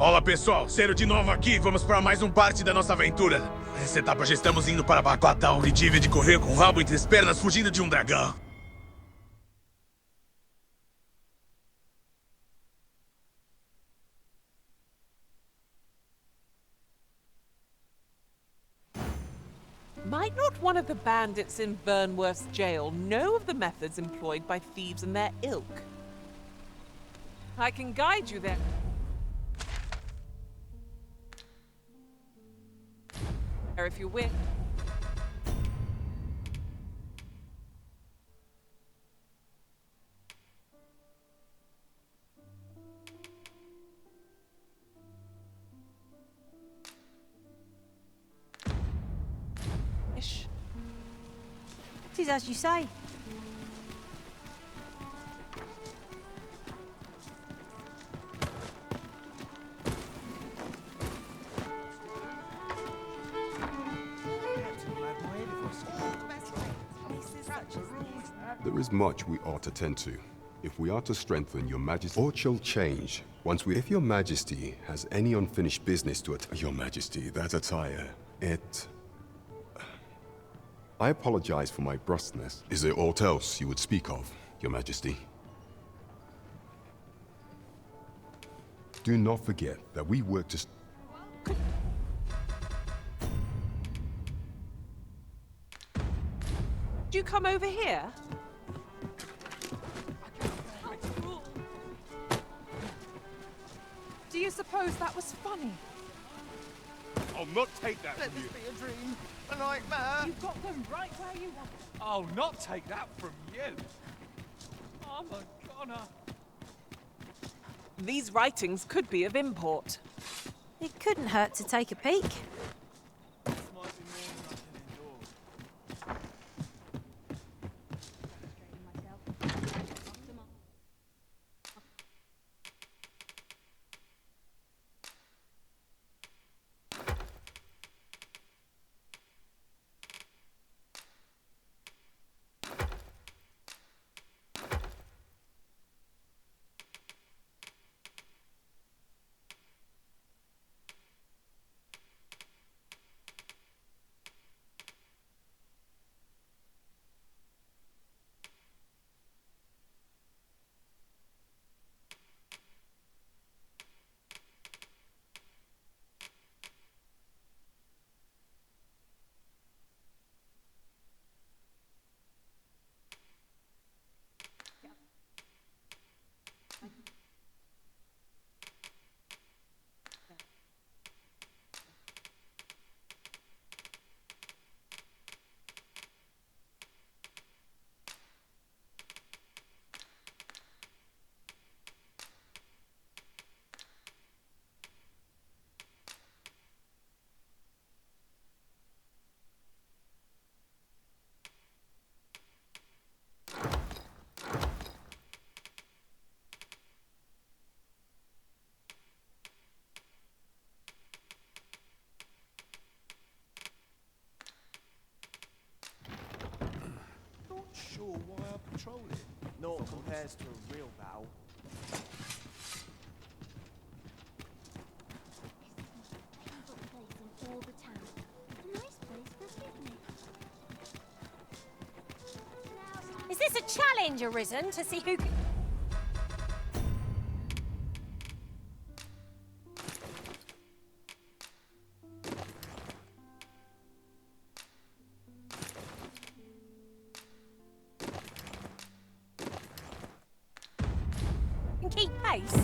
Olá pessoal, Cero de novo aqui, vamos para mais um parte da nossa aventura. Nessa etapa já estamos indo para Bathall e tive de correr com o rabo entre as pernas fugindo de um dragão. Might not one of the bandits in Vernworth's jail know of the methods employed by thieves and their ilk? I can guide you there. Or if you wish. Ish. It is as you say. There is much we ought to tend to. If we are to strengthen your majesty, or shall change once we... If your majesty has any unfinished business to attend... Your majesty, that attire, it... I apologize for my brusqueness. Is there aught else you would speak of, your majesty? Do not forget that we work to... Did you come over here? Do you suppose that was funny? I'll not take that Let from you. this be a dream, a nightmare. You've got them right where you want. I'll not take that from you. I'm a goner. These writings could be of import. It couldn't hurt to take a peek. This might be more than I can endure. Sure why I patrol it. Not compares to a real battle. Is this a challenge arisen to see who can... keep pace?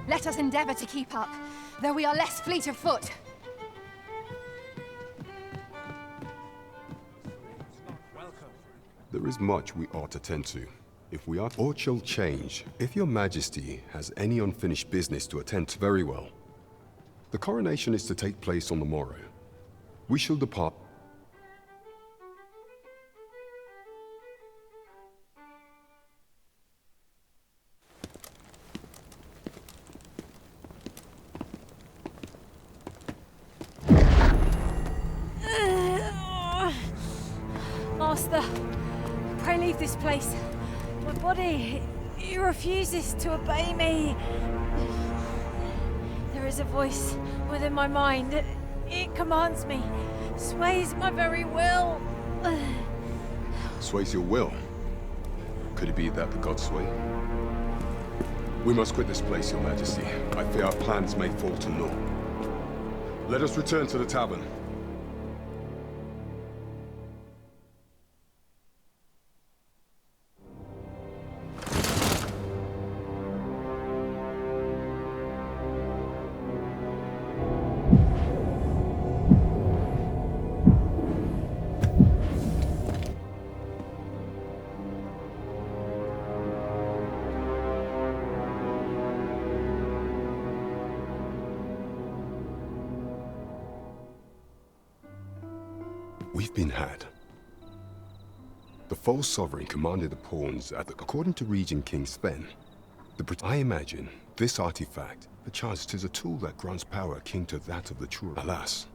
Let us endeavour to keep up, though we are less fleet of foot. There is much we ought to tend to. If we are... Or shall change. If your majesty has any unfinished business to attend to, very well. The coronation is to take place on the morrow. We shall depart... Master, pray leave this place. My body, it refuses to obey me. There is a voice within my mind. It commands me, sways my very will. Sways your will? Could it be that the gods sway? We must quit this place, Your Majesty. I fear our plans may fall to naught. Let us return to the tavern. We've been had. The false sovereign commanded the pawns according to Regent King Sven. I imagine this artifact, perchance 'tis a tool that grants power akin to that of the true. Alas,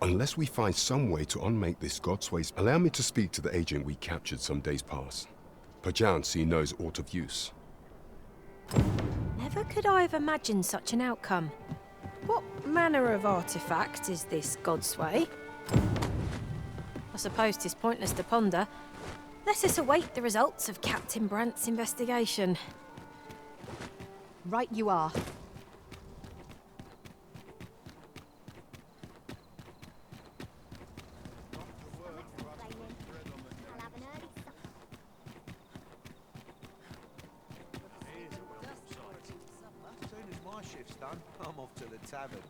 unless we find some way to unmake this godsways, allow me to speak to the agent we captured some days past. Perchance he knows aught of use. Never could I have imagined such an outcome. What manner of artifact is this Godsway? I suppose 'tis pointless to ponder. Let us await the results of Captain Brandt's investigation. Right you are. As soon as my shift's done, I'm off to the tavern.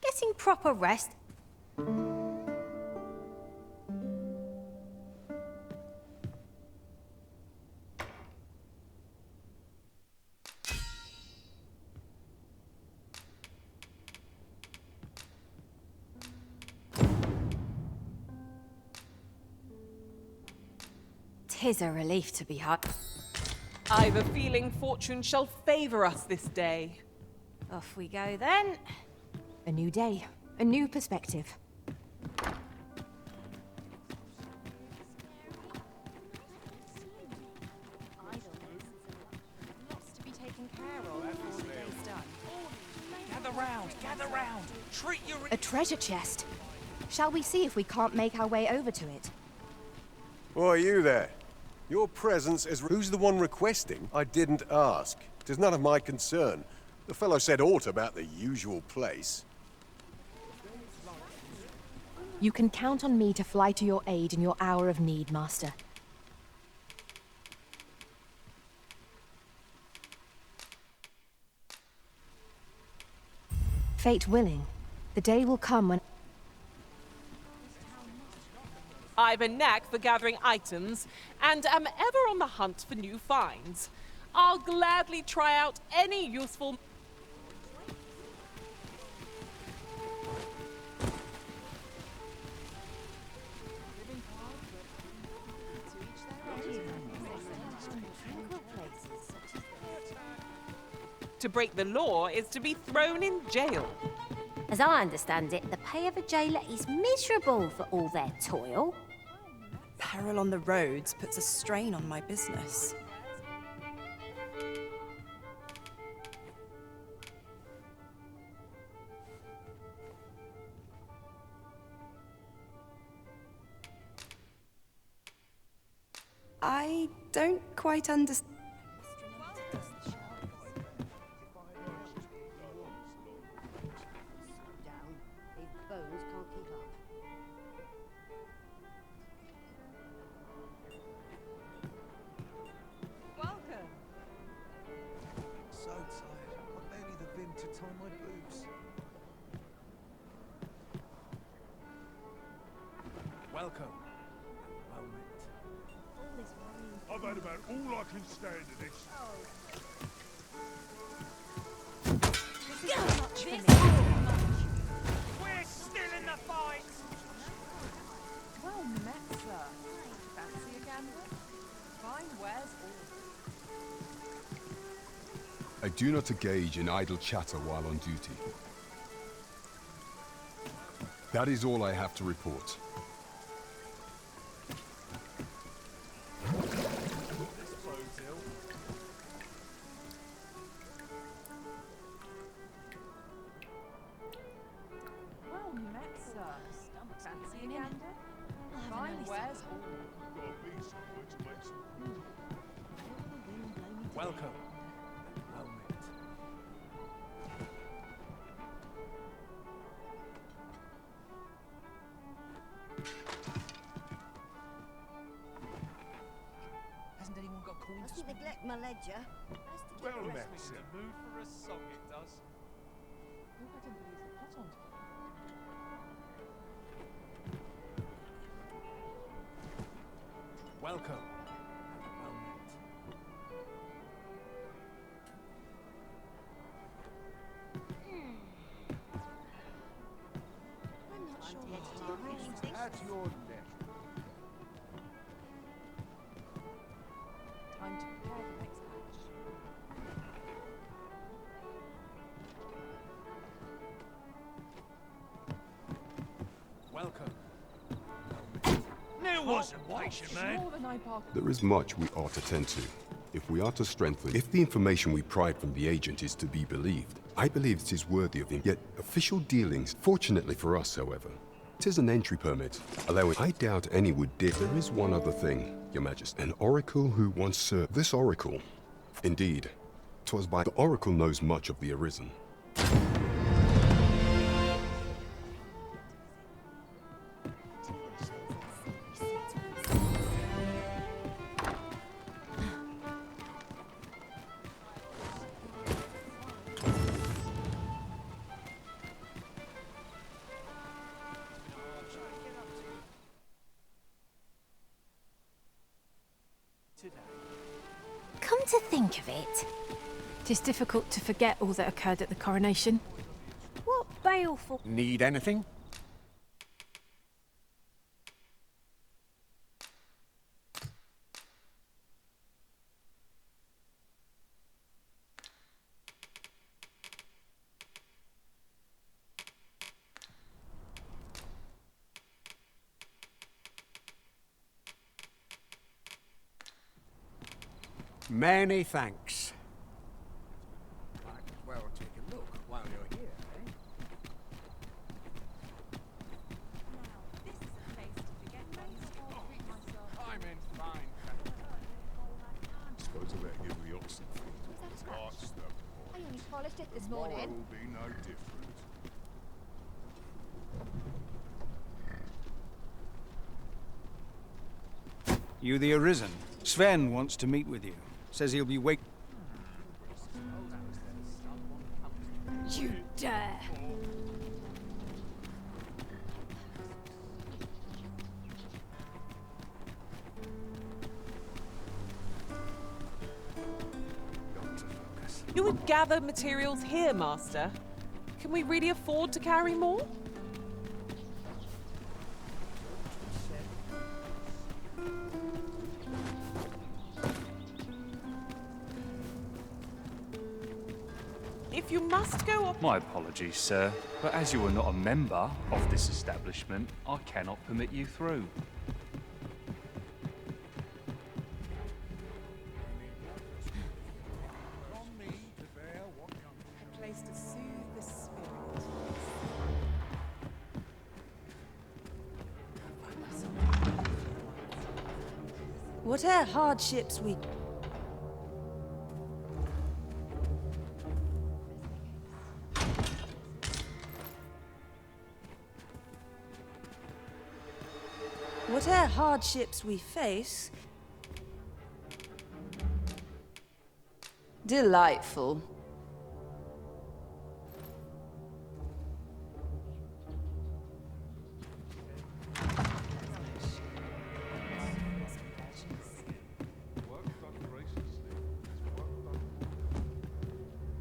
Getting proper rest. Tis a relief to be hot. I've a feeling fortune shall favor us this day. Off we go then. A new day, a new perspective. Lots to be taken care of before the day's done. Gather round. Treat your... A treasure chest. Shall we see if we can't make our way over to it? Why, you there? Your presence is... Who's the one requesting? I didn't ask. 'Tis none of my concern. The fellow said aught about the usual place. You can count on me to fly to your aid in your hour of need, Master. Fate willing, the day will come when... I've a knack for gathering items and am ever on the hunt for new finds. I'll gladly try out any useful... To break the law is to be thrown in jail. As I understand it, the pay of a jailer is miserable for all their toil. Peril on the roads puts a strain on my business. I don't quite understand. Welcome. I've had about all I can stand of this. We're still in the fight! Well met, sir. Fancy a gambler? Fine wares all. I do not engage in idle chatter while on duty. That is all I have to report. Well met, sir. Fancy a gander? Fine wares all. Welcome. Well met. Hasn't anyone got coins? Mustn't neglect my ledger. Well met, sir. Mood for a song, it does. Welcome. Well met. I'm not sure what to do. At your leisure. Time to prepare the next match. Welcome. There wasn't patient, man. More than I bargained. There is much we ought to tend to. If we are to strengthen, if the information we pried from the agent is to be believed, I believe it is worthy of him. Yet official dealings, fortunately for us, however, it is an entry permit, allowing. I doubt any would dare. There is one other thing, Your Majesty. An oracle who once served. This oracle, indeed, 'twas by the oracle knows much of the arisen. Come to think of it, It is difficult to forget all that occurred at the coronation. what baleful... Need anything? Many thanks. Might as well take a look while you're here, eh? I'm in fine. Suppose I better give the oxen What's the I point? only polished it this Tomorrow morning. will be no different. You the Arisen. Sven wants to meet with you. Says he'll be wait. You dare! You would gather materials here, Master. Can we really afford to carry more? If you must go up... My apologies, sir, but as you are not a member of this establishment, I cannot permit you through. A place to soothe the spirit. Whate'er hardships we... Whate'er hardships we face... Delightful.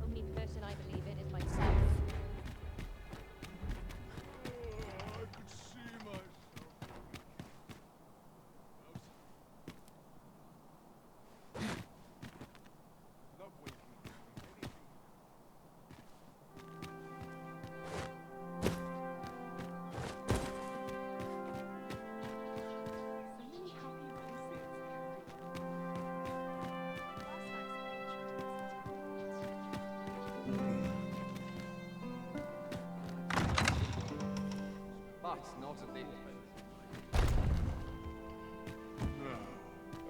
Only person I believe in is myself. But not a bit. No.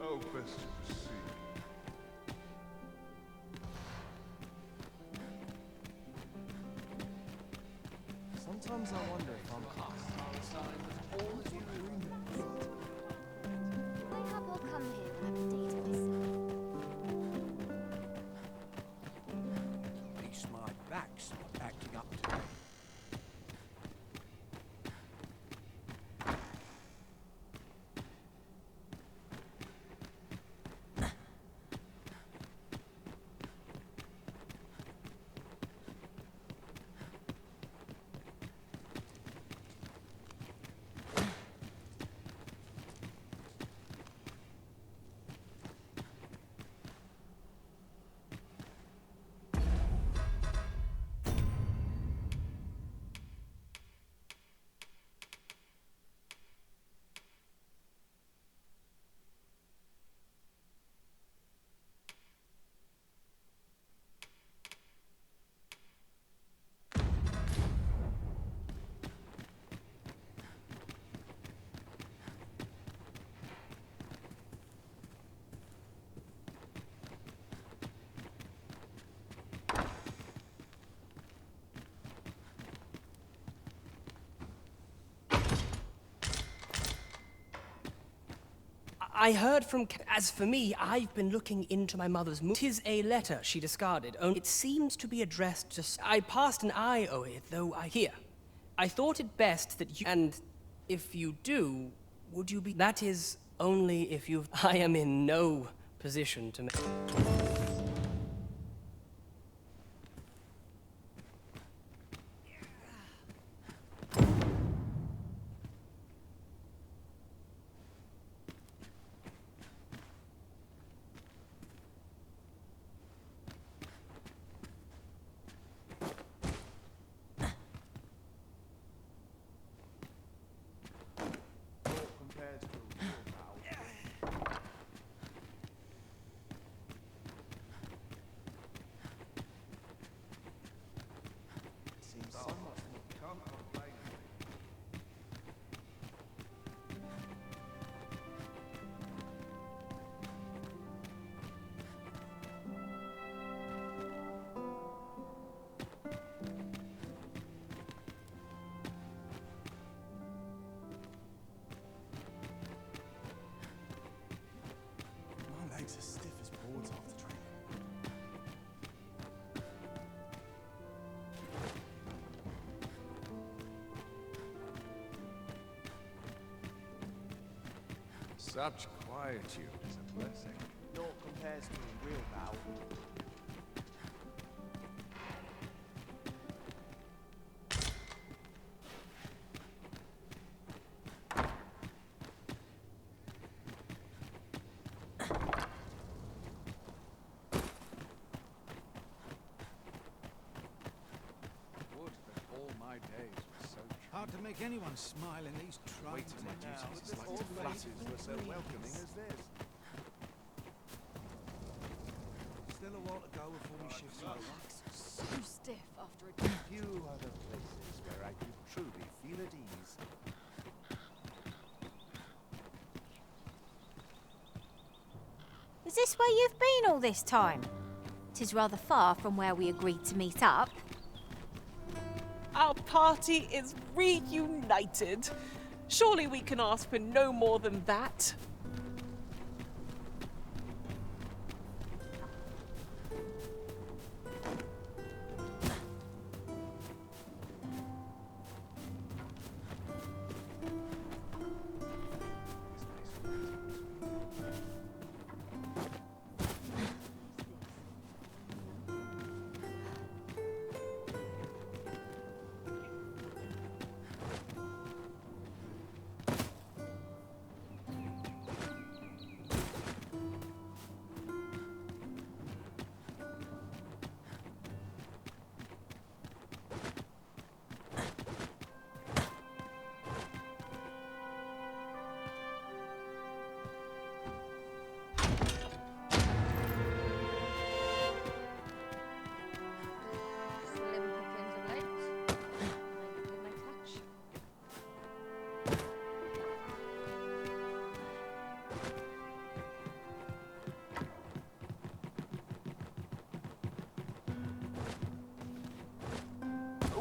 Oh, best to see. Sometimes I wonder if I'm cast. I have all come here and updated myself. At least my back's not acting up today. I heard from... As for me, I've been looking into my mother's... 'Tis a letter she discarded, only it seems to be addressed to... I passed an eye o'er it, though I... Here. I thought it best that you... And if you do, would you be... That is only if you've... I am in no position to... Legs are stiff as boards after training. Such quietude is a blessing. Naught compares to a real battle. Hard to make anyone smile in these trying times. It's like all places were so welcoming as this. Still a while to go before we shift over. So stiff after a Few other places where I could truly feel at ease. Is this where you've been all this time? 'Tis rather far from where we agreed to meet up. Our party is reunited. Surely we can ask for no more than that.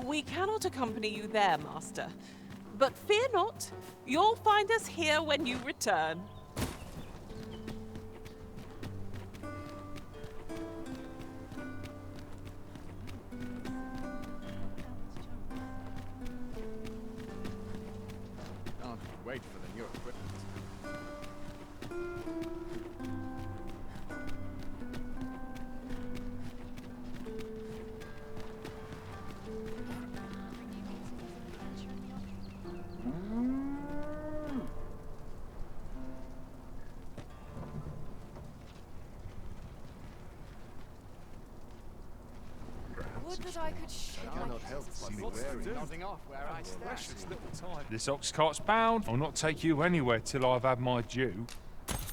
We cannot accompany you there, Master. But fear not, you'll find us here when you return. Can't wait for the new equipment. Would that I could shake my Cannot help but be wary, nodding off where I stand. Precious little time. This ox cart's bound. I'll not take you anywhere till I've had my due.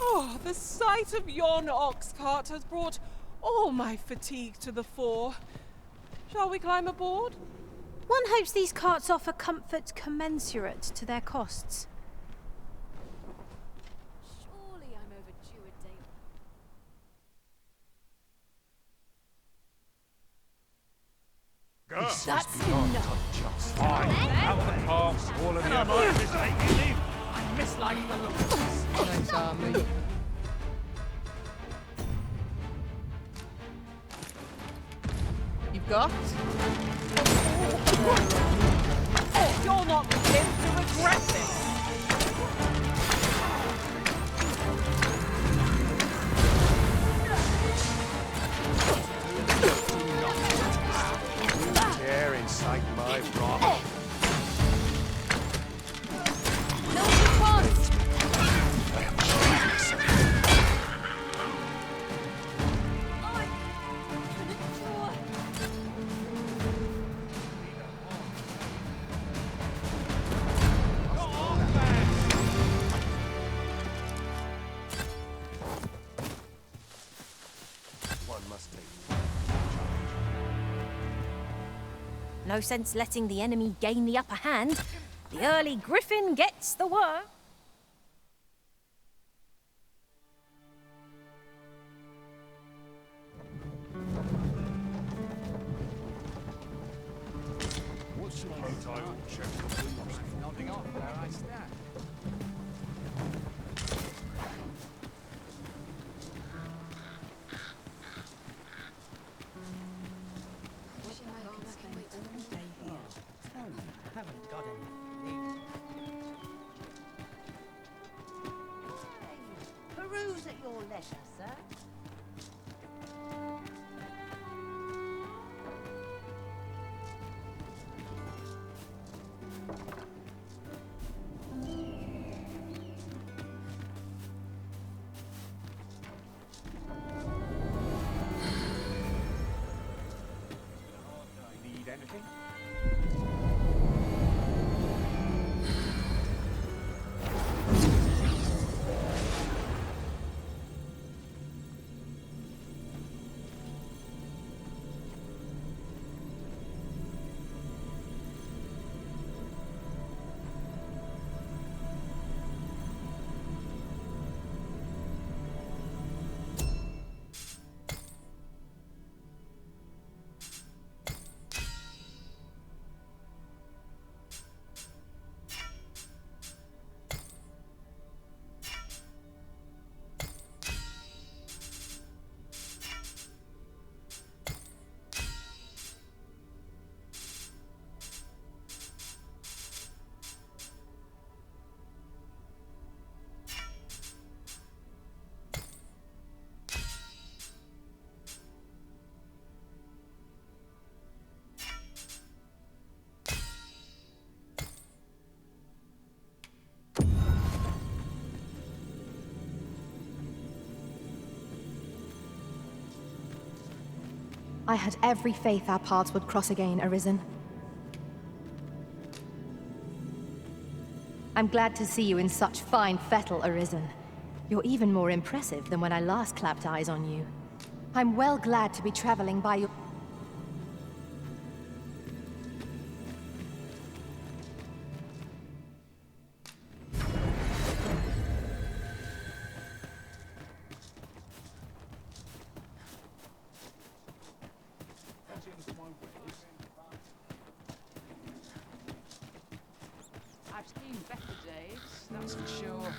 Oh, the sight of yon ox cart has brought all my fatigue to the fore. Shall we climb aboard? One hopes these carts offer comfort commensurate to their costs. Surely I'm overdue a day. That's enough. Fine. Out of the cart, all of you. I mislike the look. Thanks, Army. You've got? Oh, you're not the kid to regret this. Dare incite my wrath. No response! One must take. No sense letting the enemy gain the upper hand. The early griffin gets the worm. What's the prototype? Check the windows. Nodding off where I stand. Haven't got any. Peruse at your leisure, sir. Need anything? I had every faith our paths would cross again, Arisen. I'm glad to see you in such fine fettle, Arisen. You're even more impressive than when I last clapped eyes on you. I'm well glad to be traveling by your... I've seen better days, that's for sure.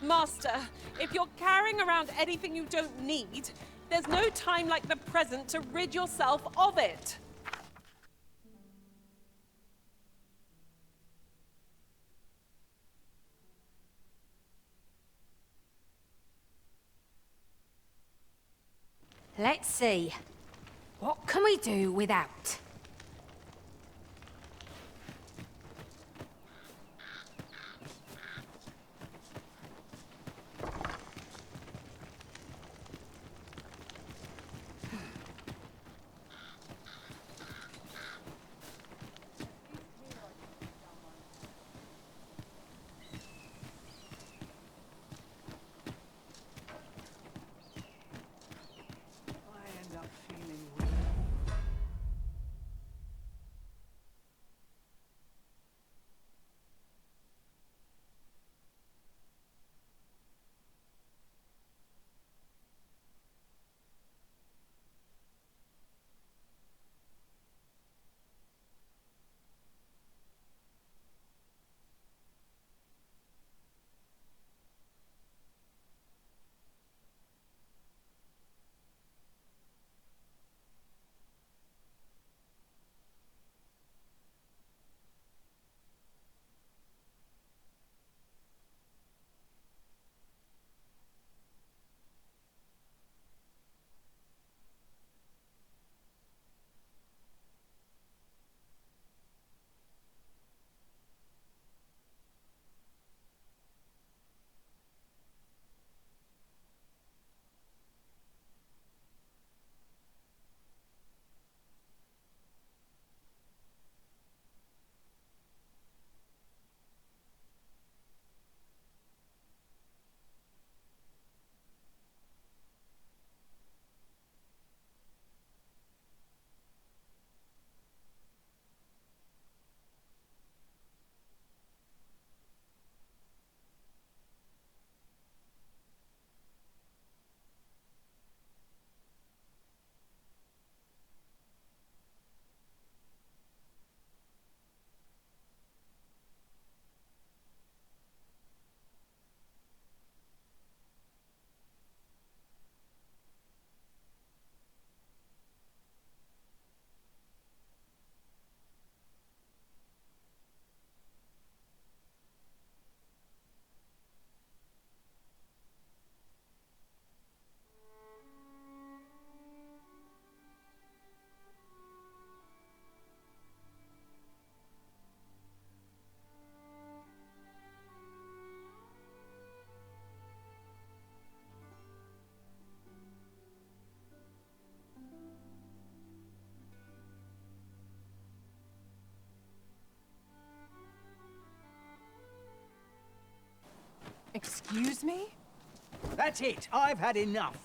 Master, if you're carrying around anything you don't need, there's no time like the present to rid yourself of it. Let's see. What can we do without? Excuse me? That's it. I've had enough.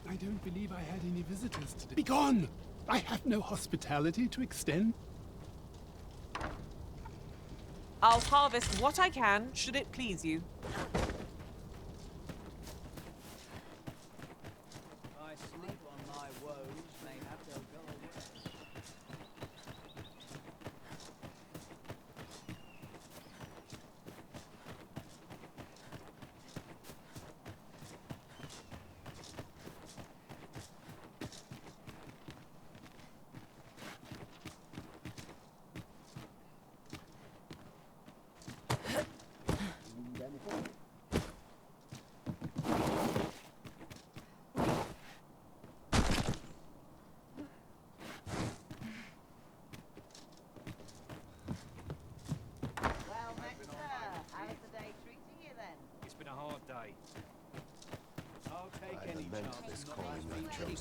I don't believe I had any visitors today. Be gone! I have no hospitality to extend. I'll harvest what I can, should it please you. I sleep on my woes, mayhap they'll go away.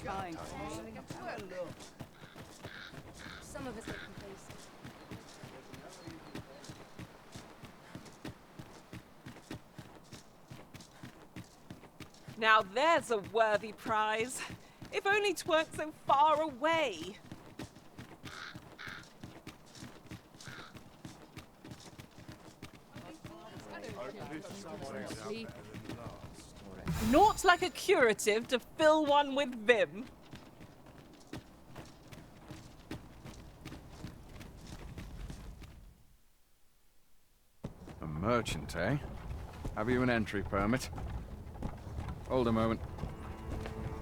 fine. Some of us get complacent. Now there's a worthy prize. If only 'tweren't so far away. Naught like a curative to fill one with vim. A merchant, eh? Have you an entry permit? Hold a moment.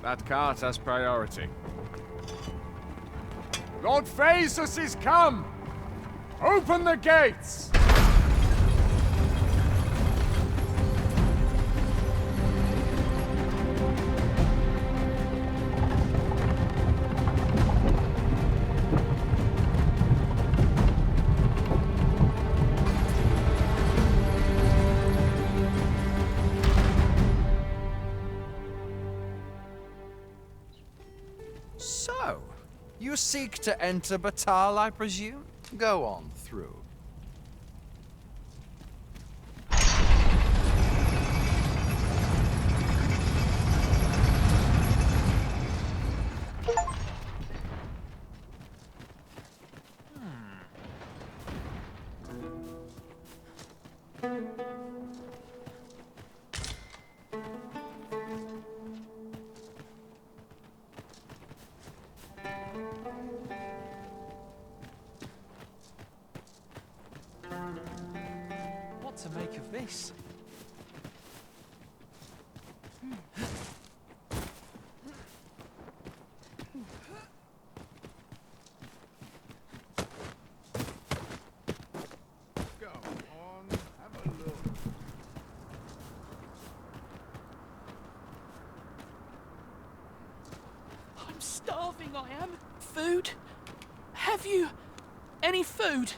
That cart has priority. Lord Phaesus is come! Open the gates! So, you seek to enter Bathal, I presume? Go on through. What to make of this? Go on, have a look. I'm starving, I am. Food? Have you any food?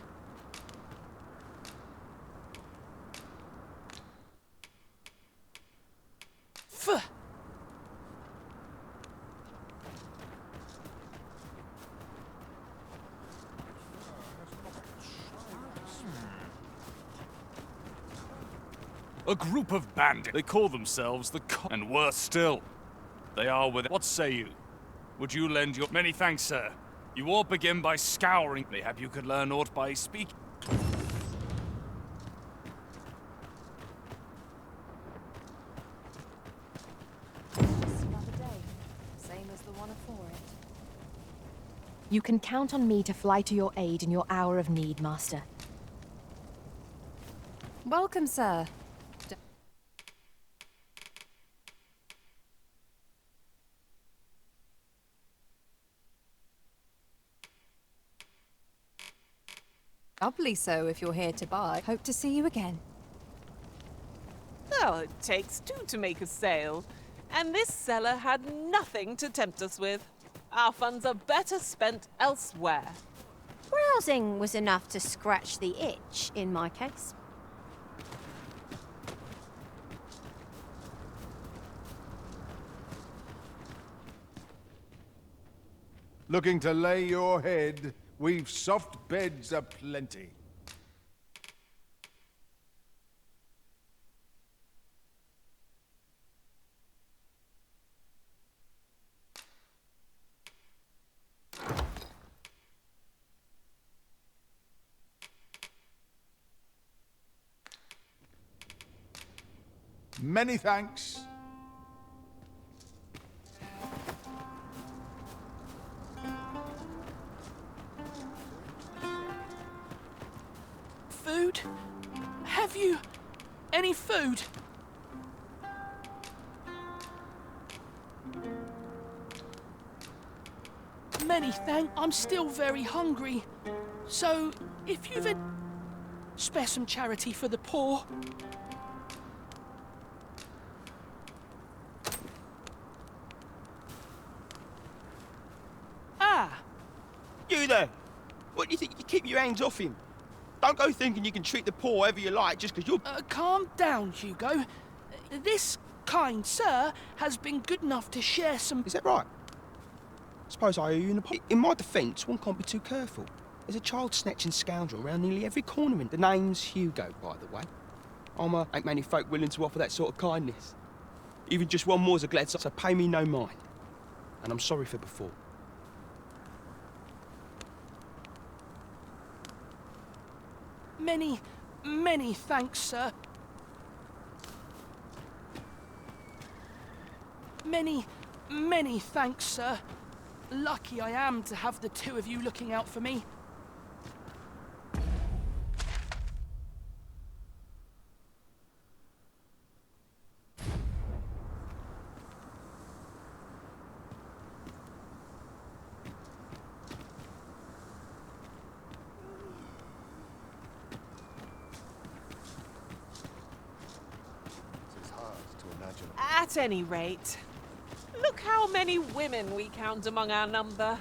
A group of bandits. They call themselves the and worse still, they are with. What say you? Would you lend your... Many thanks, sir. You all begin by scouring. Mayhap you could learn aught by speaking. Just another day. Same as the one afore it. You can count on me to fly to your aid in your hour of need, Master. Welcome, sir. Doubly so if you're here to buy. Hope to see you again. Well, it takes two to make a sale. And this seller had nothing to tempt us with. Our funds are better spent elsewhere. Browsing was enough to scratch the itch, in my case. Looking to lay your head? We've soft beds aplenty. Many thanks. Food? Have you any food? Many thanks. I'm still very hungry. So, if you've a... spare some charity for the poor. You there! What do you think you keep your hands off him? Don't go thinking you can treat the poor however you like just because you're... Calm down, Hugo. This kind sir has been good enough to share some... Is that right? Suppose I owe you in my defence, one can't be too careful. There's a child-snatching scoundrel around nearly every corner. The name's Hugo, by the way. Ain't many folk willing to offer that sort of kindness. Even just one more's a glad, so pay me no mind. And I'm sorry for before. Many, many thanks, sir. Many, many thanks, sir. Lucky I am to have the two of you looking out for me. At any rate, look how many women we count among our number.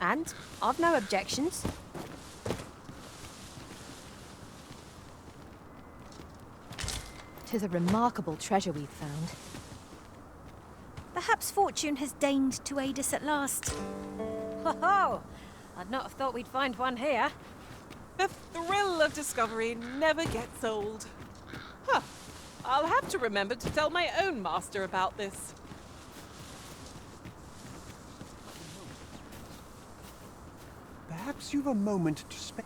And I've no objections. 'Tis a remarkable treasure we've found. Perhaps fortune has deigned to aid us at last. Ho ho! I'd not have thought we'd find one here. The thrill of discovery never gets old. Huh. I'll have to remember to tell my own master about this. Perhaps you've a moment to spare.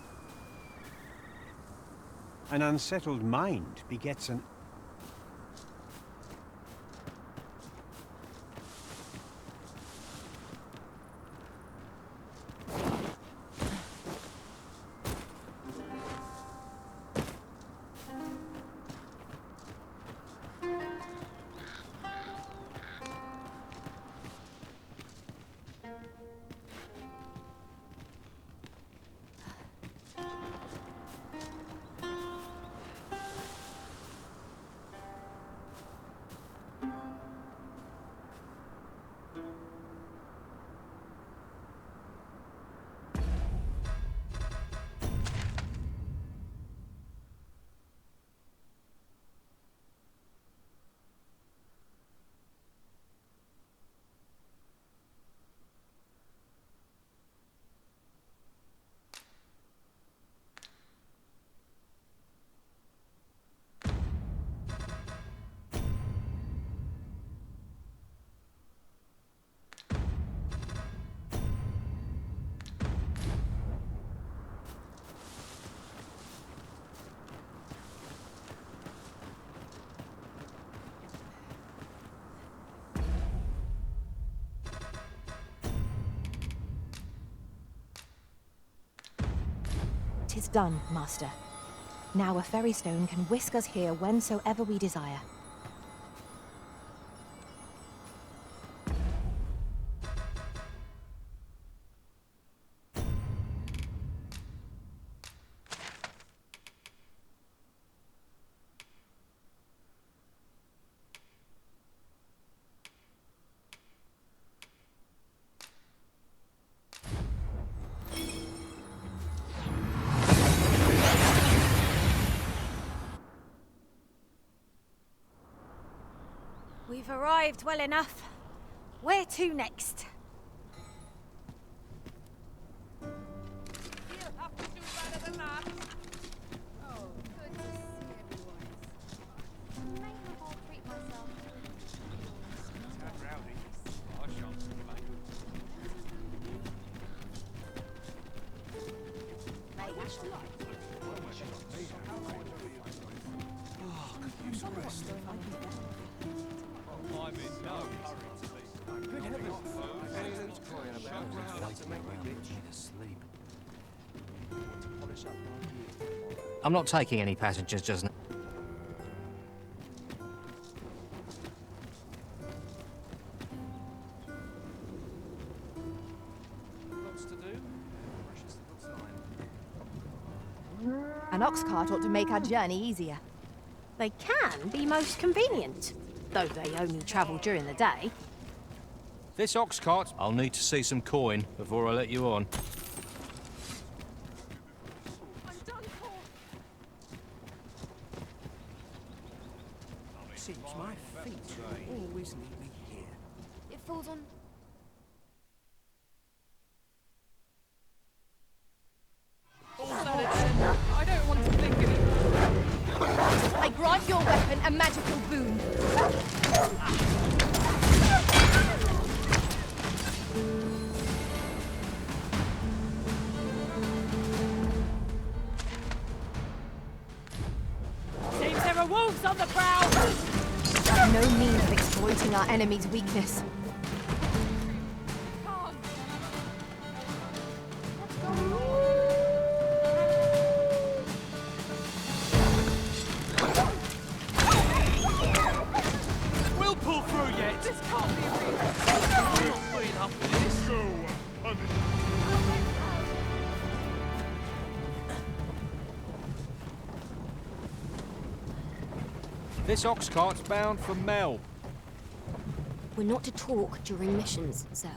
An unsettled mind begets an... Tis done, Master. Now a fairy stone can whisk us here whensoever we desire. We've arrived well enough. Where to next? You'll have to do better than that. Oh, good to see everyone. May have all treat myself I'm in no hurry to leave. I'm not taking any passengers just now. Lots to do. Precious little time. An ox cart ought to make our journey easier. They can be most convenient, though they only travel during the day. This ox cart, I'll need to see some coin before I let you on. Seems my feet always lead me here. It falls on a magical boon. Seems there are wolves on the prowl! No means of exploiting our enemy's weakness. We'll pull through yet! This can't be real. I'm not putting up with this. This ox cart's bound for Mel. We're not to talk during missions, sir.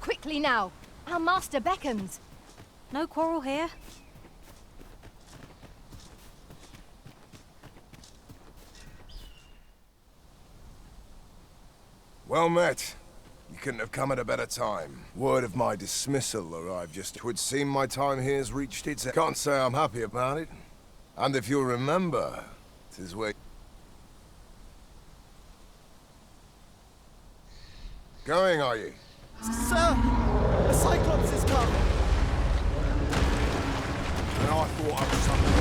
Quickly now! Our master beckons! No quarrel here. Well met. You couldn't have come at a better time. Word of my dismissal arrived just... It would seem my time here's reached its... Can't say I'm happy about it. And if you'll remember, 'tis where... Going, are you? Sir! The Cyclops is come! And I thought I was something...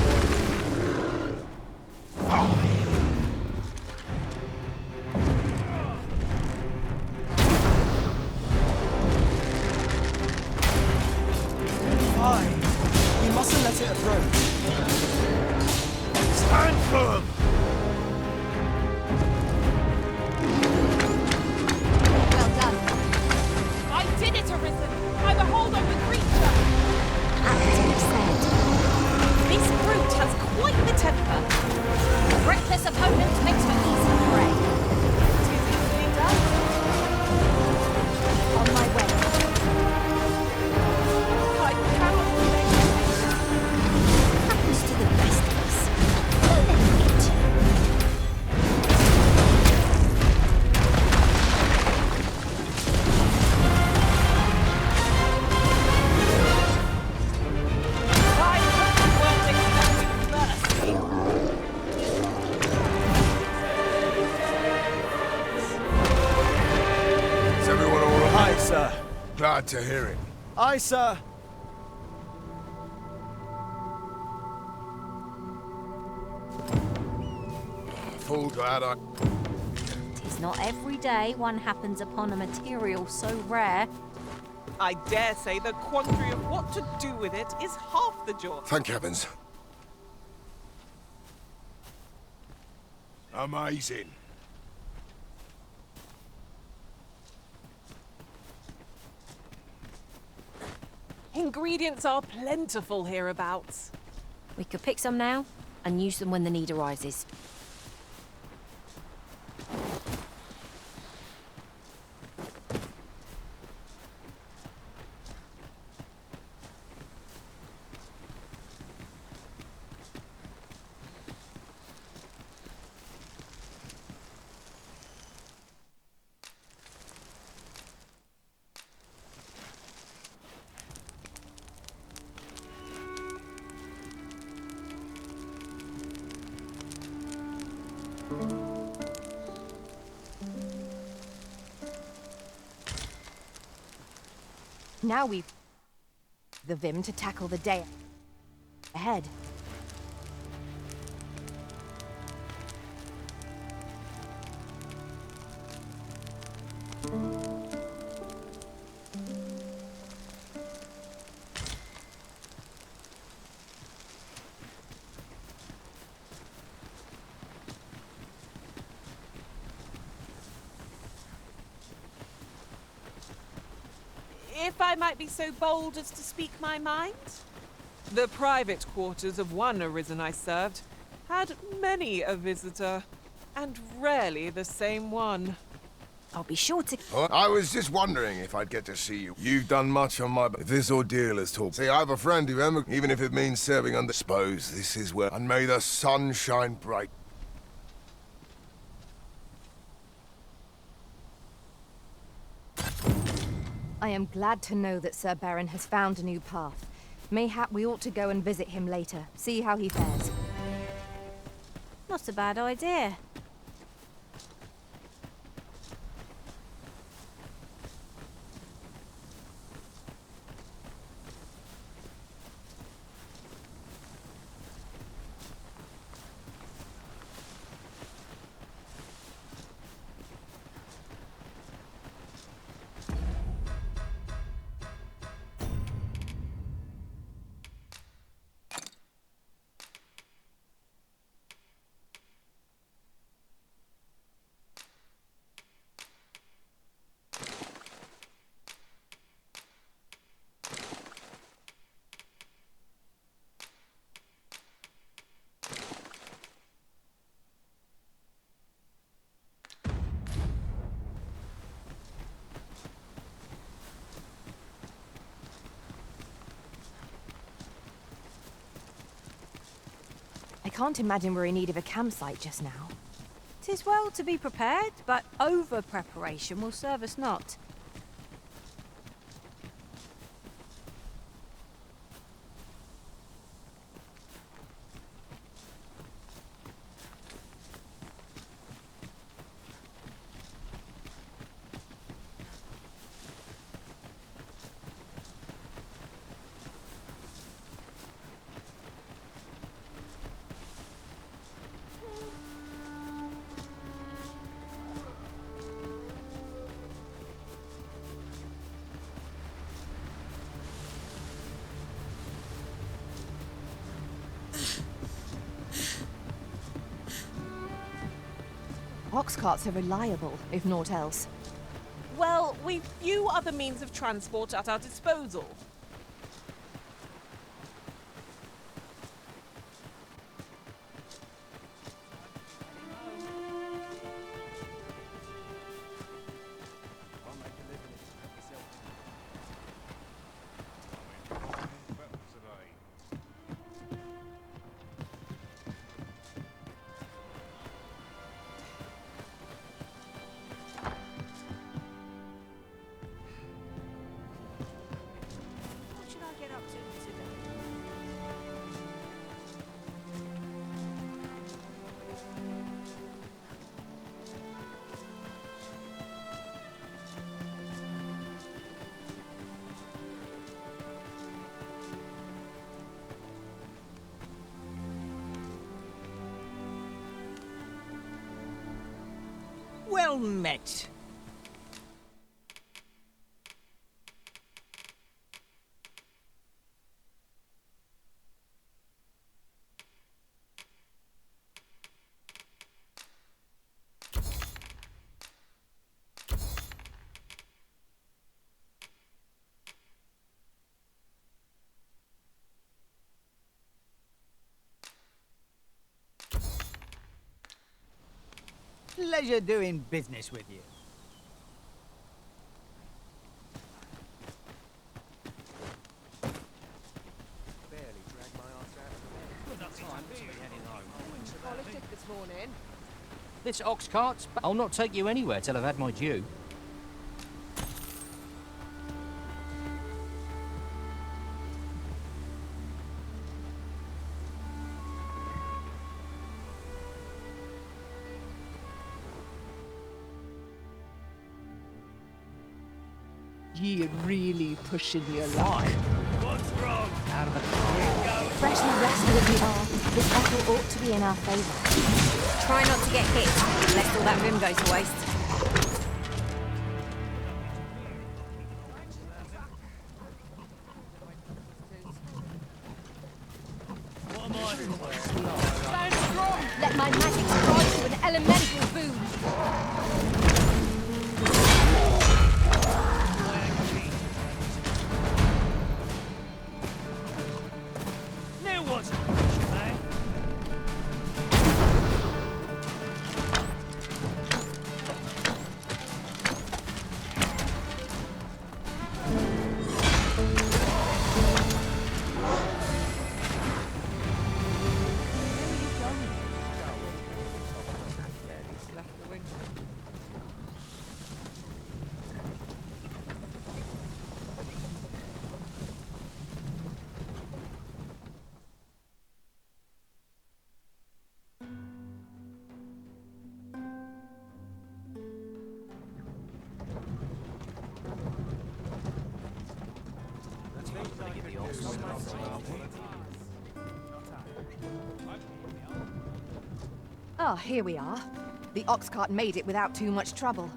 Fine. We mustn't let it approach. Stand firm! Well done. I did it, Arisen! I'm a hold-on creature! This brute has quite the temper. A reckless opponent makes for easy prey. Tis easily done. On my way. I cannot believe Happens to the best of us. Let me get to you. Is everyone all right? Aye, sir. Glad to hear it. Aye, sir. Full glad I... Tis not every day one happens upon a material so rare. I dare say the quandary of what to do with it is half the joy. Thank heavens. Amazing. Ingredients are plentiful hereabouts. We could pick some now and use them when the need arises. Now we've the vim to tackle the day ahead. If I might be so bold as to speak my mind, the private quarters of one arisen I served had many a visitor, and rarely the same one. I'll be sure to... I was just wondering if I'd get to see you. You've done much on my... If this ordeal has taught... See, I have a friend who even if it means serving under... Suppose this is where... And may the sun shine bright. I am glad to know that Sir Baron has found a new path. Mayhap we ought to go and visit him later, see how he fares. Not a bad idea. I can't imagine we're in need of a campsite just now. 'Tis well to be prepared, but over-preparation will serve us not. Ox carts are reliable, if naught else. Well, we've few other means of transport at our disposal. What should I get up to today? Well met. Pleasure doing business with you. This morning. This ox cart's... I'll not take you anywhere till I've had my due. Ye really pushing your luck. What's wrong? Out of the car. Freshly rested as we are, this battle ought to be in our favour. Try not to get hit, lest all that vim goes to waste. Stand strong! Let my magic strike you an elemental boon! There wasn't eh? Ah, here we are. The ox cart made it without too much trouble.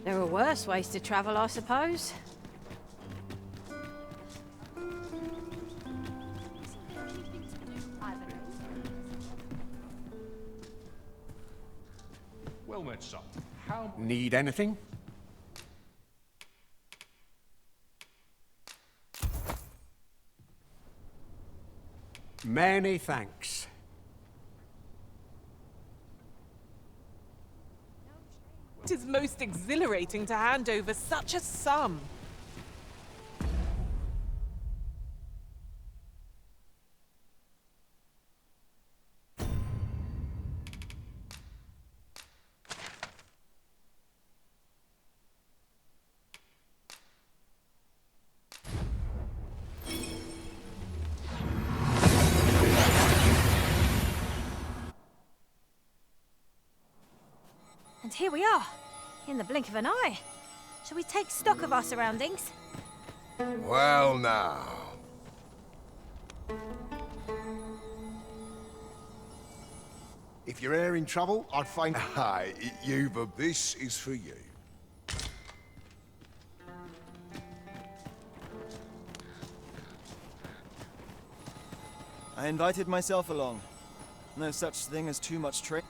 There are worse ways to travel, I suppose. Well met, son. How... Need anything? Many thanks. It is most exhilarating to hand over such a sum. And here we are, in the blink of an eye. Shall we take stock of our surroundings? Well now. If you're in trouble, I'd find... Aye, this is for you. I invited myself along. No such thing as too much training.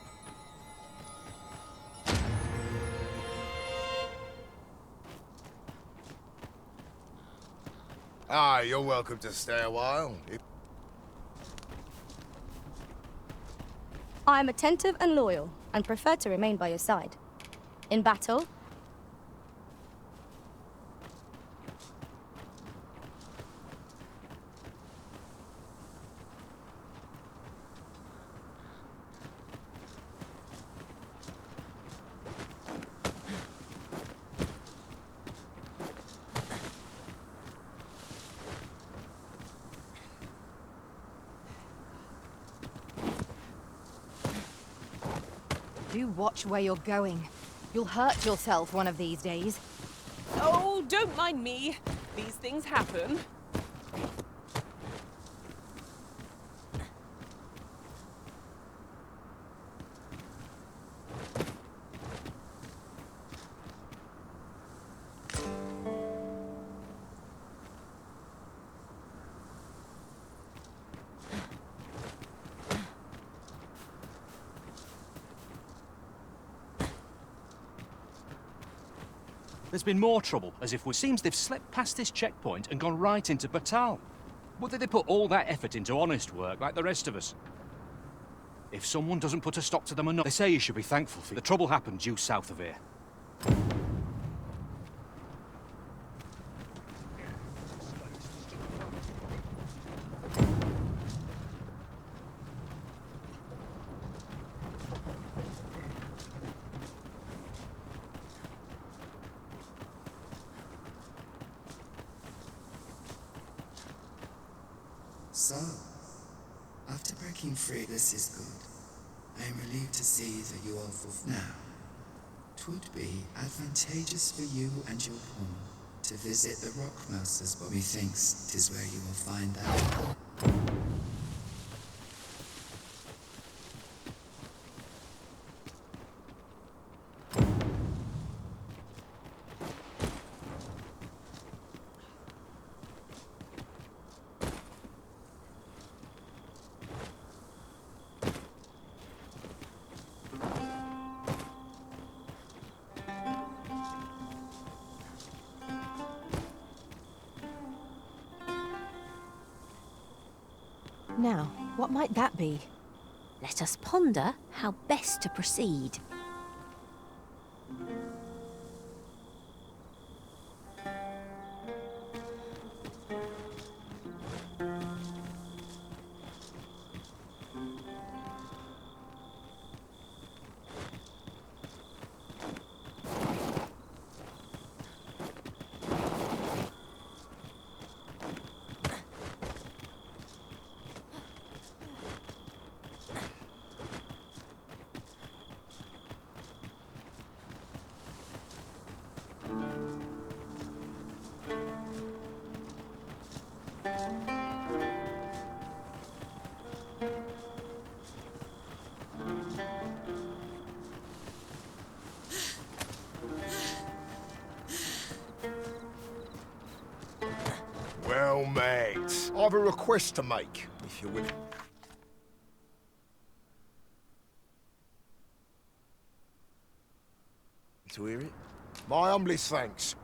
Aye, you're welcome to stay a while. I am attentive and loyal, and prefer to remain by your side. In battle, Do watch where you're going. You'll hurt yourself one of these days. Oh, don't mind me. These things happen. There's been more trouble, as if it seems they've slipped past this checkpoint and gone right into Bathall. But did they put all that effort into honest work like the rest of us? If someone doesn't put a stop to them enough, they say you should be thankful for it. The trouble happened due south of here. So, after breaking free, this is good. I am relieved to see that you are fulfilled. Now, 'twould be advantageous for you and your pawn to visit the Rockmasters, but methinks 'tis where you will find out. Now, what might that be? Let us ponder how best to proceed. Well, mate, I've a request to make, if you're willing. To hear it? My humblest thanks.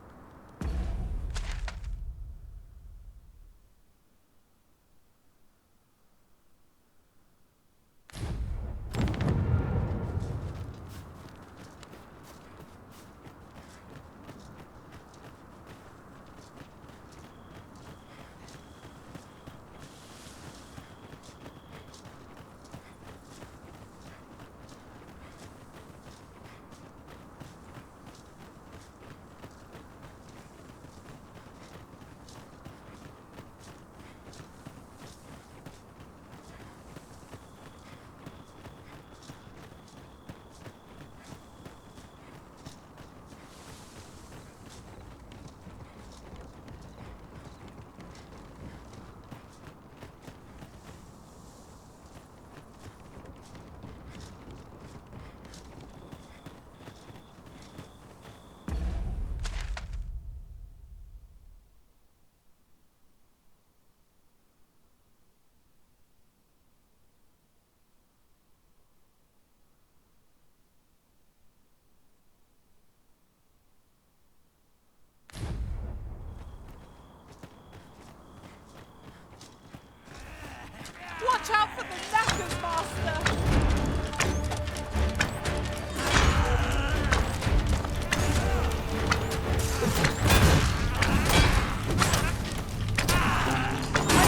Watch out for the knackers, Master!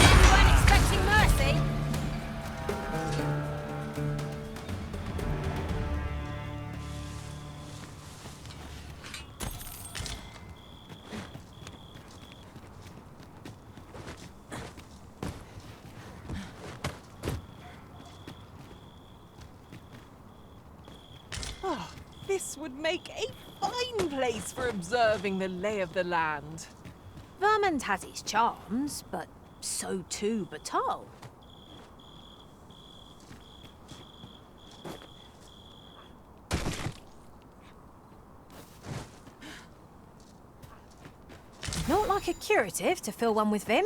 You weren't expecting mercy? Oh, this would make a fine place for observing the lay of the land. Vermund has its charms, but so too Bathall. Not like a curative to fill one with vim.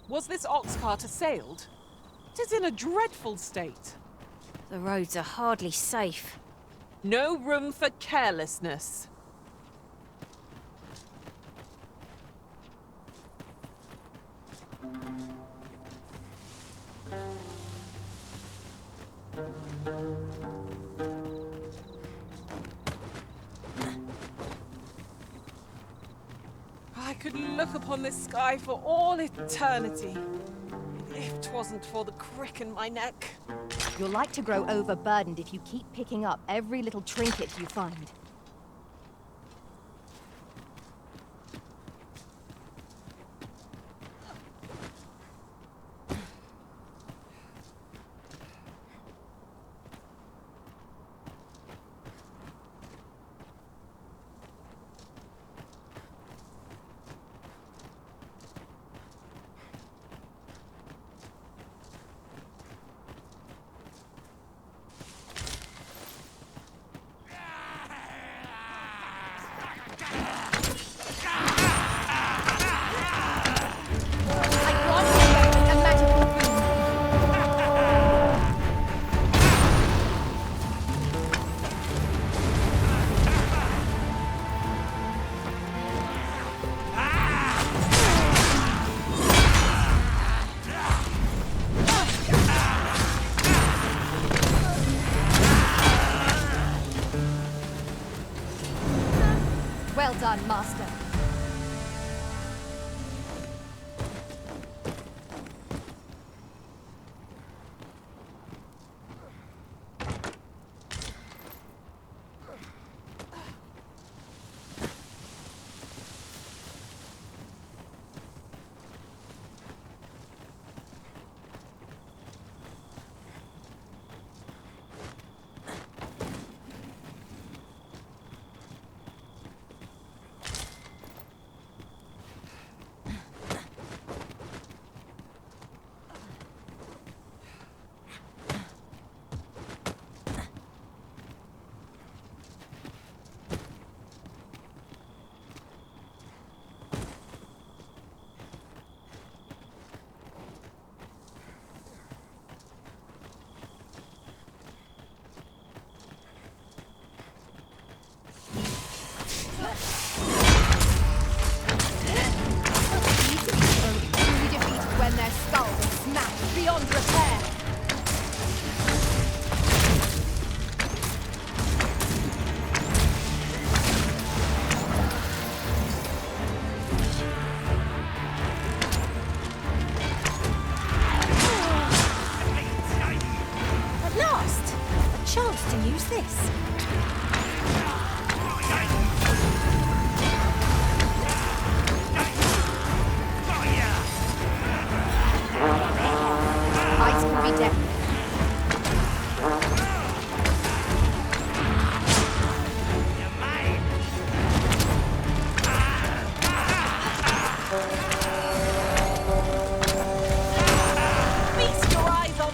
Was this ox cart assailed? It is in a dreadful state. The roads are hardly safe. No room for carelessness. I could look upon this sky for all eternity, if 'twasn't for the crick in my neck. You're like to grow overburdened if you keep picking up every little trinket you find. Well done, Master. When their skulls are smashed beyond repair. At last, a chance to use this. Ice can be deadly. Feast your eyes on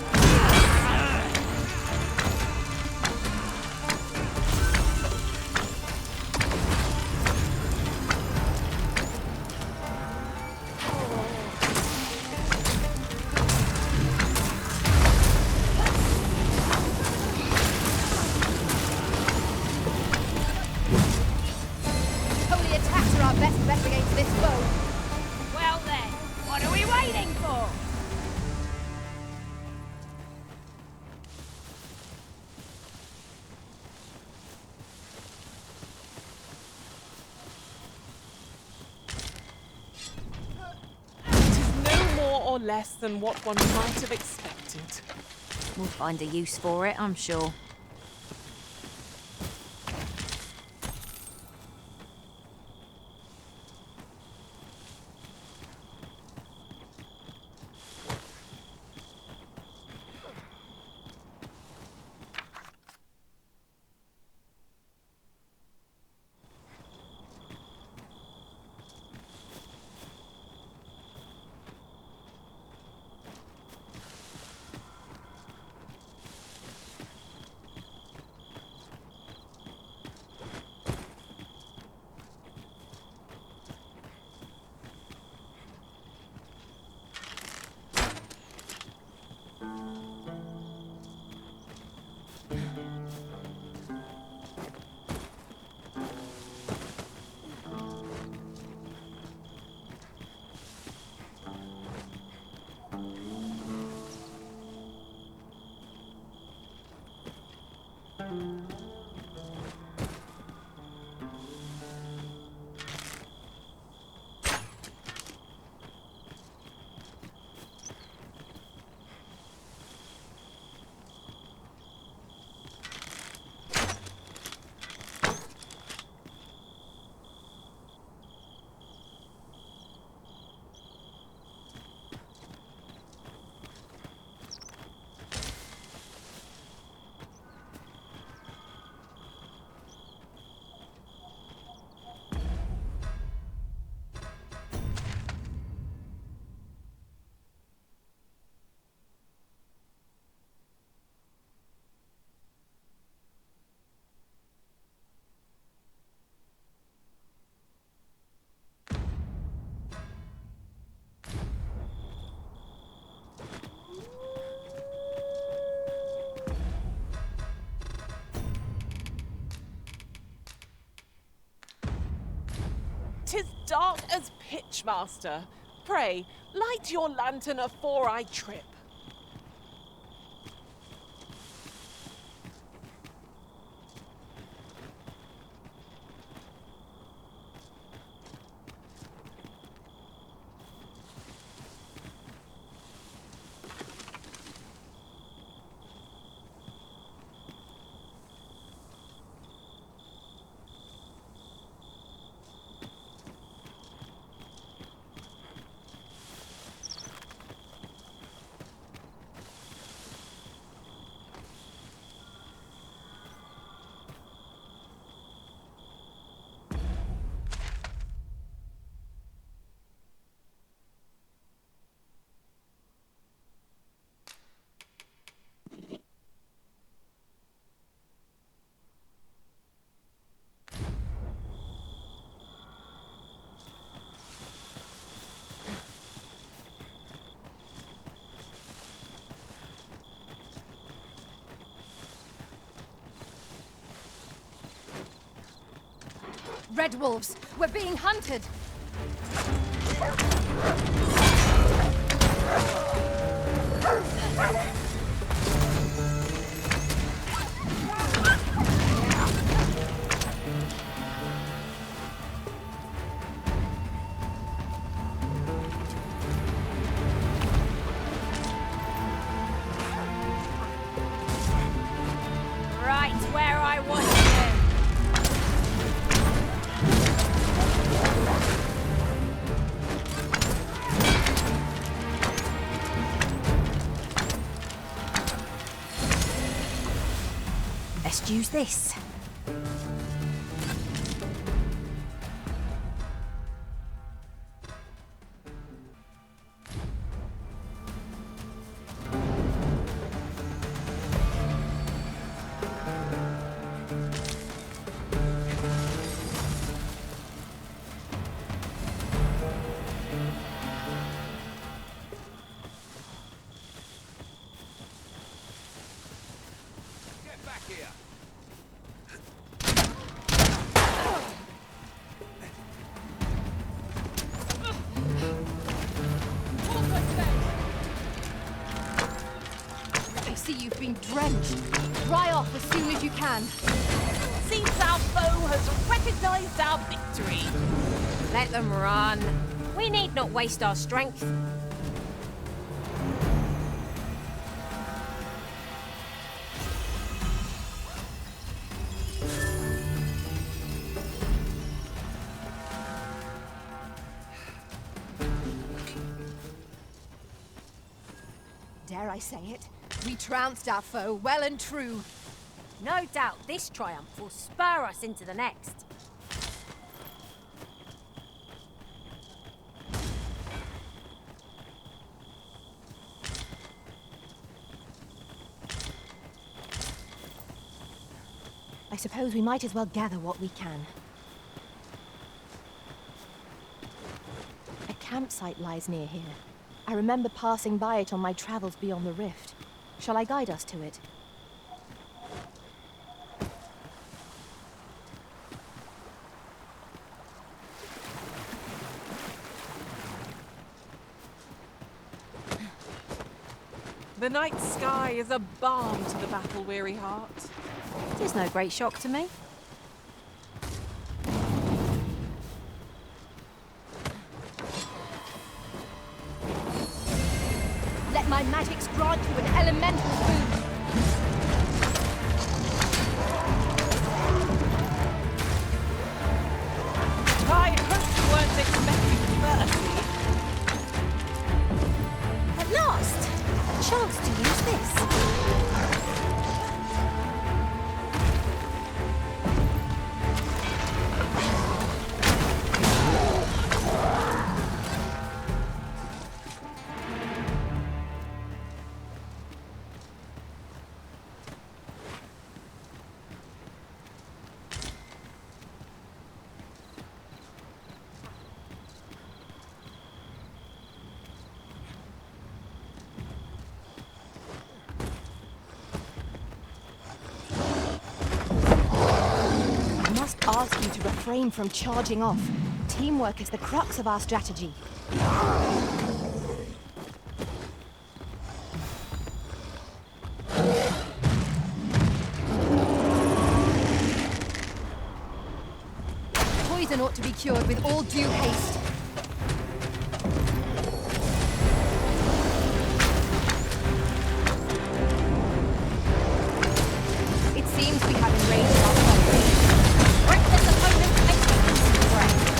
Holy attacks are our best bet against this foe. Well then, what are we waiting for? no more or less than what one might have expected. We'll find a use for it, I'm sure. 'Tis dark as pitch, master. Pray, light your lantern afore I trip. Red wolves! We're being hunted! Right where I want you. Best use this. Get back here! I see you've been drenched. Dry off as soon as you can. Seems our foe has recognized our victory. Let them run. We need not waste our strength. Dare I say it? We trounced our foe well and true. No doubt this triumph will spur us into the next. I suppose we might as well gather what we can. A campsite lies near here. I remember passing by it on my travels beyond the rift. Shall I guide us to it? The night sky is a balm to the battle-weary heart. It is no great shock to me. Let my magics grant you an elemental boon. I hope you weren't expecting mercy. At last! A chance to use this. Ask you to refrain from charging off. Teamwork is the crux of our strategy. Poison ought to be cured with all due haste. It seems we have enraged our foe. Break this opponent's execution breath.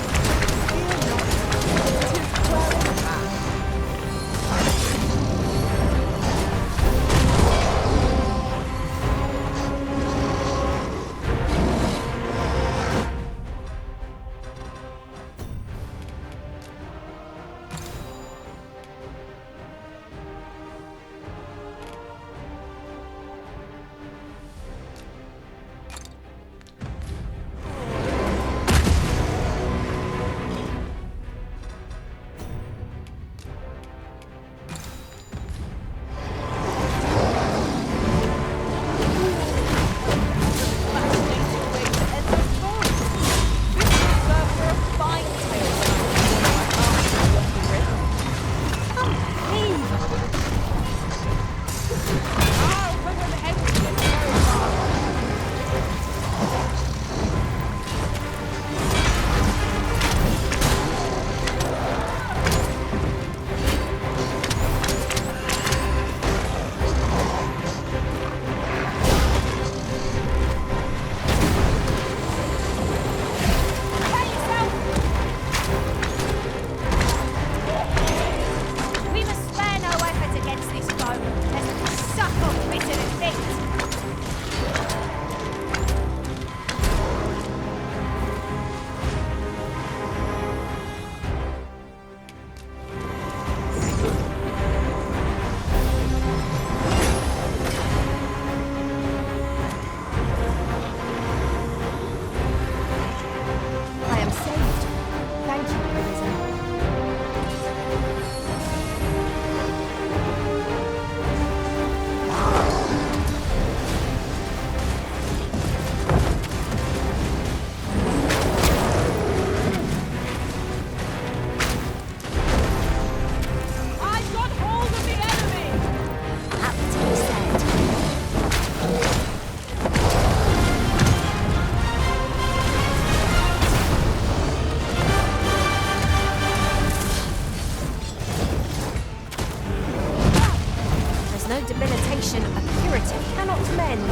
Debilitation a purity cannot mend.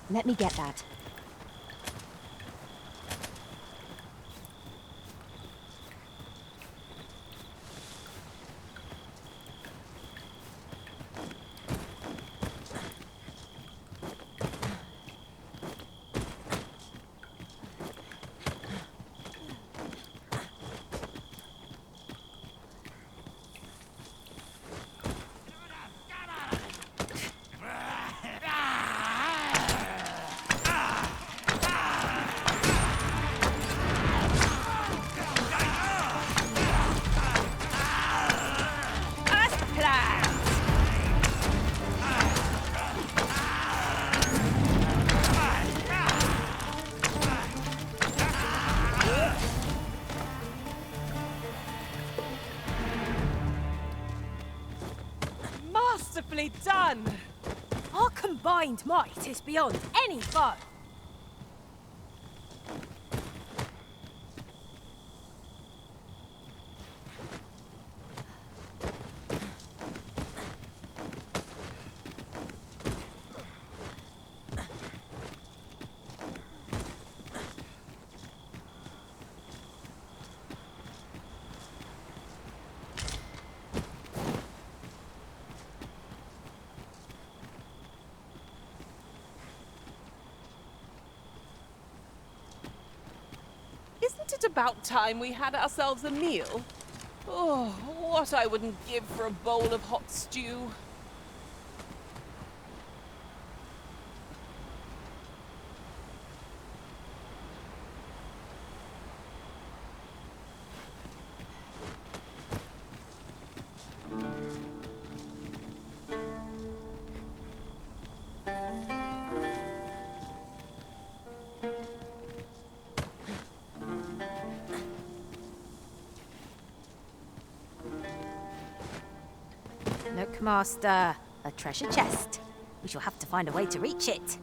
Let me get that. combined might is beyond any foe. Isn't it about time we had ourselves a meal? Oh, what I wouldn't give for a bowl of hot stew. Look, Master, a treasure chest. We shall have to find a way to reach it.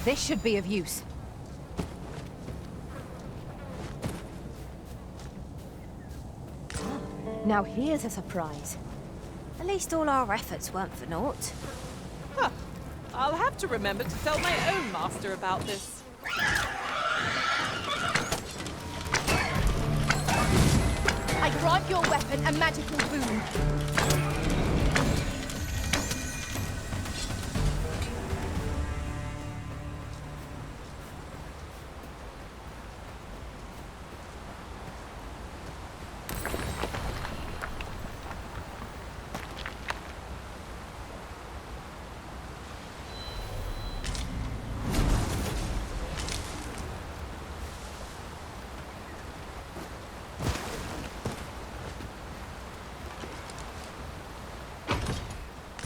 This should be of use. Now here's a surprise. At least all our efforts weren't for naught. Huh. I'll have to remember to tell my own master about this. I grant your weapon a magical boon.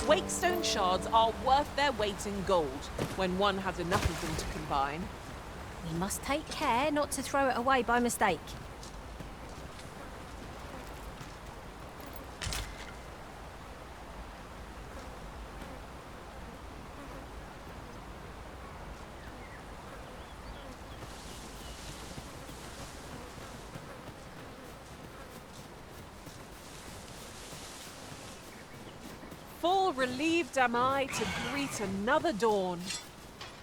Wakestone shards are worth their weight in gold when one has enough of them to combine. We must take care not to throw it away by mistake. Full relieved am I to greet another dawn.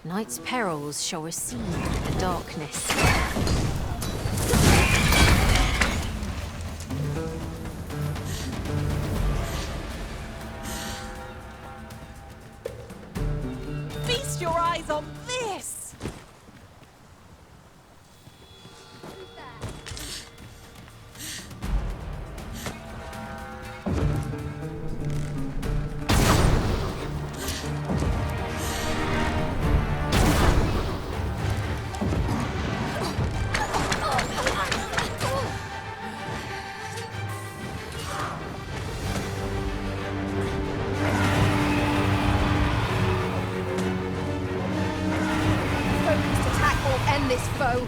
Night's perils shall recede with the darkness. Feast your eyes on this! This foe.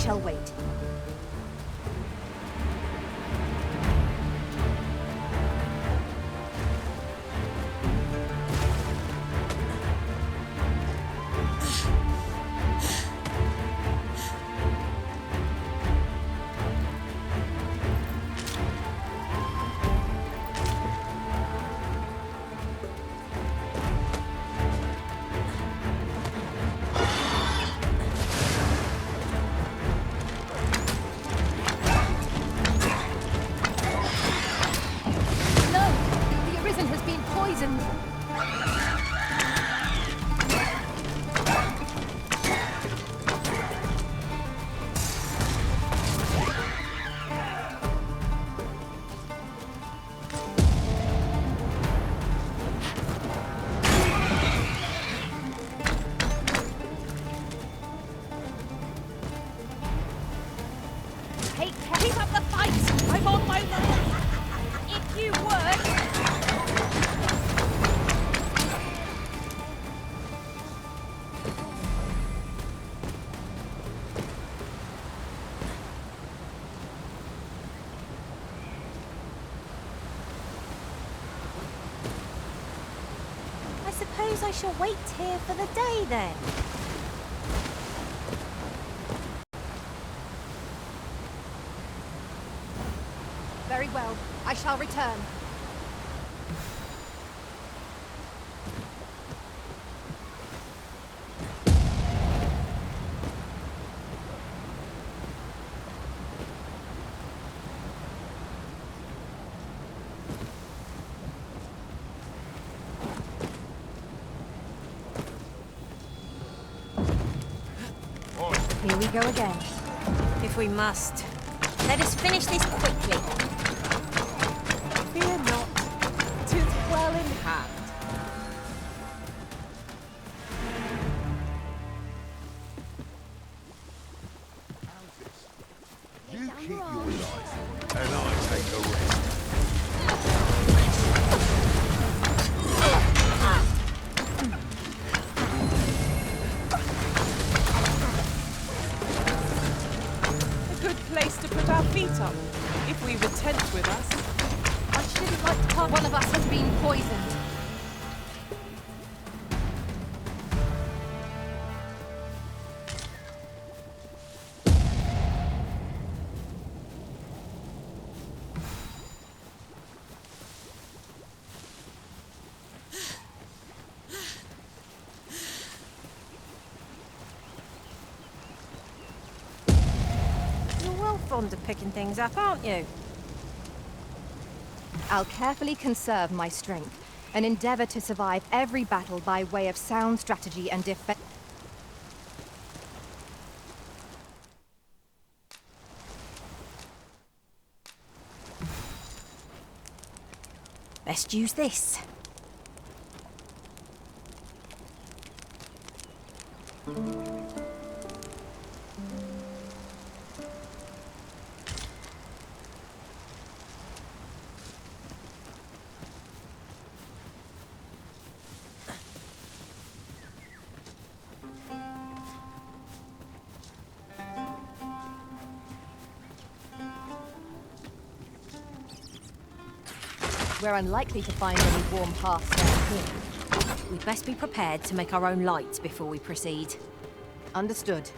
shall wait. Keep up the fight! I'm on my way! If you would... I suppose I shall wait here for the day then. Very well. I shall return. Here we go again. If we must. Let us finish this quickly. Fear not, 'tis well in hand. You keep your life, and I take a rest. A good place to put our feet up, if we've a tent with us. I shouldn't like to part. One of us has been poisoned. You're well fond of picking things up, aren't you? I'll carefully conserve my strength and endeavor to survive every battle by way of sound strategy and defense. Best use this. We're unlikely to find any warm paths down here. We'd best be prepared to make our own lights before we proceed. Understood.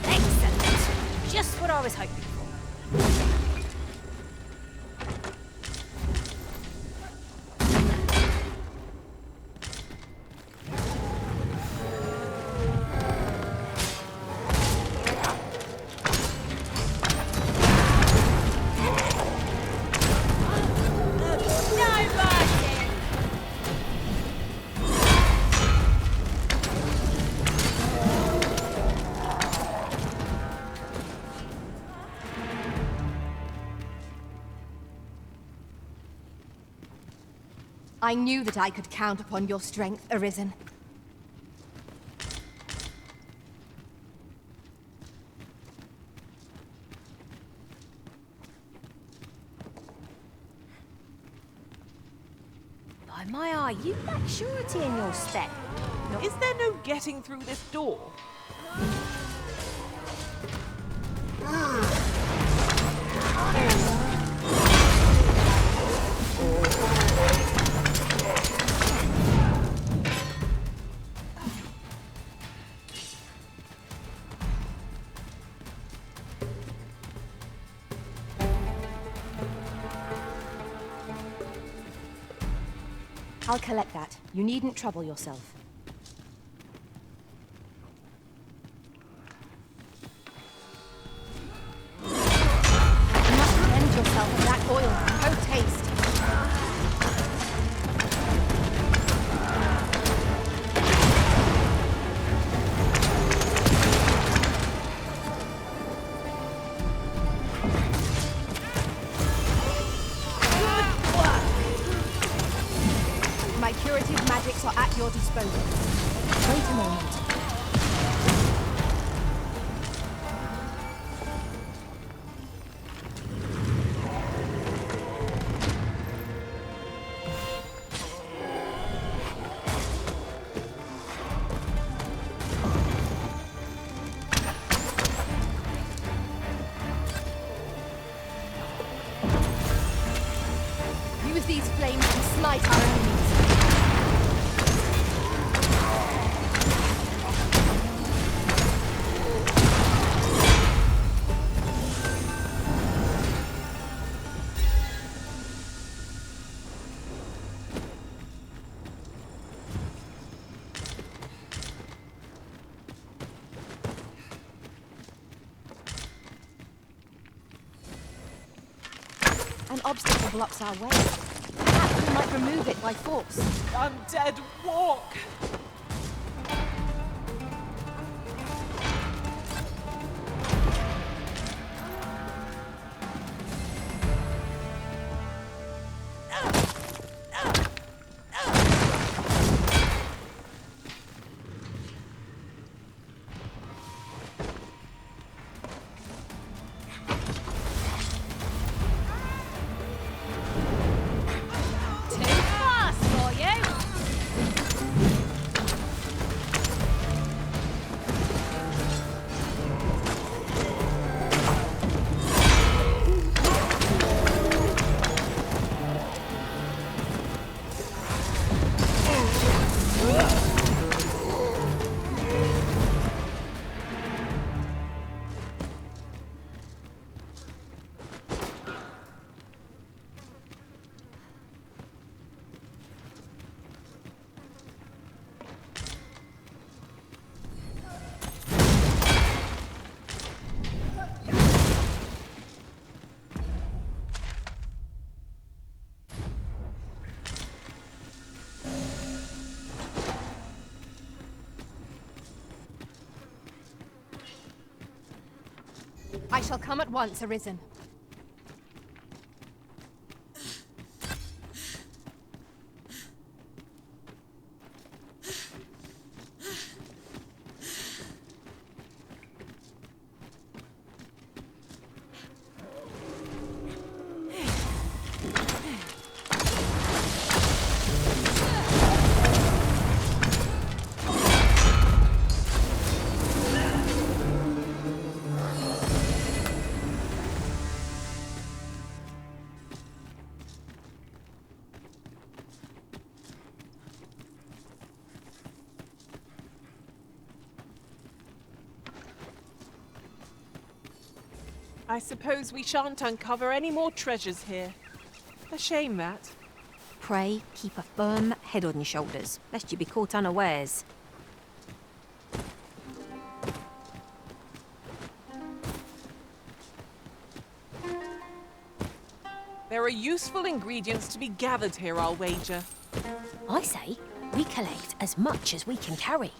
Excellent! Just what I was hoping for. I knew that I could count upon your strength, Arisen. By my eye, you lack surety in your step. Is there no getting through this door? I'll collect that. You needn't trouble yourself. You must cleanse yourself of that oil. No taste. My curative magics are at your disposal. Wait a moment. Use these flames to smite our enemies. An obstacle blocks our way. Perhaps we might remove it by force. Undead walk! I shall come at once, Arisen. I suppose we shan't uncover any more treasures here. A shame that. Pray, keep a firm head on your shoulders, lest you be caught unawares. There are useful ingredients to be gathered here, I'll wager. I say, we collect as much as we can carry.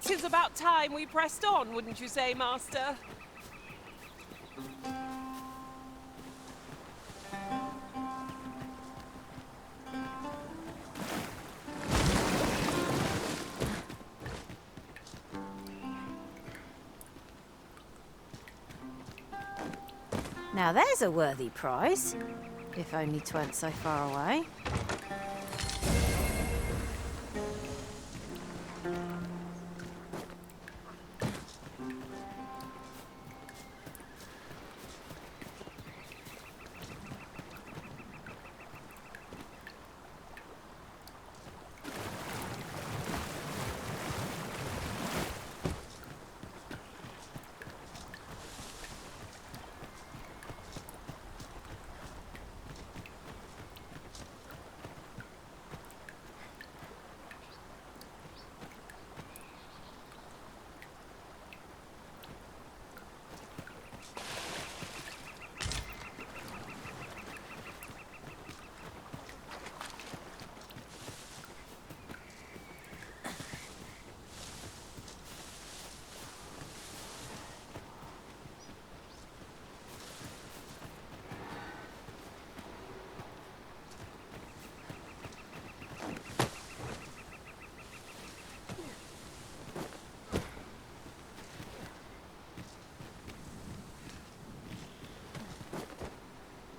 'Tis about time we pressed on, wouldn't you say, Master? Now there's a worthy prize, if only 'tweren't so far away.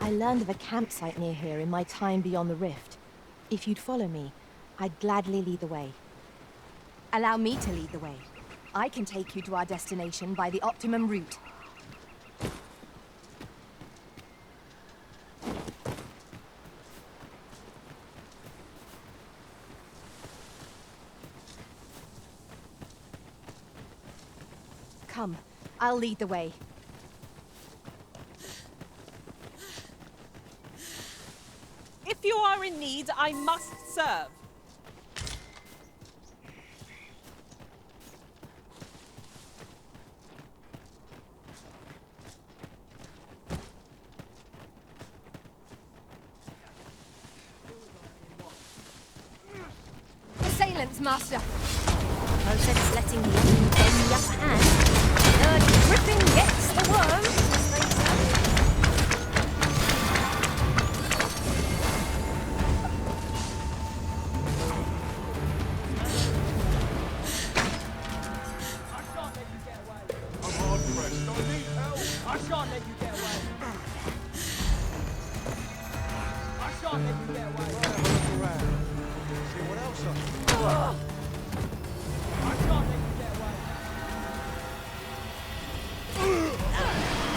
I learned of a campsite near here in my time beyond the rift. If you'd follow me, I'd gladly lead the way. Allow me to lead the way. I can take you to our destination by the optimum route. Come, I'll lead the way. If you are in need, I must serve. Assailants, Master! No sense letting the enemy gain the upper hand. The griffin gets the worm, as they say.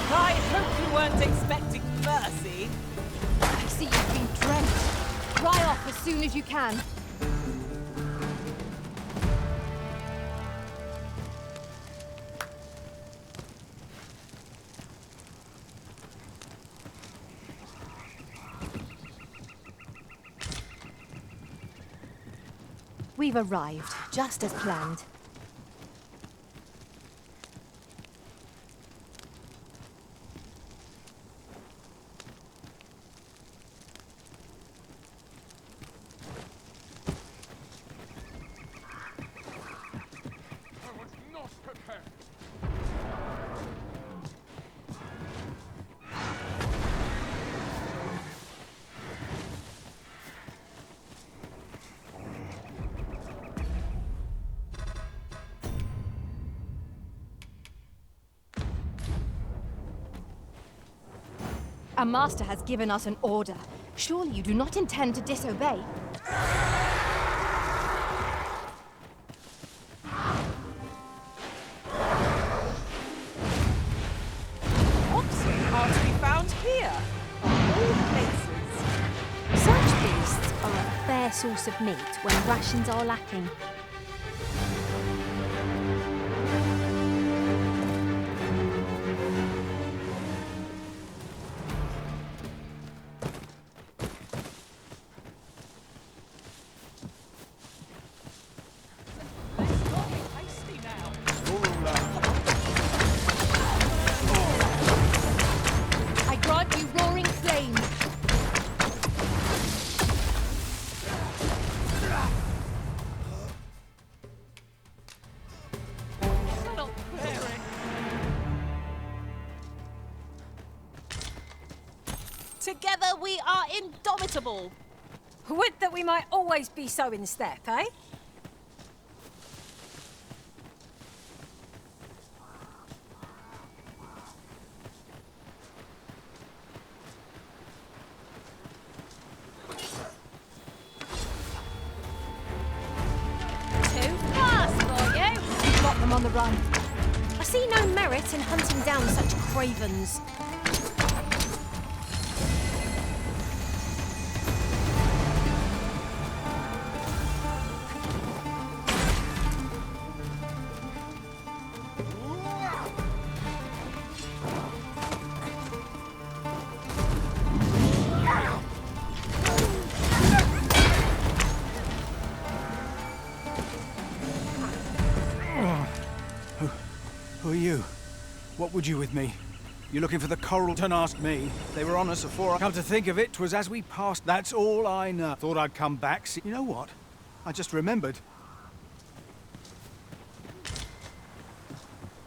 I hope you weren't expecting mercy. I see you've been drenched. Dry off as soon as you can. We've arrived, just as planned. Our master has given us an order. Surely you do not intend to disobey? Oxen are to be found here, of all places. Such beasts are a fair source of meat when rations are lacking. Together we are indomitable. Would that we might always be so in step, eh? Too fast for you. You've got them on the run. I see no merit in hunting down such cravens. Who are you? What would you with me? You looking for the coral? Don't ask me. They were on us before I come to think of it. 'Twas as we passed. That's all I know. Thought I'd come back. See, you know what? I just remembered.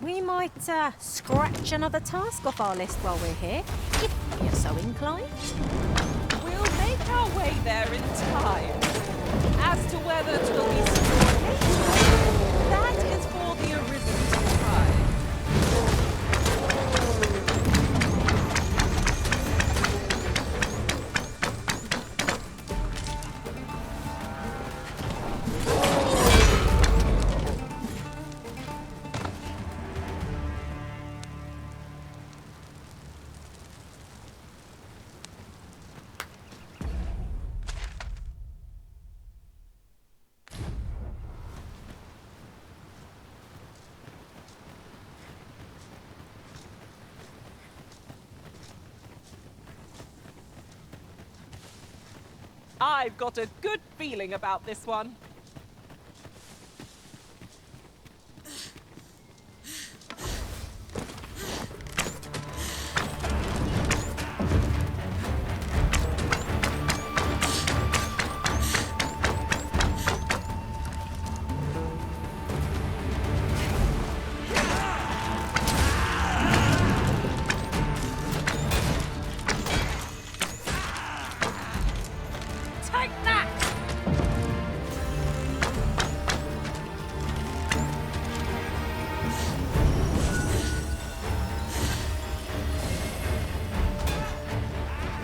We might scratch another task off our list while we're here, if you're so inclined. We'll make our way there in time. As to whether 'twill be later, that is for the Arisen to decide. I've got a good feeling about this one.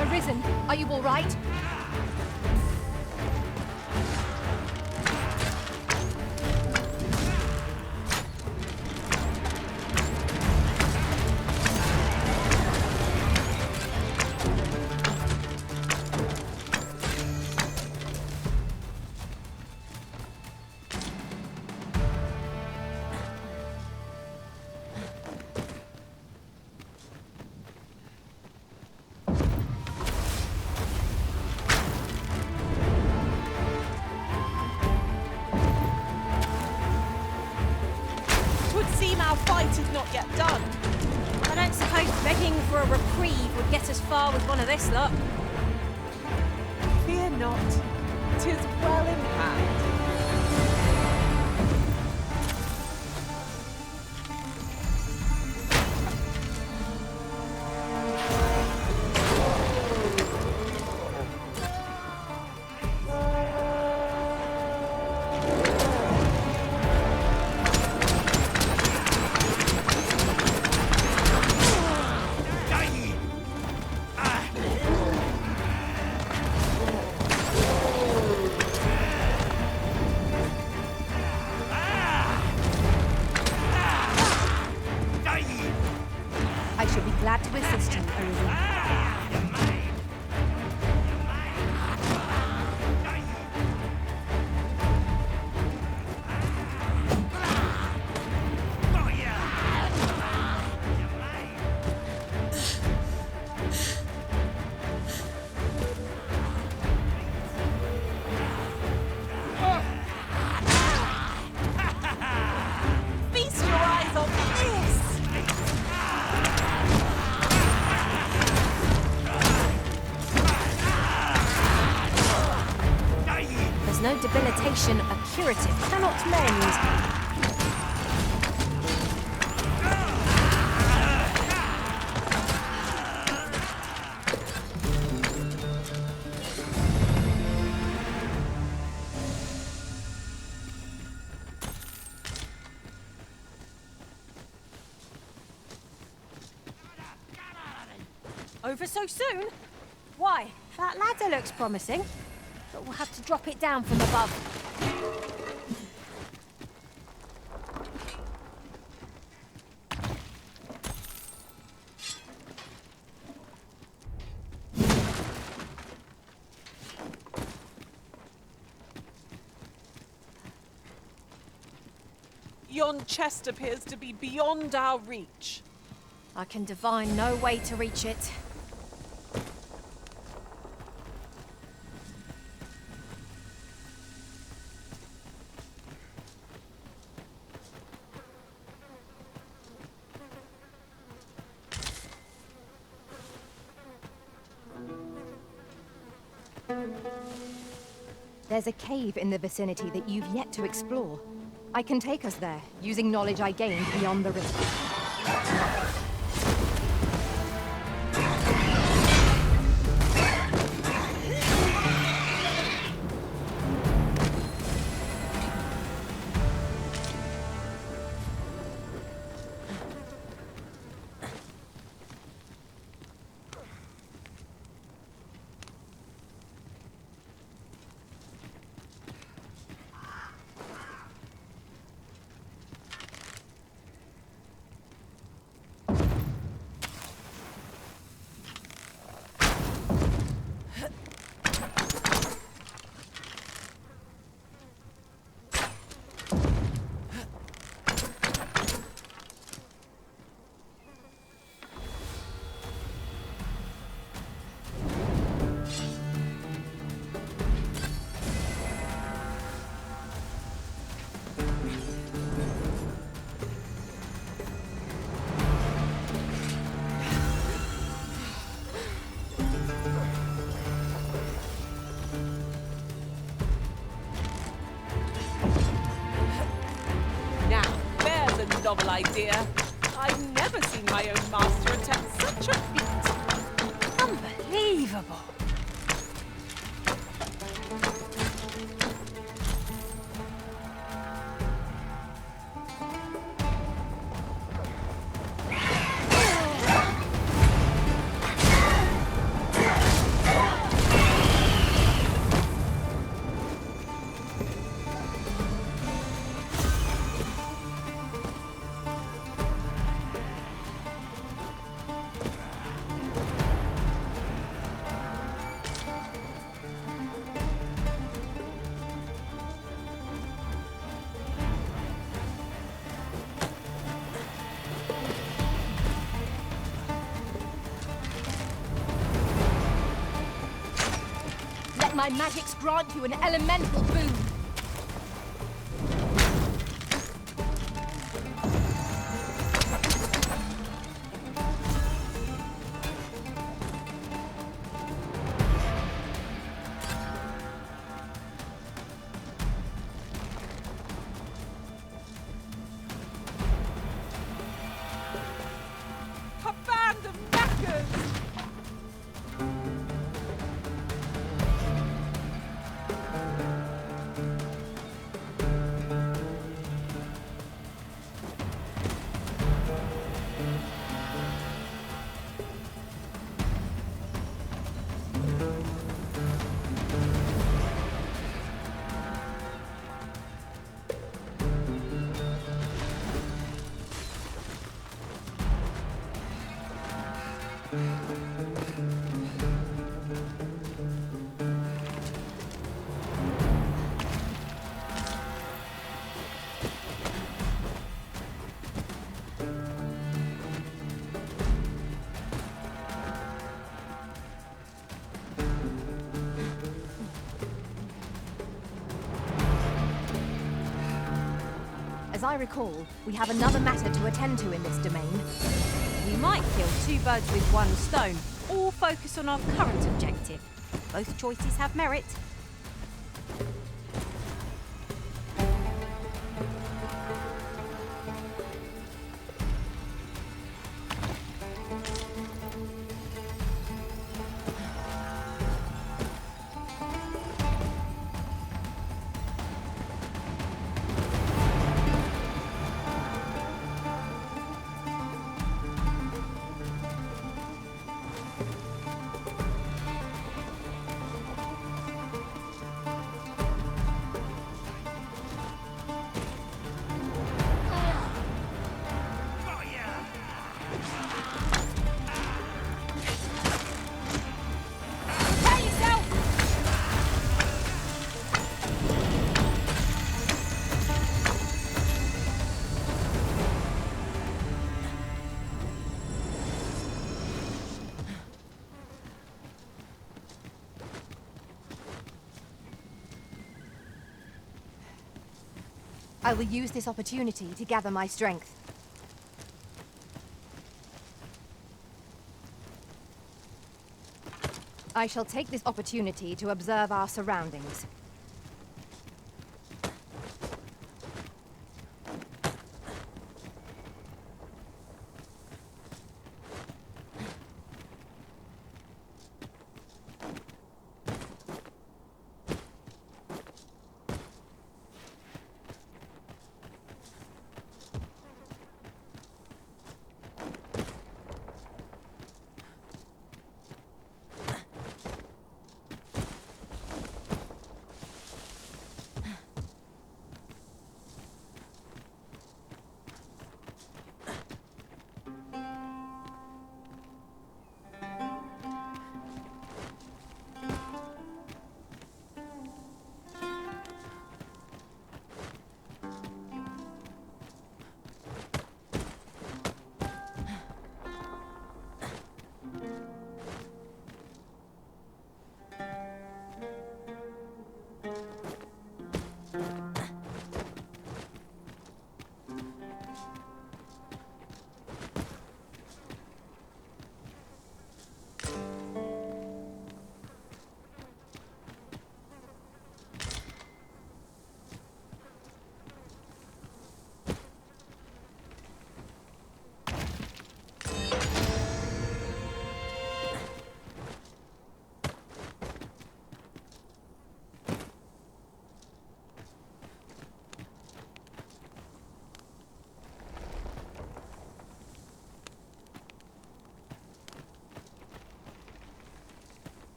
Arisen, are you all right? Our fight is not yet done. I don't suppose begging for a reprieve would get us far with one of this lot. Fear not, 'tis well in hand. I should be glad to assist you, Arisen. Feast your eyes on this! There's no debilitation a curative cannot mend. Over so soon? Why? That ladder looks promising, but we'll have to drop it down from above. Yon chest appears to be beyond our reach. I can divine no way to reach it. There's a cave in the vicinity that you've yet to explore. I can take us there, using knowledge I gained beyond the rift. Novel idea. I've never seen my own master attempt such a feat. Unbelievable. My magics grant you an elemental boon. A band of knackers! As I recall, we have another matter to attend to in this domain. We might kill two birds with one stone, or focus on our current objective. Both choices have merit. I will use this opportunity to gather my strength. I shall take this opportunity to observe our surroundings.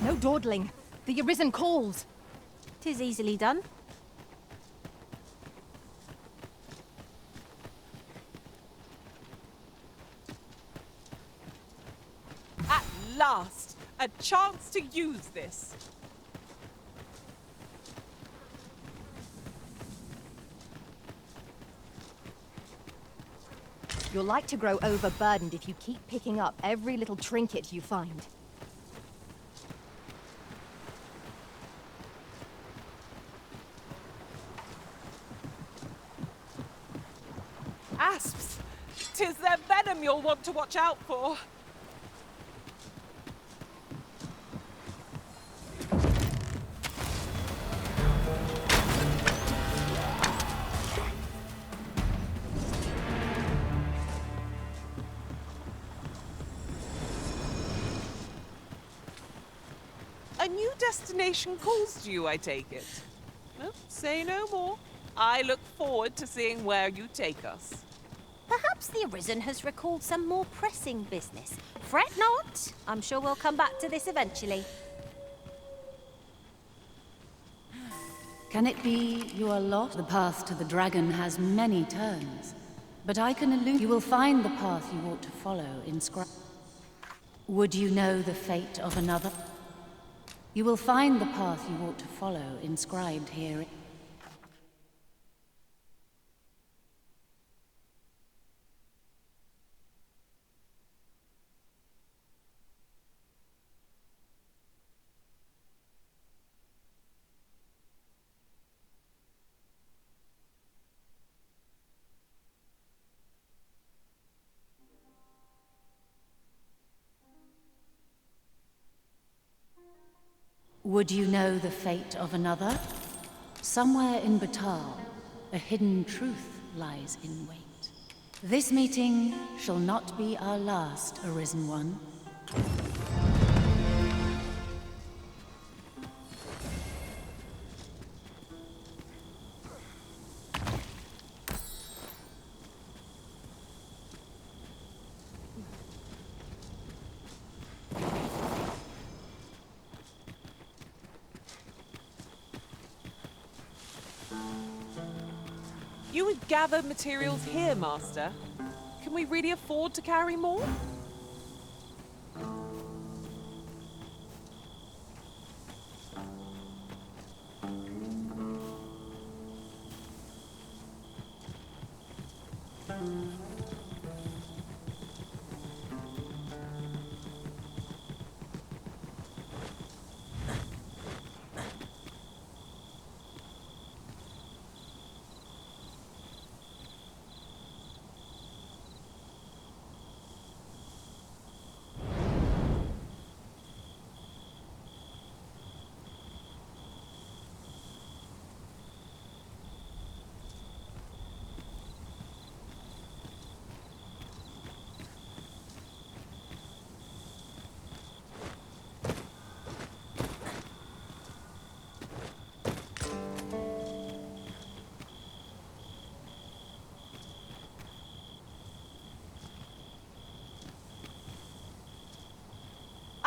No dawdling. The Arisen calls. 'Tis easily done. At last, a chance to use this. You're like to grow overburdened if you keep picking up every little trinket you find. Asps! 'Tis their venom you'll want to watch out for. A new destination calls to you, I take it. No, say no more. I look forward to seeing where you take us. Perhaps the Arisen has recalled some more pressing business. Fret not. I'm sure we'll come back to this eventually. Can it be you are lost? The path to the dragon has many turns, but I can allude. You will find the path you ought to follow inscribed. Would you know the fate of another? You will find the path you ought to follow inscribed here. Would you know the fate of another? Somewhere in Bathall, a hidden truth lies in wait. This meeting shall not be our last, Arisen One. You would gather materials here, Master. Can we really afford to carry more?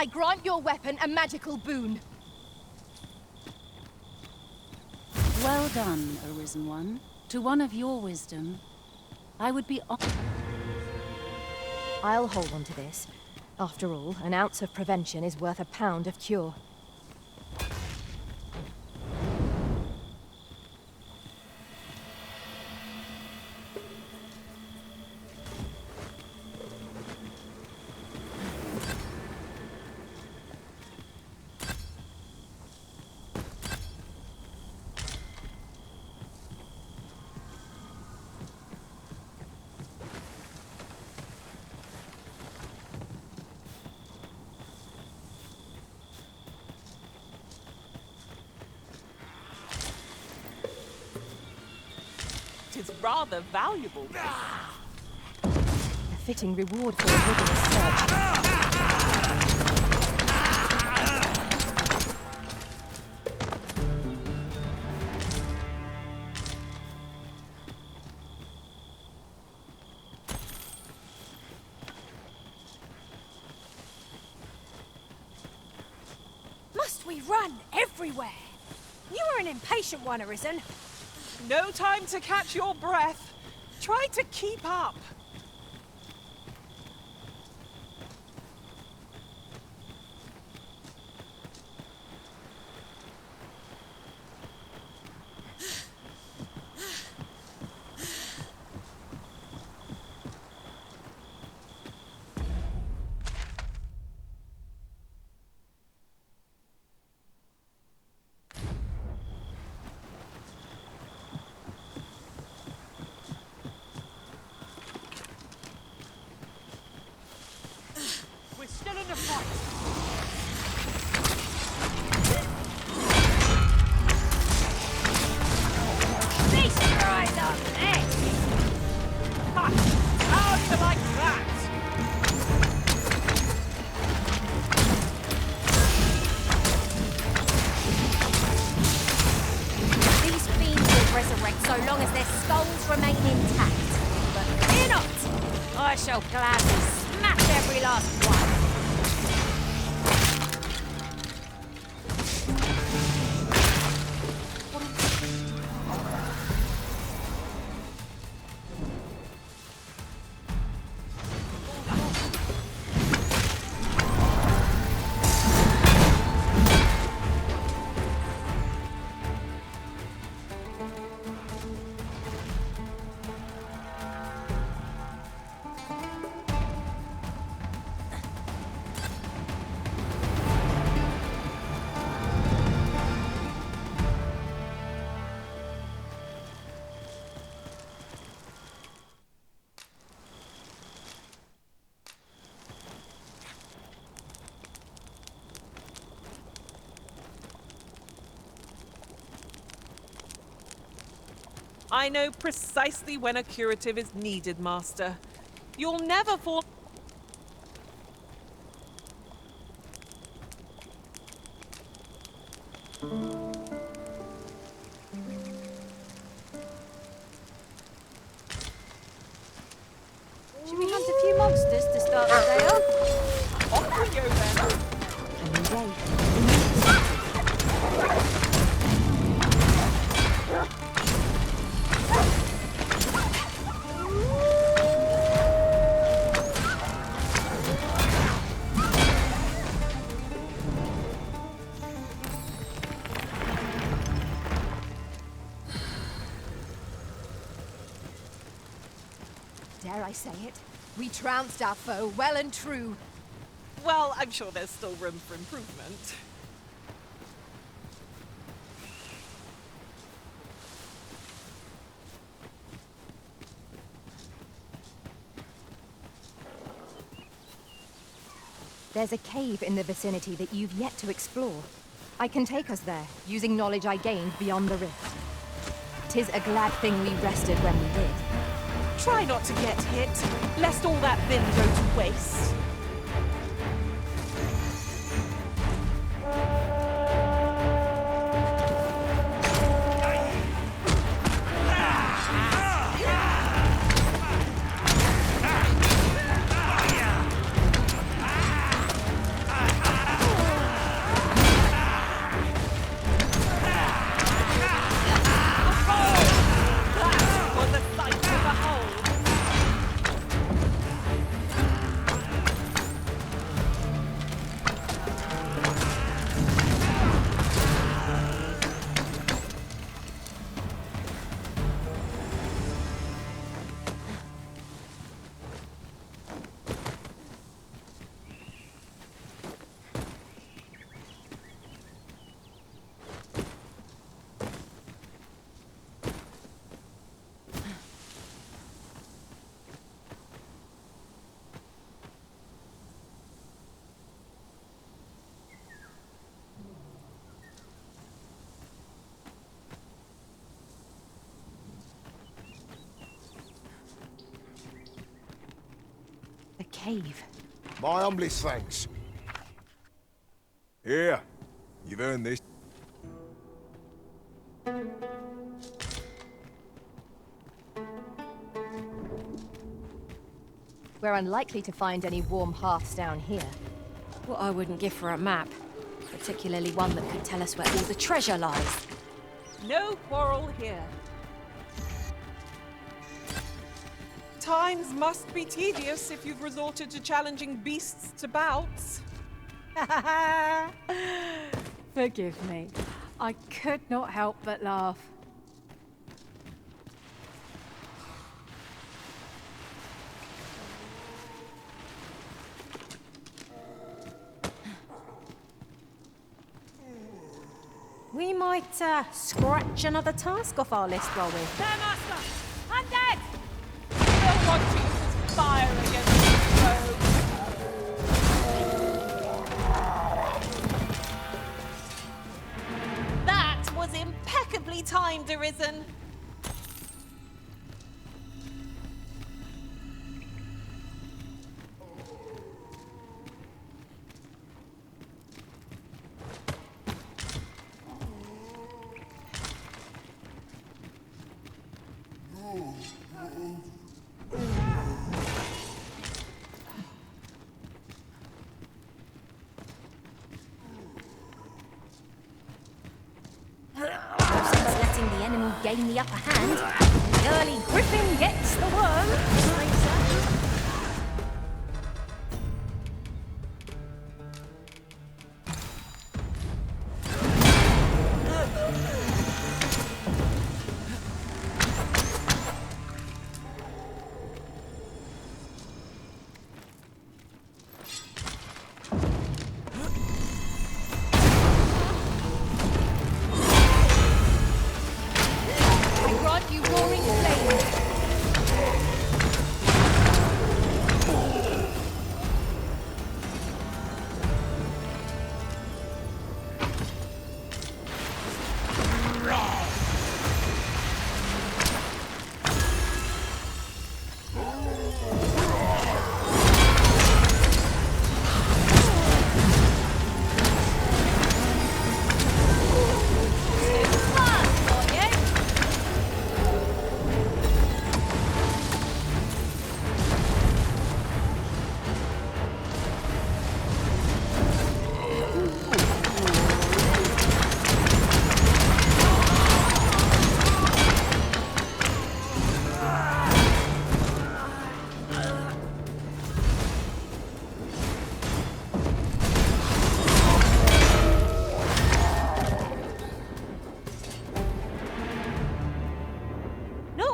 I grant your weapon a magical boon. Well done, Arisen One. To one of your wisdom, I would be I'll hold on to this. After all, an ounce of prevention is worth a pound of cure. It's rather valuable. A fitting reward for a rigorous search. Must we run everywhere? You are an impatient one, Arisen. No time to catch your breath. Try to keep up. Still in the fight. Destroy them next! Ha! How do you like that? These fiends will resurrect so long as their skulls remain intact. But fear not! I shall gladly smash every last one. I know precisely when a curative is needed, Master. You'll never fall... Should we hunt a few monsters to start the day off? Off we go then. dare I say it? We trounced our foe well and true. Well, I'm sure there's still room for improvement. There's a cave in the vicinity that you've yet to explore. I can take us there, using knowledge I gained beyond the rift. 'Tis a glad thing we rested when we did. Try not to get hit, lest all that vim go to waste. Cave. My humblest thanks. Here, you've earned this. We're unlikely to find any warm hearths down here. What I wouldn't give for a map, particularly one that could tell us where all the treasure lies. No quarrel here. Times must be tedious if you've resorted to challenging beasts to bouts. Forgive me. I could not help but laugh. We might scratch another task off our list while we're... There, Master! Undead! Still want to use fire against this foe. That was impeccably timed, Arisen. Letting the enemy gain the upper hand. The early griffin gets the worm.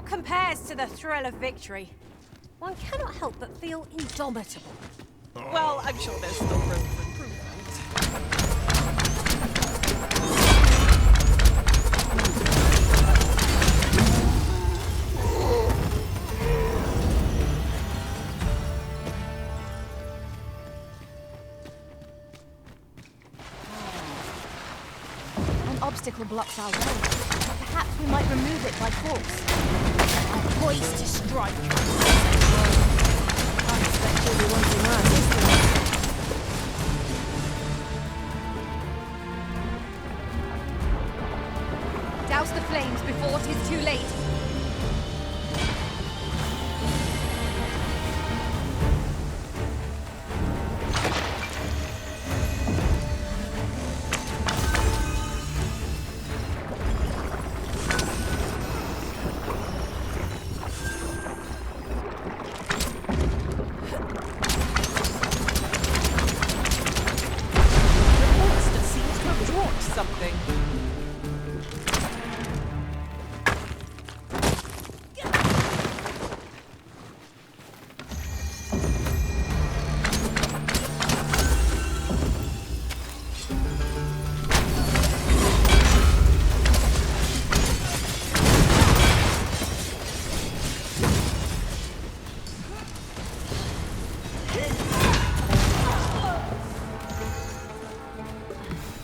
Compares to the thrill of victory. one cannot help but feel indomitable. Well, I'm sure there's still room for improvement. An obstacle blocks our way. Perhaps we might remove it by force. I'm poised to strike. I expect you'll be wanting my assistance. Douse the flames before it is too late. Something.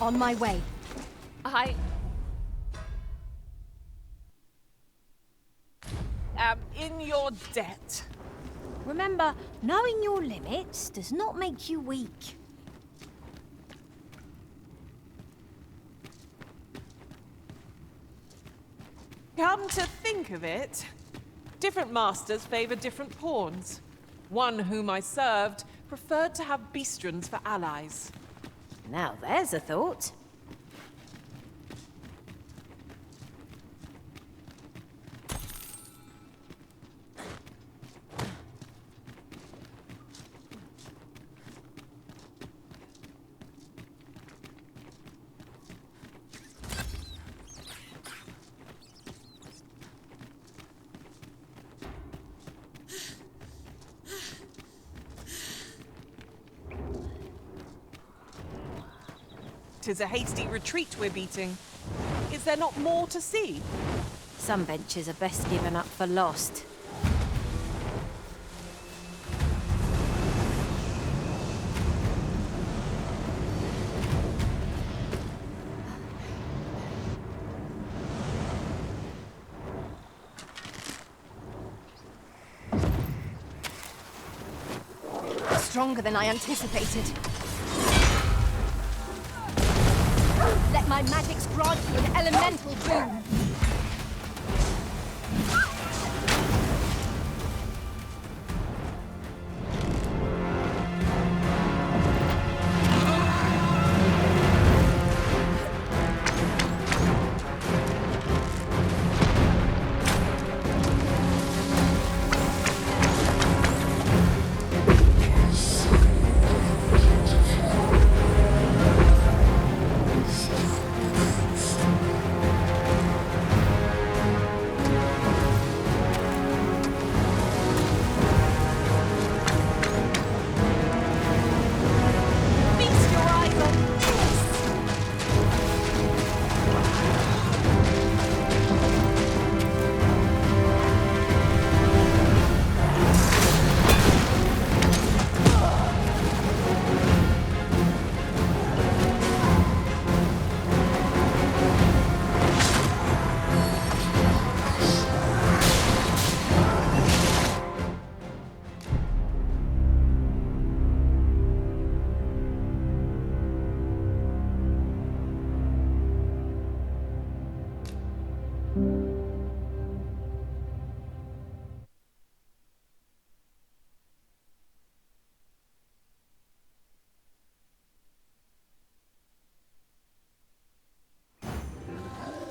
On my way. I am in your debt. Remember, knowing your limits does not make you weak. Come to think of it, different masters favor different pawns. One whom I served preferred to have beastrons for allies. Now there's a thought. Tis a hasty retreat we're beating. Is there not more to see? Some ventures are best given up for lost. Stronger than I anticipated. Let my magics grant you an elemental boon.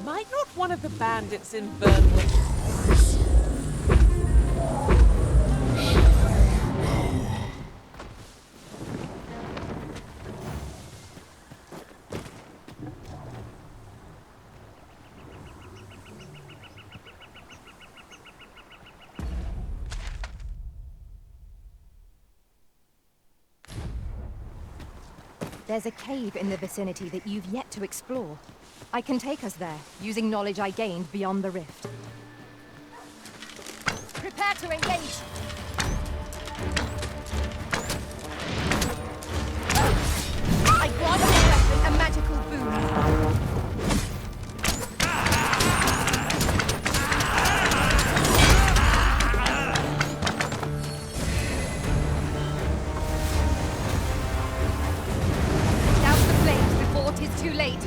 Might not one of the bandits in Burnwood... There's a cave in the vicinity that you've yet to explore. I can take us there, using knowledge I gained beyond the rift. Prepare to engage! I grant your weapon a magical boon. Douse the flames before 'tis too late.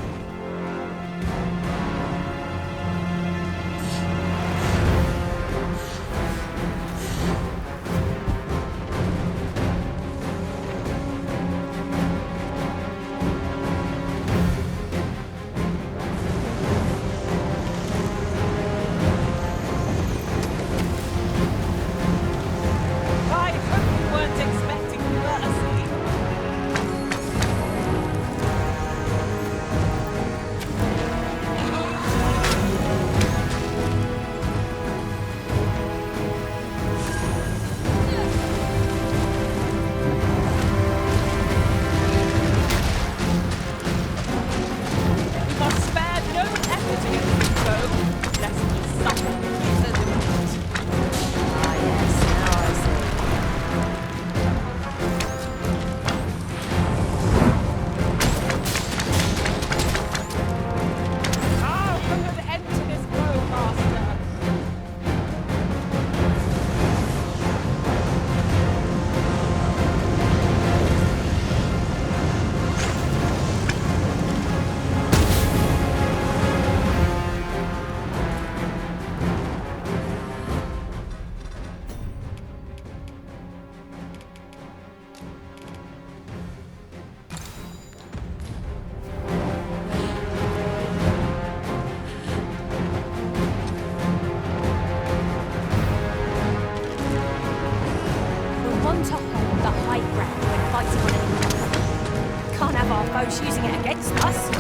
Using it against us.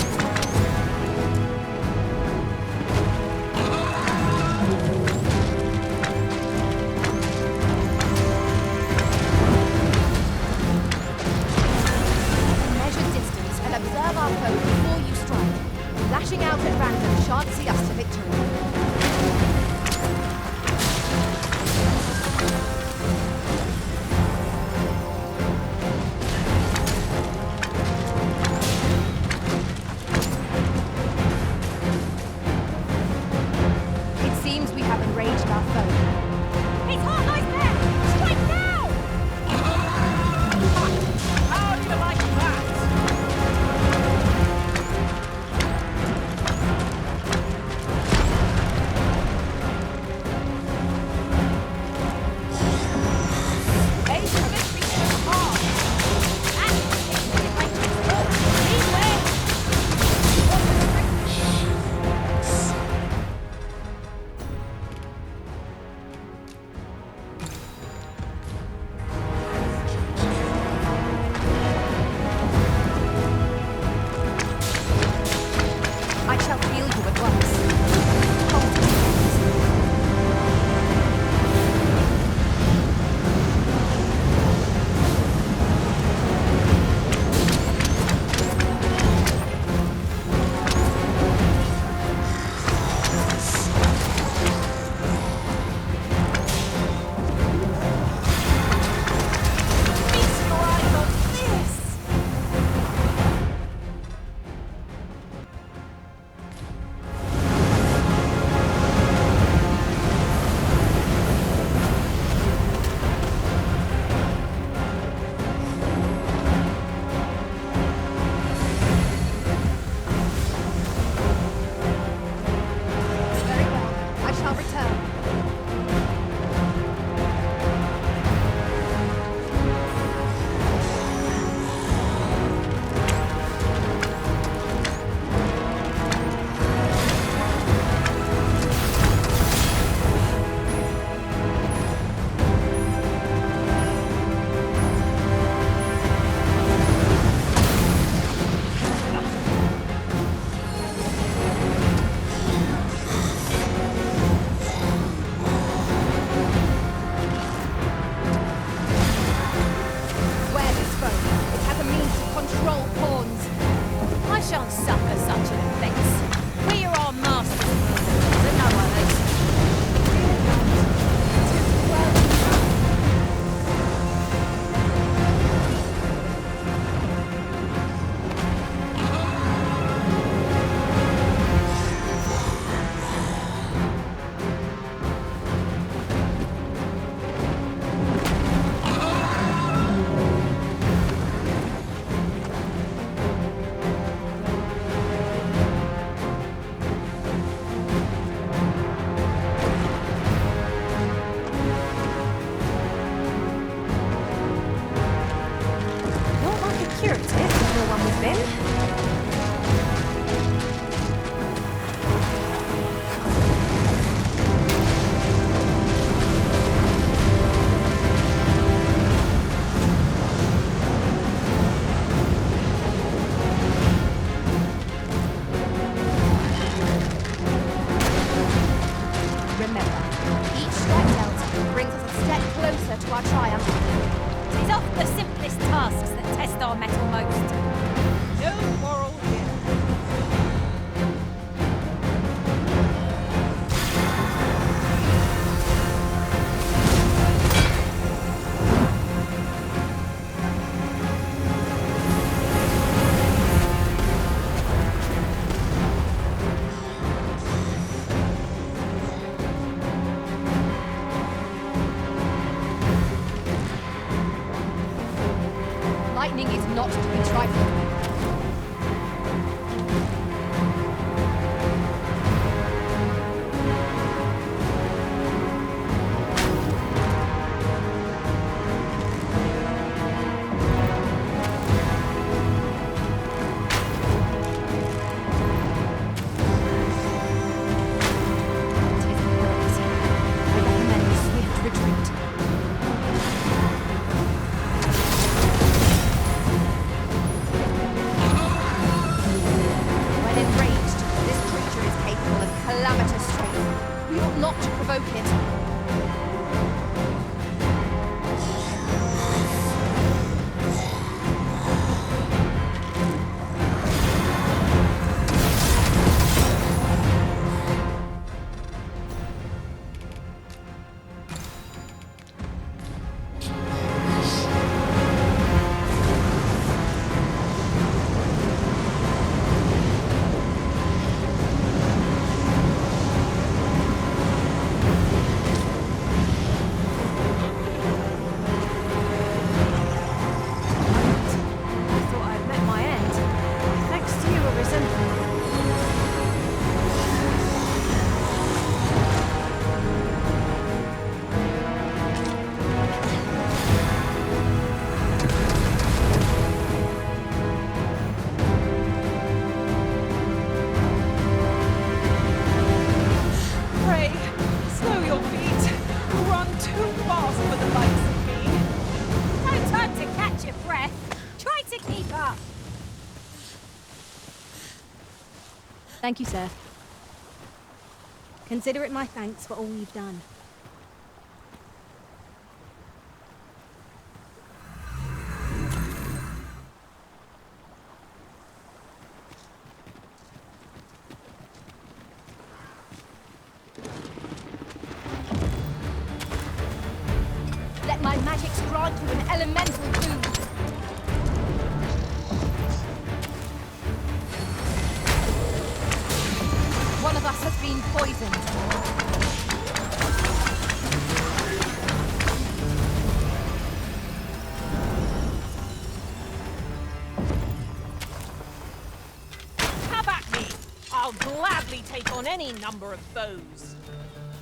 Measure distance and observe our foe before you strike. Lashing out at random shan't see us to victory. been. Lightning is not to be trifled with. Thank you, sir. Consider it my thanks for all you've done. Let my magics grant you an elemental boon. One of us has been poisoned. Have at me! I'll gladly take on any number of foes.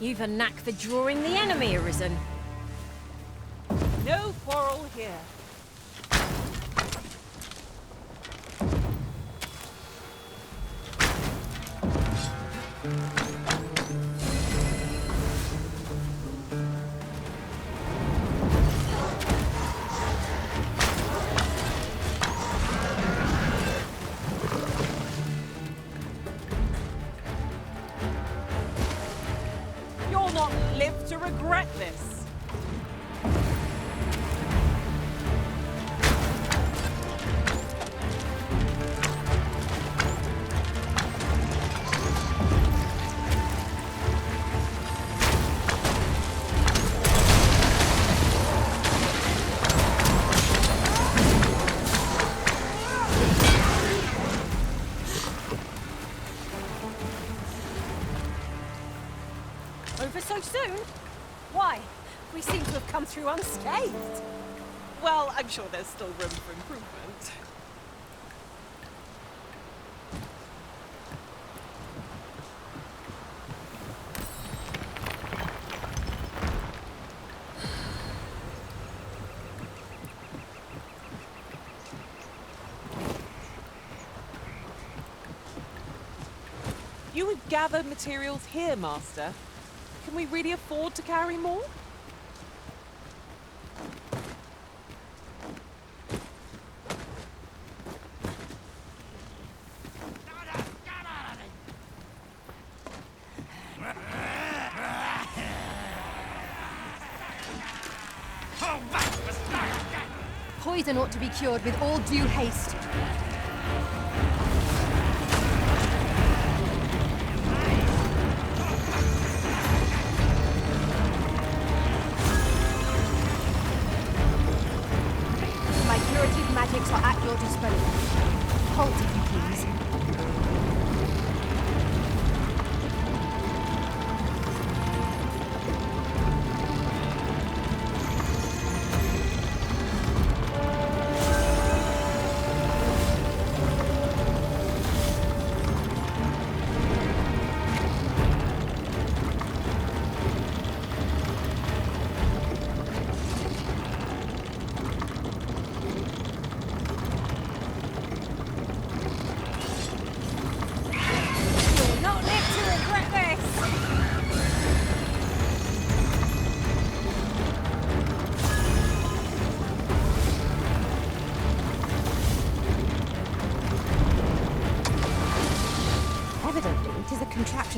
You've a knack for drawing the enemy, Arisen. No quarrel here. You'll not live to regret this. Over so soon? Why? We seem to have come through unscathed. Well, I'm sure there's still room for improvement. You would gather materials here, Master. Can we really afford to carry more? Poison ought to be cured with all due haste. My curative magics are at your disposal. Halt, if you please.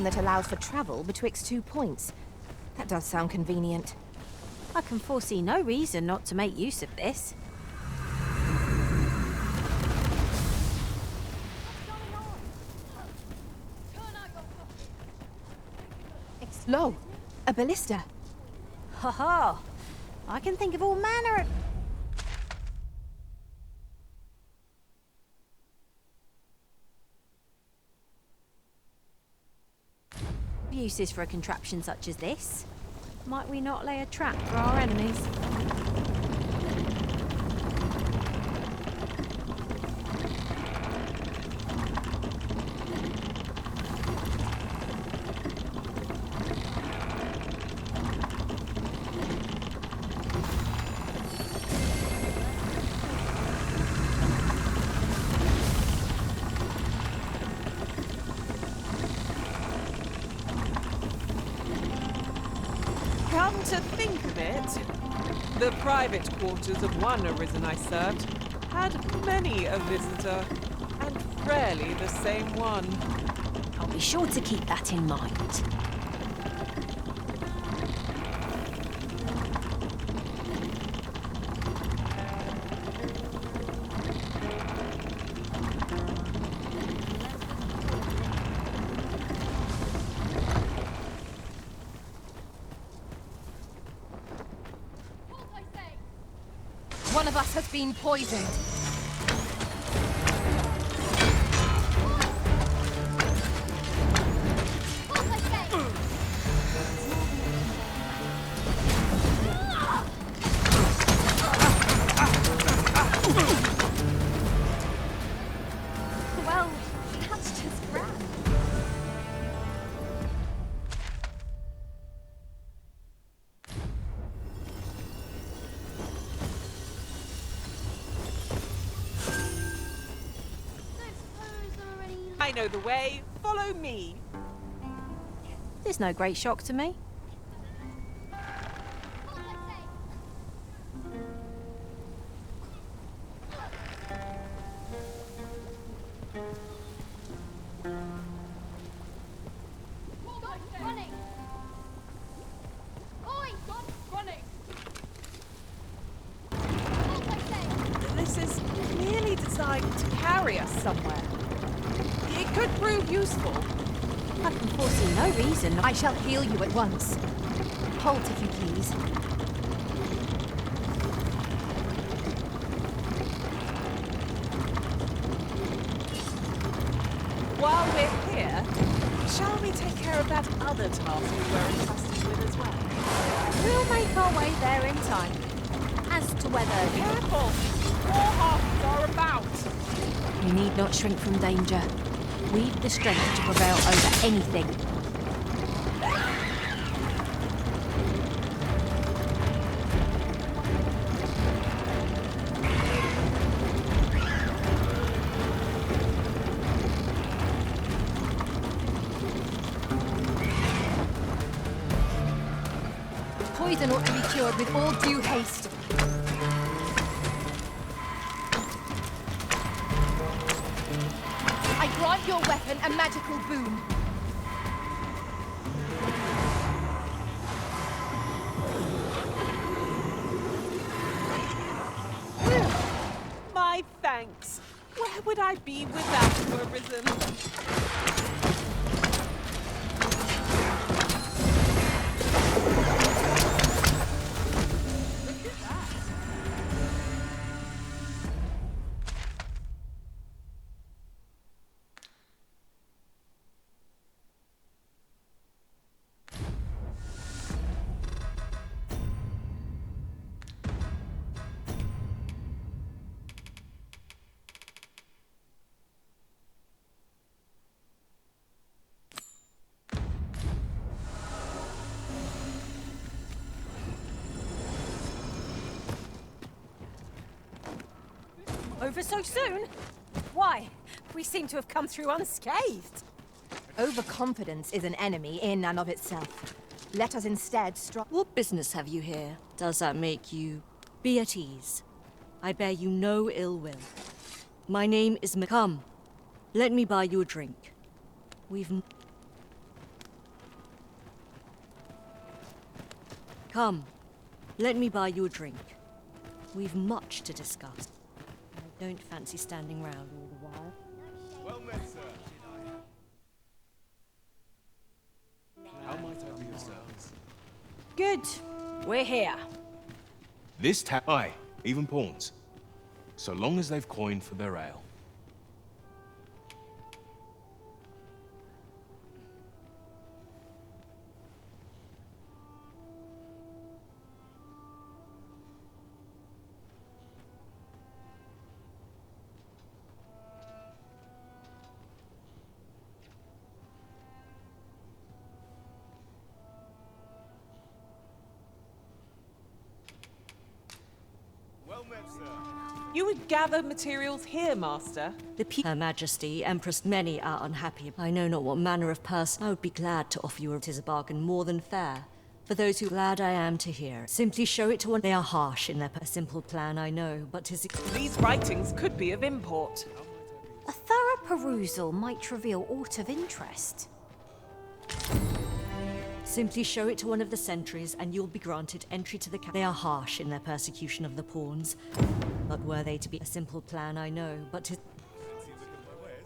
That allows for travel betwixt 2 points. That does sound convenient. I can foresee no reason not to make use of this. Lo, a ballista. Ha ha! I can think of all manner of... uses for a contraption such as this. Might we not lay a trap for our enemies? Come to think of it, the private quarters of one arisen I served had many a visitor, and rarely the same one. I'll be sure to keep that in mind. One of us has been poisoned. Well, that's just grand. I know the way. Follow me. There's no great shock to me. This is clearly designed to carry us somewhere. It could prove useful. I can foresee no reason. I shall heal you at once. Halt, if you please. While we're here, shall we take care of that other task we were entrusted with as well? We'll make our way there in time. As to whether... Careful! More harpies are about! We need not shrink from danger. We've the strength to prevail over anything. poison ought to be cured with all due haste. I grant your weapon a magical boon. My thanks. Where would I be without you, Arisen? Over so soon? Why? We seem to have come through unscathed. Overconfidence is an enemy in and of itself. Let us instead What business have you here? Does that make you be at ease? I bear you no ill will. My name is Come. Let me buy you a drink. Come. Let me buy you a drink. We've much to discuss. I don't fancy standing round all the while. Well met, sir. How might I be of service? Good. We're here. This aye, even pawns. So long as they've coined for their ale. You would gather materials here, Master? Her Majesty, Empress, many are unhappy. I know not what manner of person I would be glad to offer you. It is a bargain more than fair. For those who glad I am to hear. Simply show it to one. They are harsh in their a simple plan, I know, but 'tis... These writings could be of import. A thorough perusal might reveal aught of interest. Simply show it to one of the sentries, and you'll be granted entry to the They are harsh in their persecution of the pawns. But were they to be a simple plan, I know, but to...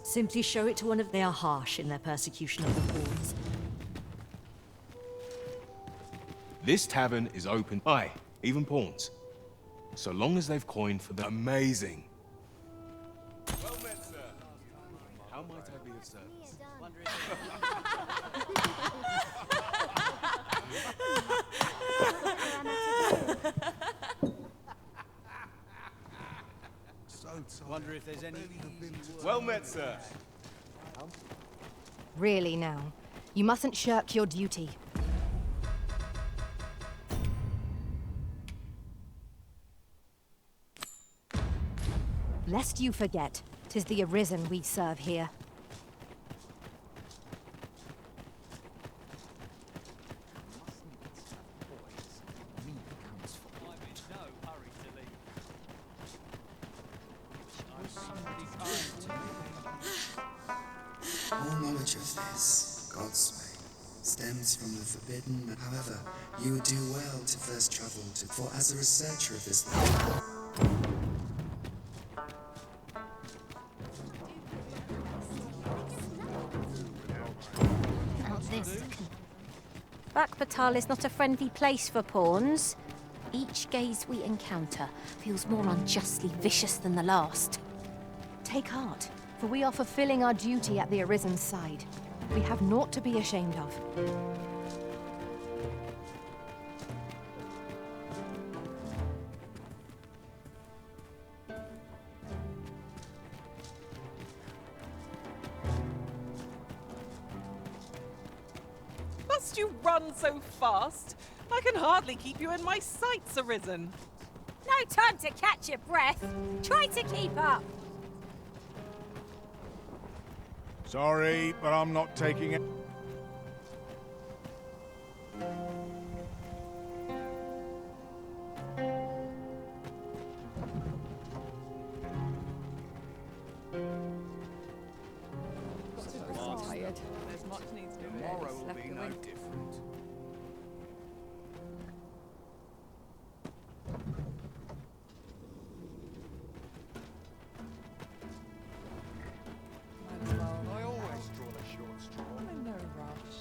Simply show it to one of... They are harsh in their persecution of the pawns. This tavern is open. Aye, even pawns. So long as they've coined for the amazing. Well met, sir. How might I be of service? Wonder if there's any... Well met, sir. Really now. You mustn't shirk your duty. Lest you forget, 'tis the Arisen we serve here. All knowledge of this, God's way, stems from the forbidden. However, you would do well to first travel to, for as a researcher of this land. Now this. Bathall is not a friendly place for pawns. Each gaze we encounter feels more unjustly vicious than the last. Take heart, for we are fulfilling our duty at the Arisen's side. We have naught to be ashamed of. Must you run so fast? I can hardly keep you in my sights, Arisen. No time to catch your breath. Try to keep up. Sorry, but I'm not taking it. good. There's much needs doing. Tomorrow will be no different. I always draw the short straw. I'm in no rush.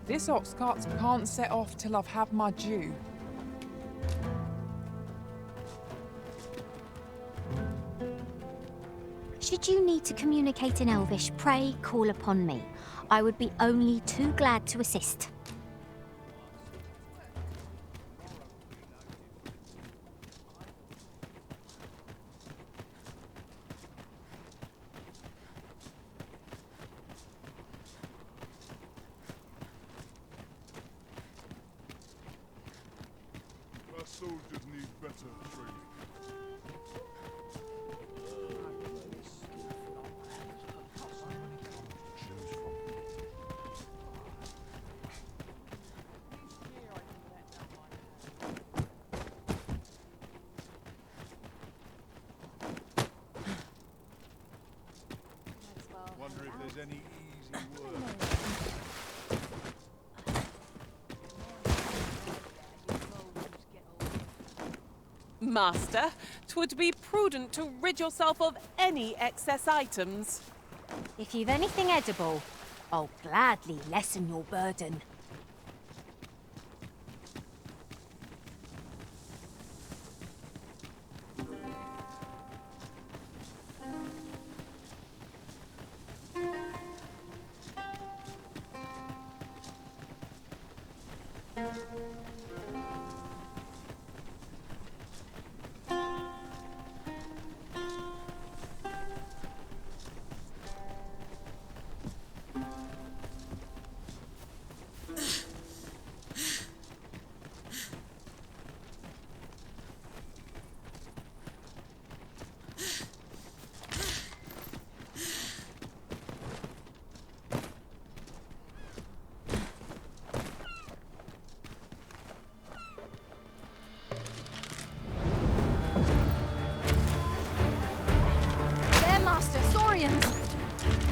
This ox cart can't set off till I've had my due. Should you need to communicate in Elvish, pray call upon me. I would be only too glad to assist. Our soldiers need better training. Wonder if there's any easy work. Master, 'twould be prudent to rid yourself of any excess items. If you've anything edible, I'll gladly lessen your burden.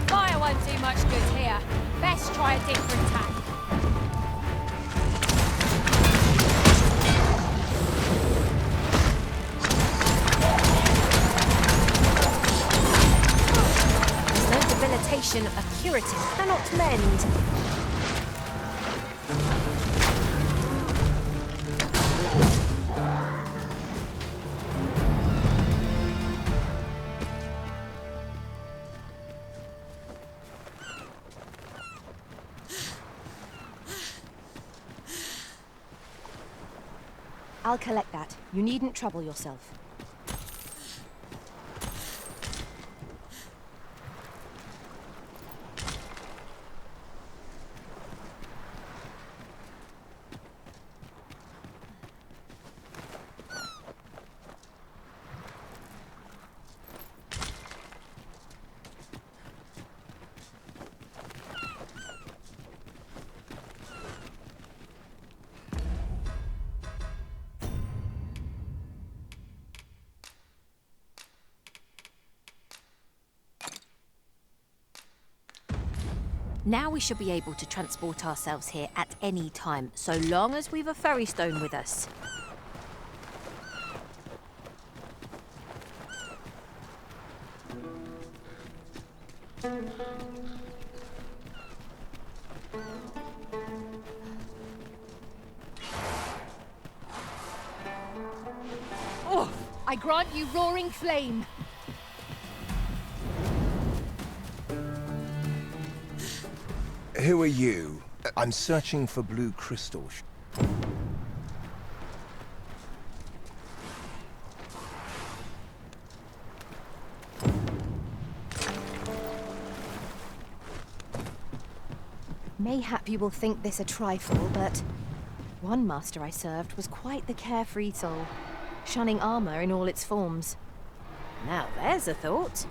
Fire won't do much good here. Best try a different tack. There's no debilitation a curative cannot mend. I'll collect that. You needn't trouble yourself. Now we should be able to transport ourselves here at any time, so long as we've a ferry stone with us. Oh, I grant you roaring flame. Who are you? I'm searching for blue crystal. Mayhap you will think this a trifle, but one master I served was quite the carefree soul, shunning armor in all its forms. Now there's a thought.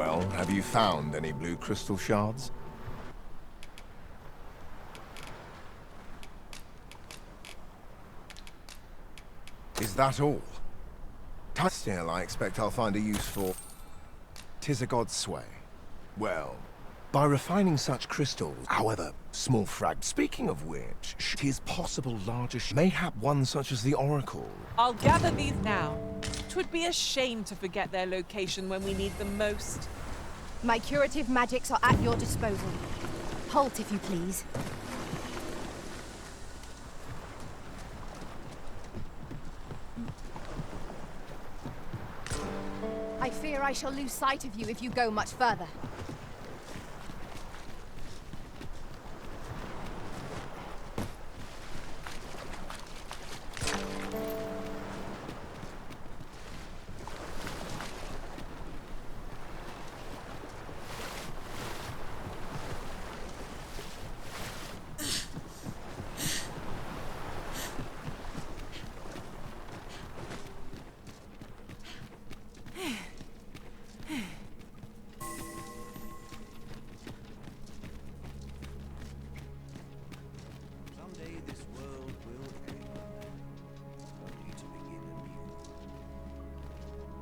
Well, have you found any blue crystal shards? Is that all? Still, I expect I'll find a use for... 'Tis a god's sway. Well, by refining such crystals, however small speaking of which, 'tis possible larger mayhap one such as the Oracle. I'll gather these now. 'Twould be a shame to forget their location when we need them most. My curative magics are at your disposal. Halt, if you please. I fear I shall lose sight of you if you go much further.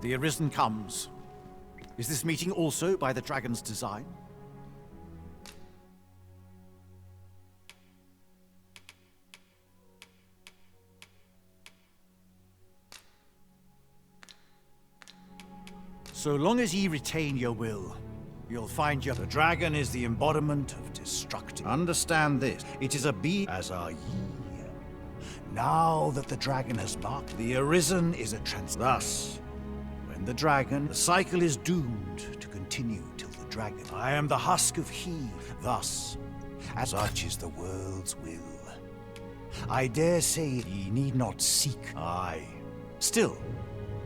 The Arisen comes. Is this meeting also by the dragon's design? So long as ye retain your will, you'll find the dragon is the embodiment of destructive. Understand this. It is a being, as are ye. Now that the dragon has marked, the Arisen is a Thus, when the dragon, the cycle is doomed to continue till the dragon. I am the husk of he. Thus, as such is the world's will. I dare say ye need not seek. Aye. Still,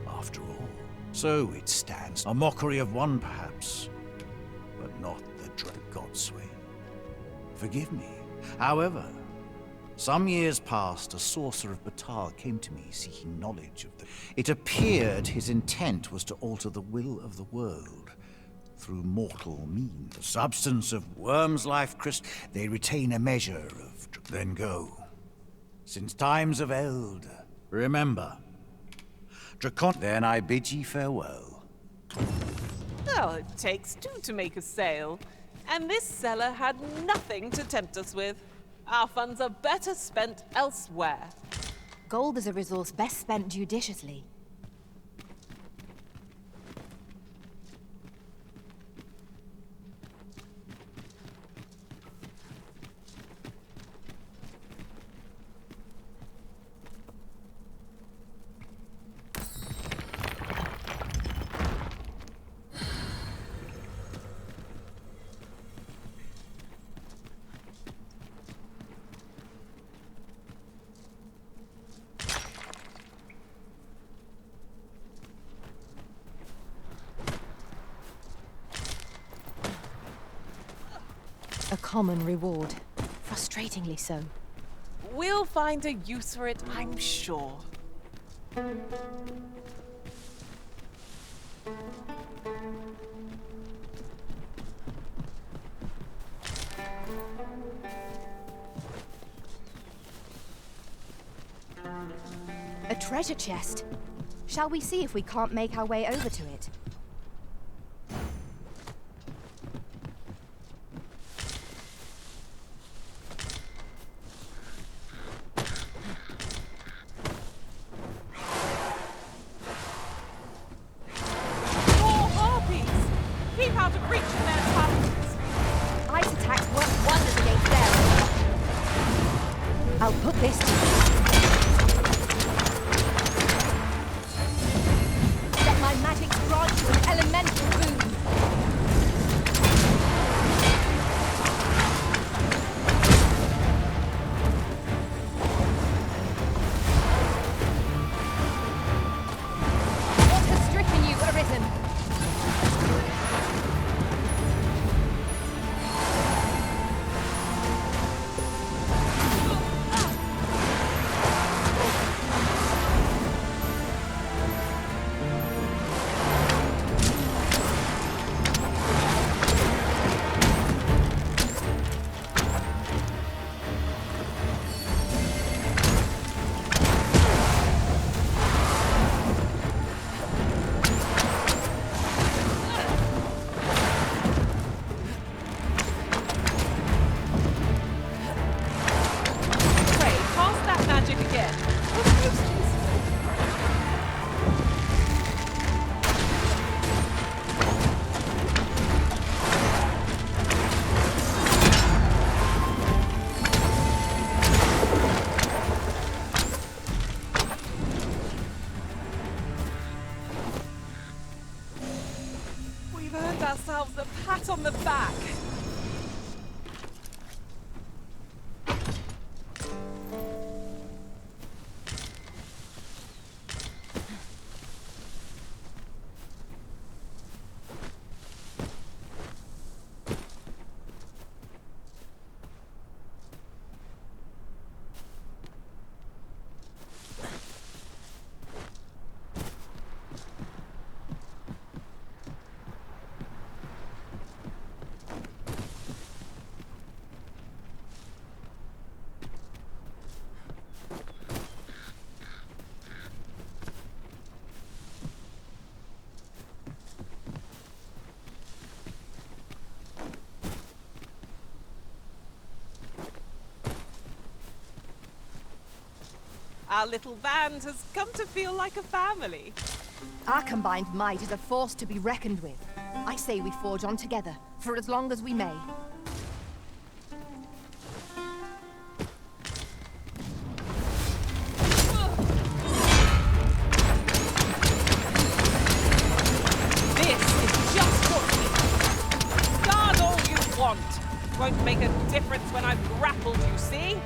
after all. So it stands. A mockery of one, perhaps, but not the Godsway. Forgive me. However, some years past, a sorcerer of Bathall came to me seeking knowledge of the... It appeared his intent was to alter the will of the world through mortal means. The substance of worm's life crystal, they retain a measure of... Then go. Since times of eld, remember, then I bid ye farewell. Well, it takes two to make a sale, and this seller had nothing to tempt us with. Our funds are better spent elsewhere. Gold is a resource best spent judiciously. A common reward. Frustratingly so. We'll find a use for it, I'm sure. A treasure chest. Shall we see if we can't make our way over to it? I'll put this to you. Let my magic grant on the back. Our little band has come to feel like a family. Our combined might is a force to be reckoned with. I say we forge on together, for as long as we may. This is just what we need. Guard all you want. Won't make a difference when I've grappled you, see?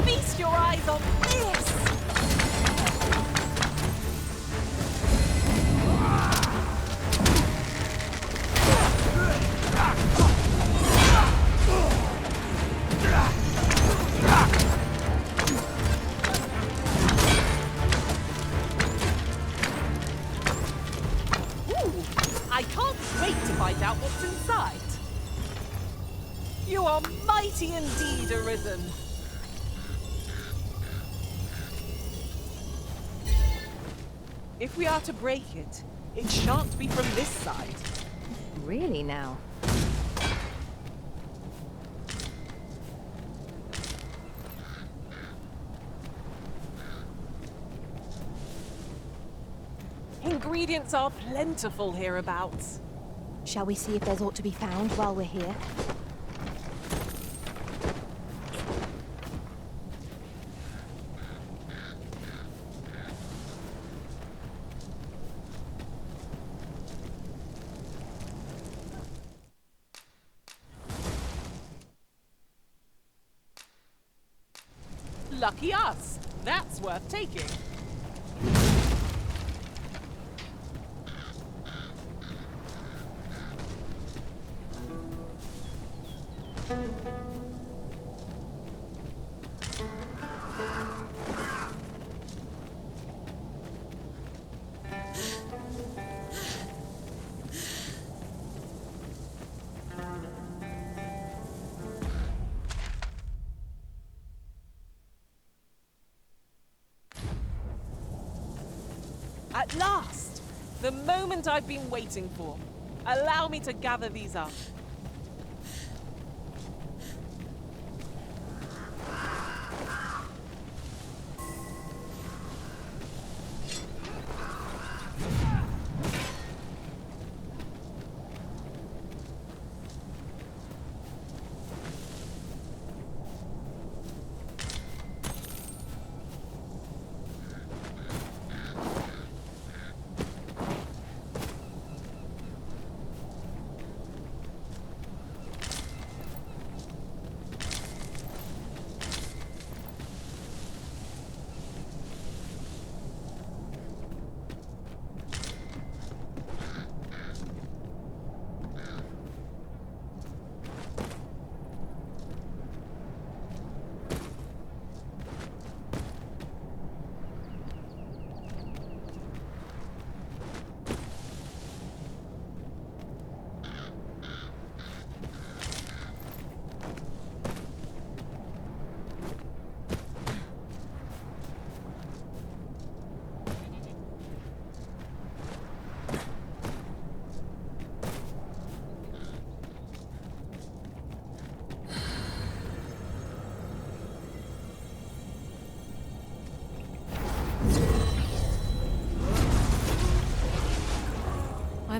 Feast your eyes on this! I can't wait to find out what's inside. You are mighty indeed, Arisen. If we are to break it, it shan't be from this side. Really now? Ingredients are plentiful hereabouts. Shall we see if there's aught to be found while we're here? Lucky us. That's worth taking. At last! The moment I've been waiting for. Allow me to gather these up.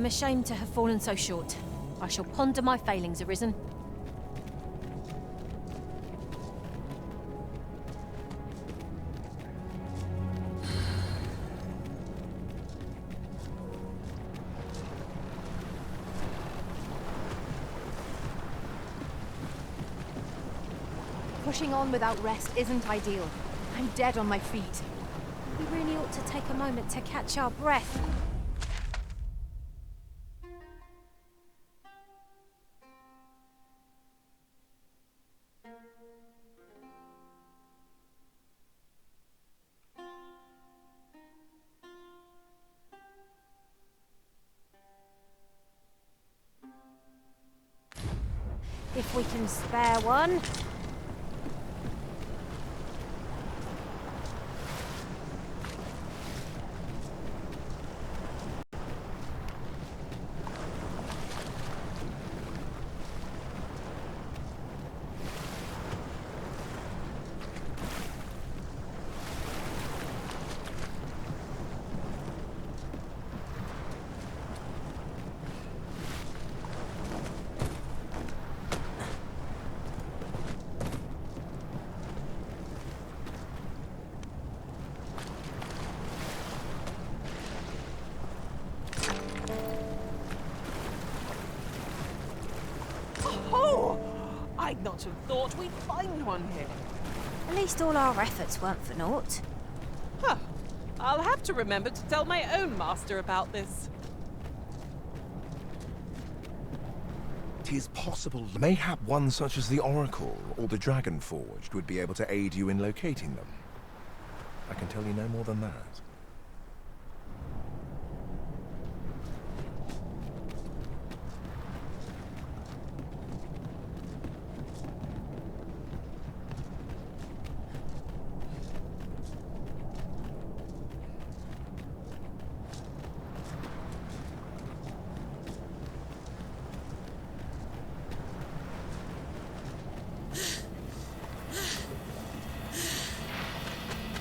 I'm ashamed to have fallen so short. I shall ponder my failings, Arisen. Pushing on without rest isn't ideal. I'm dead on my feet. We really ought to take a moment to catch our breath. If we can spare one. I'd not have thought we'd find one here. At least all our efforts weren't for naught. Huh. I'll have to remember to tell my own master about this. 'Tis possible mayhap one such as the Oracle or the Dragon Forged would be able to aid you in locating them. I can tell you no more than that.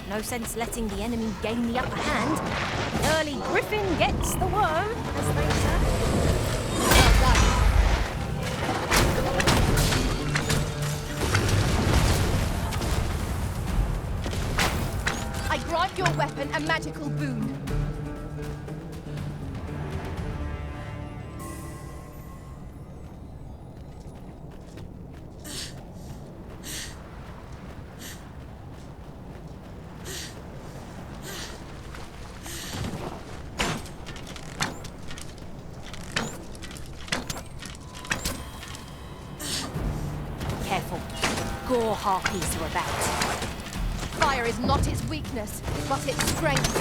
No sense letting the enemy gain the upper hand. The early griffin gets the worm, as they say. I grant your weapon a magical boon. Careful. Gore harpies are about. Fire is not its weakness, but its strength.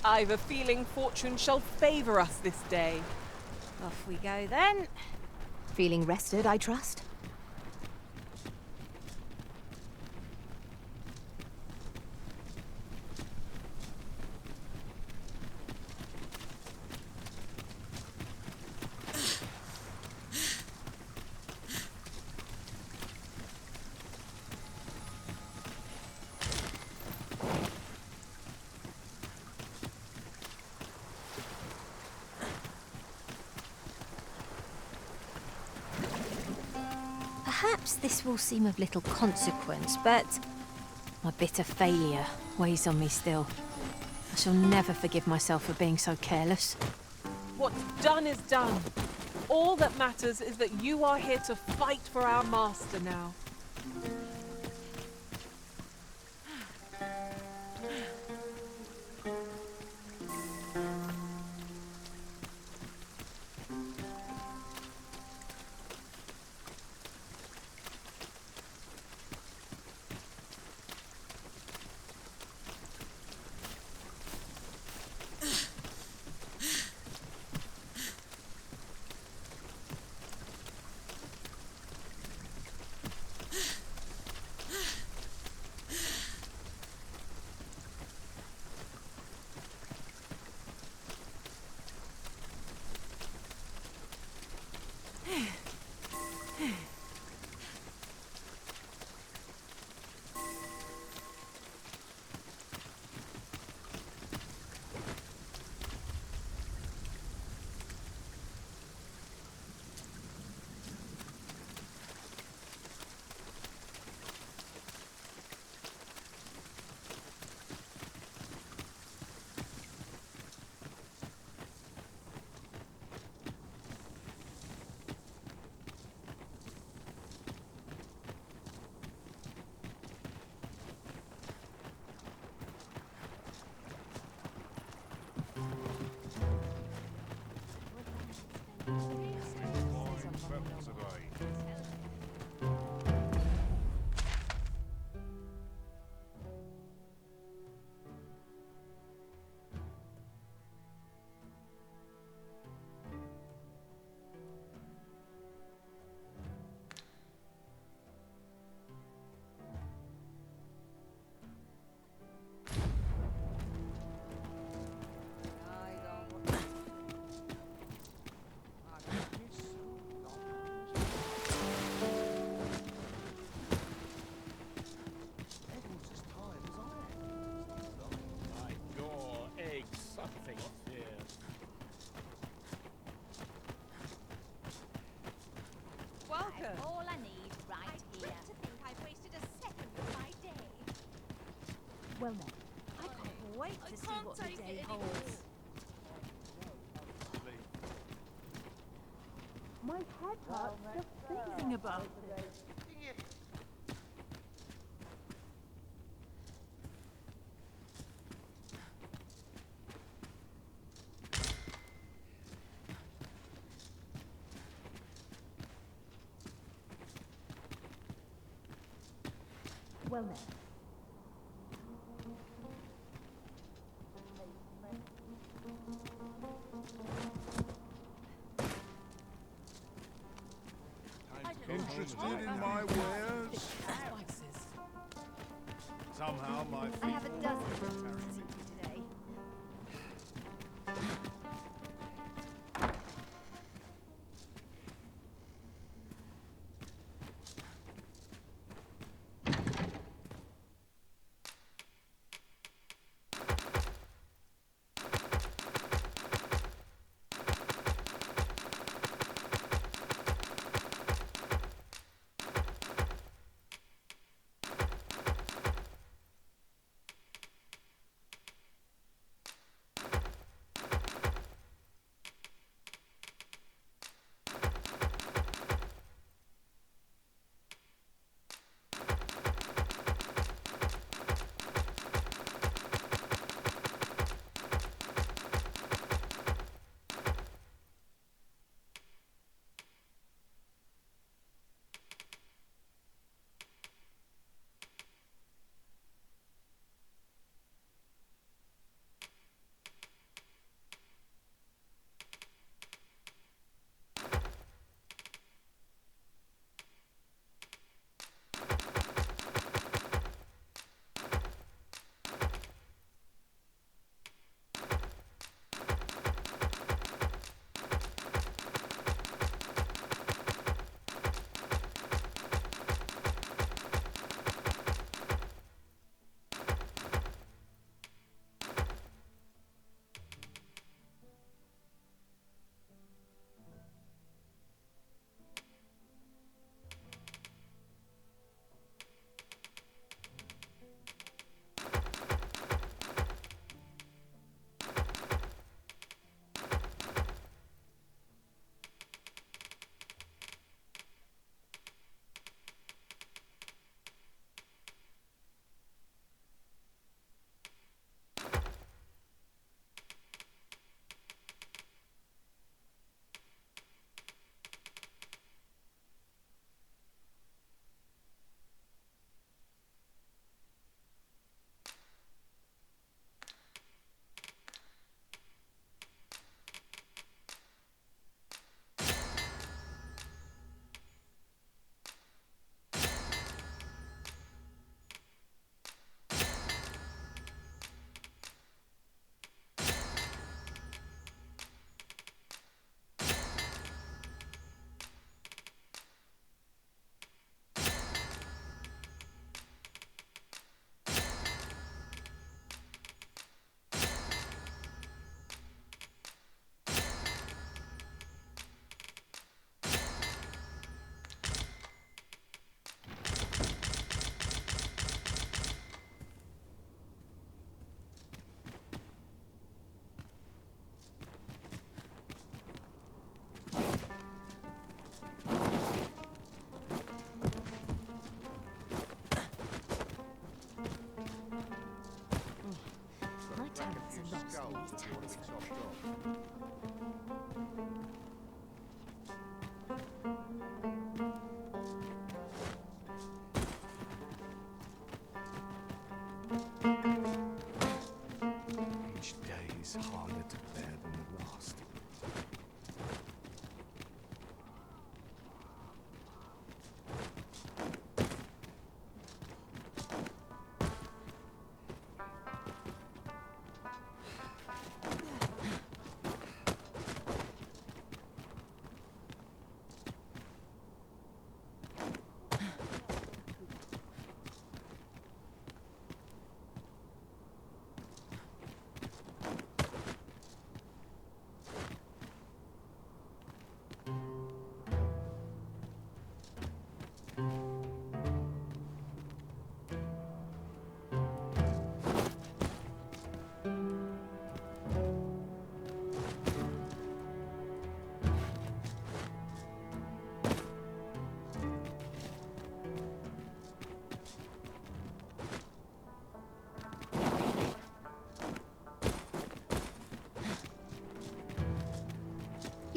I've a feeling fortune shall favor us this day. Off we go then. Feeling rested, I trust? Perhaps this will seem of little consequence, but my bitter failure weighs on me still. I shall never forgive myself for being so careless. What's done is done. All that matters is that you are here to fight for our master now. Welcome. All I need right here. To think I've wasted a second of my day. Well then, I can't wait to see what the day holds. My head hurts just thinking about it. Well then. Interested in my wares? Somehow my feet I have a dozen to see today.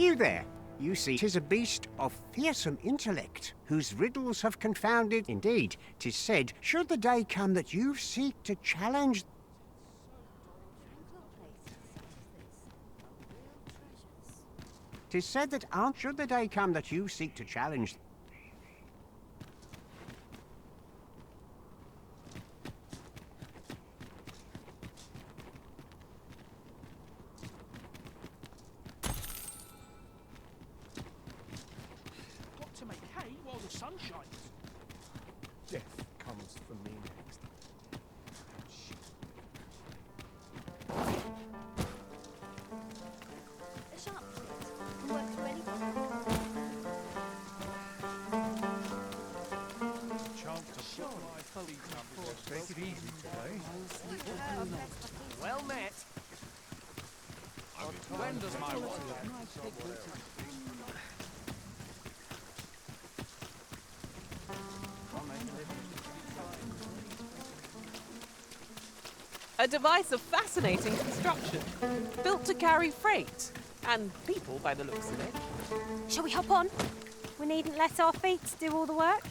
You there. You see, 'tis a beast of fearsome intellect, whose riddles have confounded. Indeed, 'tis said, should the day come that you seek to challenge... 'Tis said that should the day come that you seek to challenge... Got to make hay while the sun shines. Death comes for me next. A sharp can work through anything. Chance to put my feet up. Take it easy today. Well met. When does my A device of fascinating construction, built to carry freight and people by the looks of it. Shall we hop on? We needn't let our feet do all the work.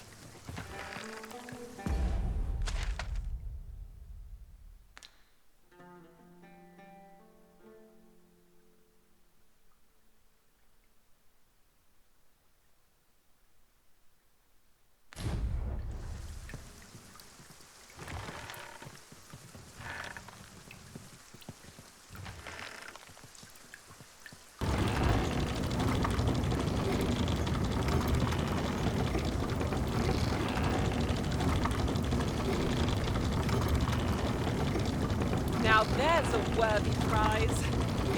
Now there's a worthy prize.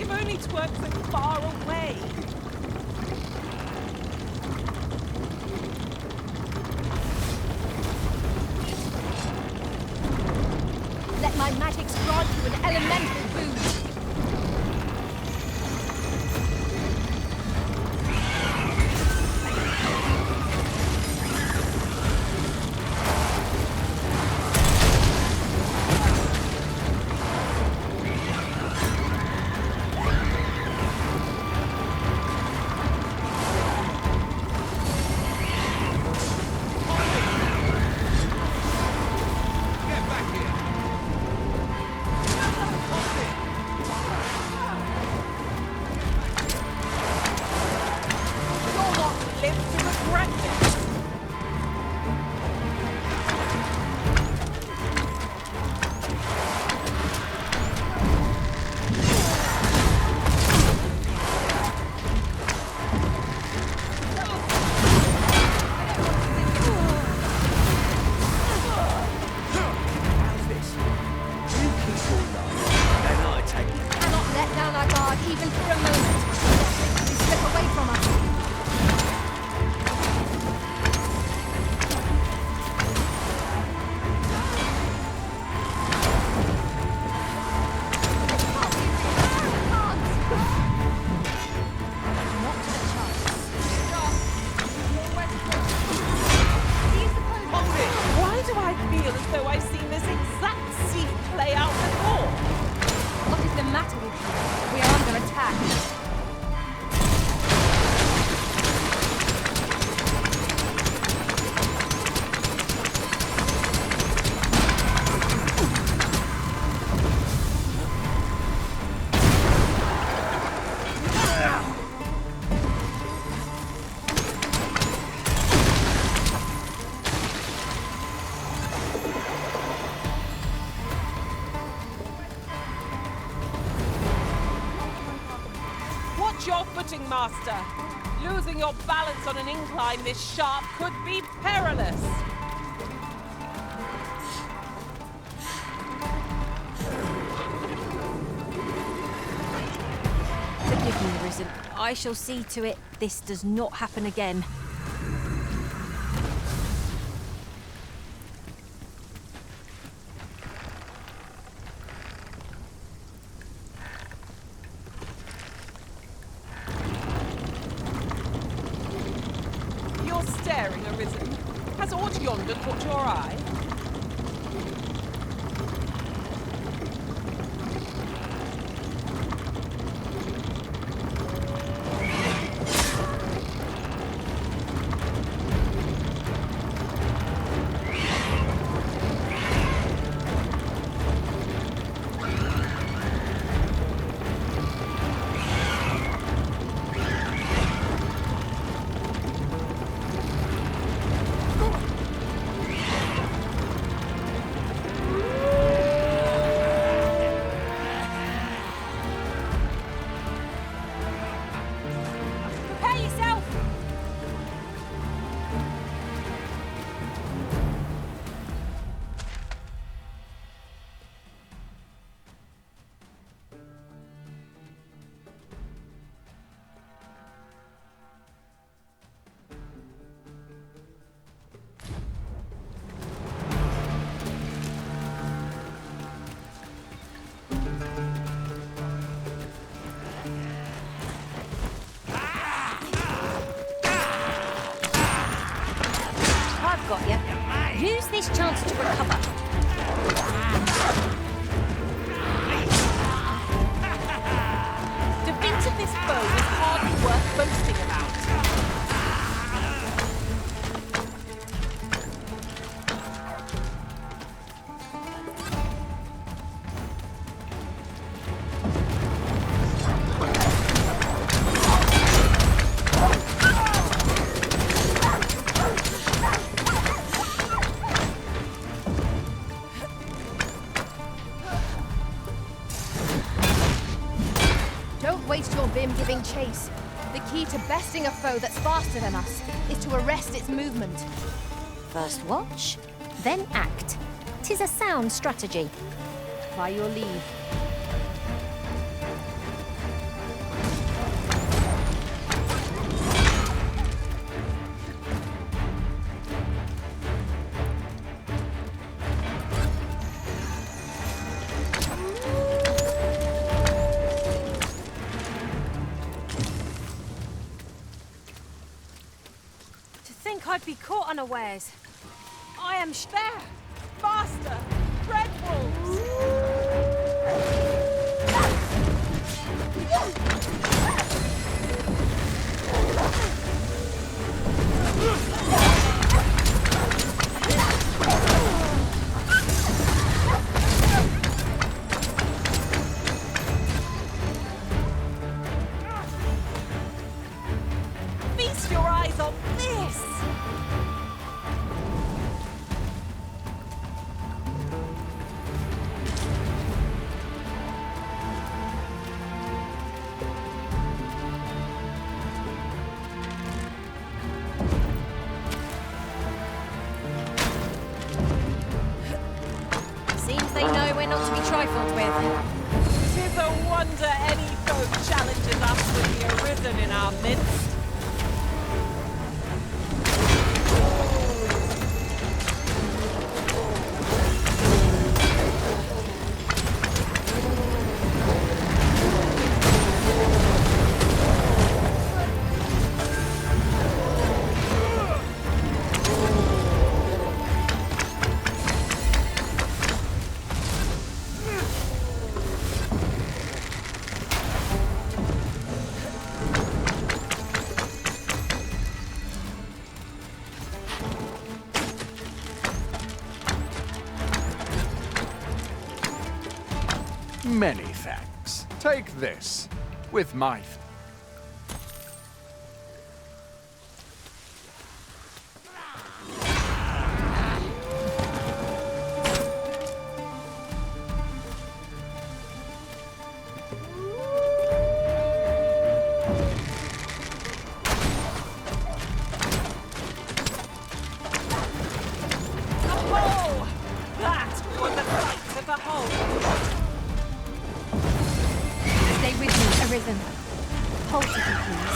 If only 'tweren't so far away. Let my magics grant you an elemental boost. Your footing, Master. Losing your balance on an incline this sharp could be perilous. Forgive me, Risen. I shall see to it this does not happen again. Staring, Arisen. Has aught yonder caught your eye? got you. Use this chance to recover. Defeat of this foe is hardly worth boasting about. Don't waste your vim giving chase. The key to besting a foe that's faster than us is to arrest its movement. First watch, then act. 'Tis a sound strategy. By your leave. I'd be caught unawares. I am there! Faster! Red wolves! Feast your eyes on this! Seems they know we're not to be trifled with. 'Tis a wonder any folk challenges us with the arisen in our midst. Many thanks. Take this. With my... Oh! That was the sight of the whole! Stay with me, Arisen. Hold it, please.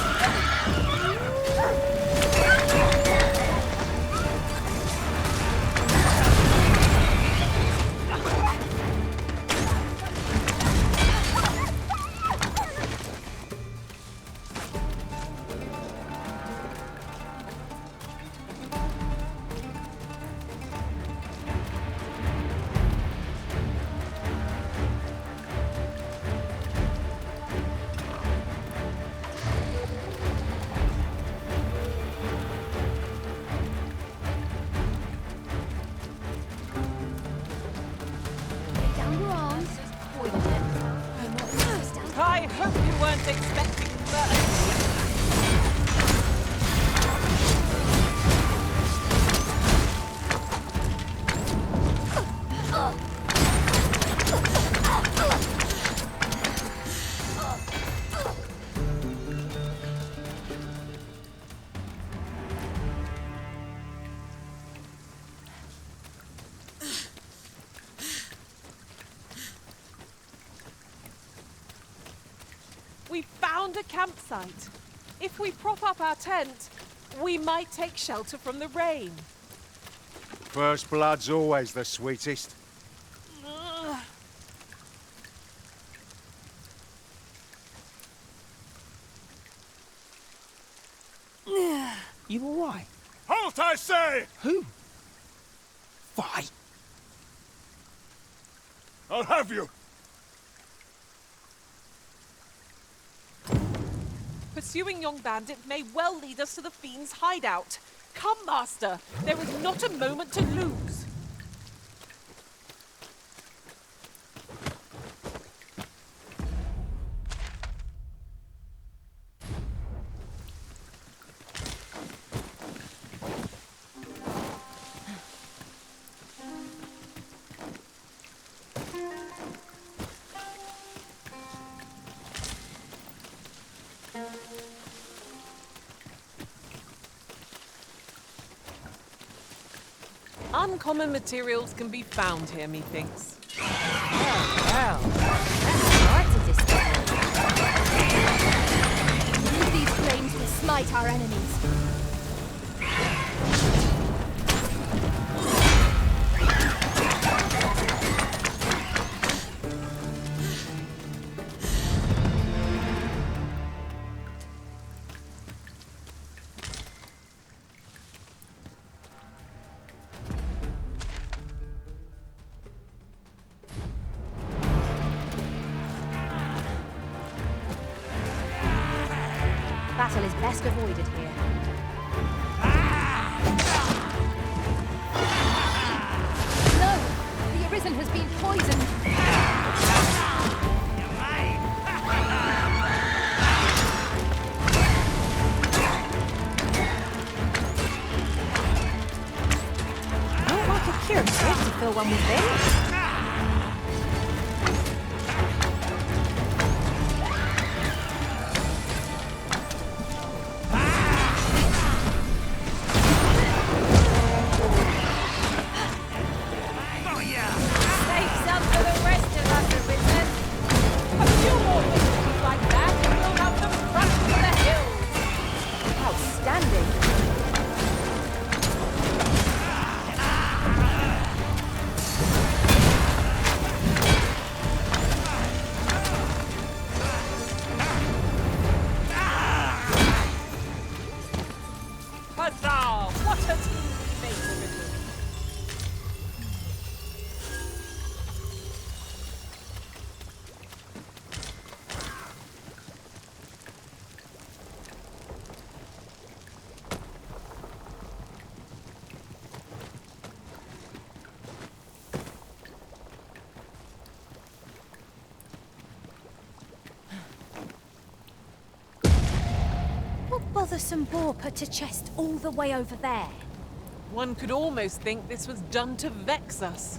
I hope you weren't expecting that. We found a campsite. If we prop up our tent, we might take shelter from the rain. First blood's always the sweetest. Ugh. You all right? Halt, I say! Who? fight. I'll have you! Pursuing young bandit may well lead us to the fiend's hideout. Come, Master! There is not a moment to lose! Uncommon materials can be found here, methinks. Well, that's quite a discovery. Use these flames to smite our enemies. Battle is best avoided here. No! The Arisen has been poisoned! Not like a cure kit to fill one with this. Bothersome boar put a chest all the way over there. One could almost think this was done to vex us.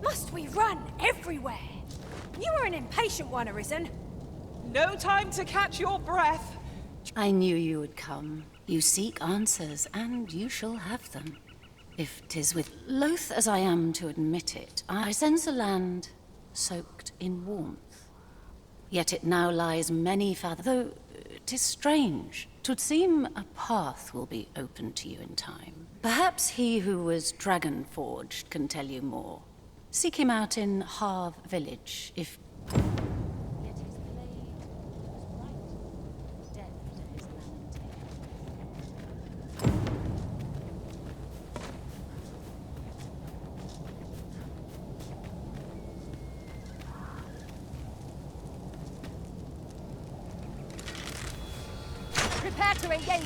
Must we run everywhere? You are an impatient one, Arisen. No time to catch your breath. I knew you would come. You seek answers, and you shall have them. If 'tis with loath as I am to admit it, I sense a land soaked in warmth. Yet it now lies many fathoms, though 'tis strange. 'Twould seem a path will be open to you in time. Perhaps he who was dragon-forged can tell you more. Seek him out in Harv village, if... Yet his blade was bright, death to his lamentation. Prepare to engage!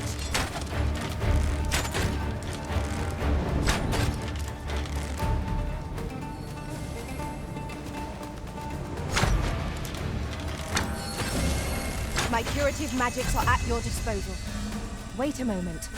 My curative magics are at your disposal. Wait a moment.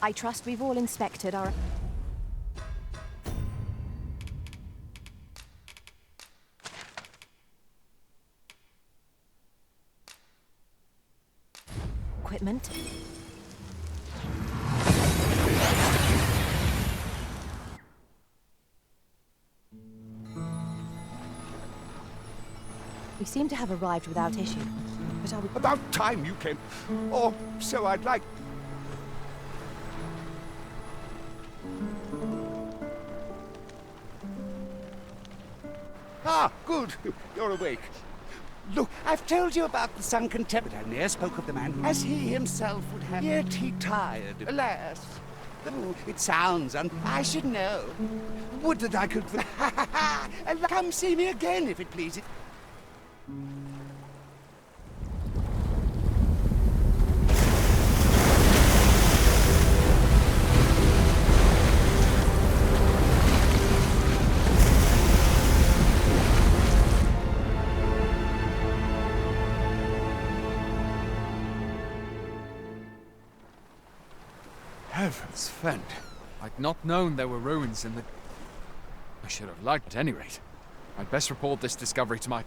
I trust we've all inspected our... equipment. We seem to have arrived without issue, but are we... About time you came. Or so I'd like. Ah, good. You're awake. Look, I've told you about the sunken temple. I ne'er spoke of the man, as he himself would have. Yet he tired, alas. Oh, it sounds, and I should know. Would that I could... And come see me again, if it pleases. Heavens fend. I'd not known there were ruins in the... I should have liked at any rate. I'd best report this discovery to my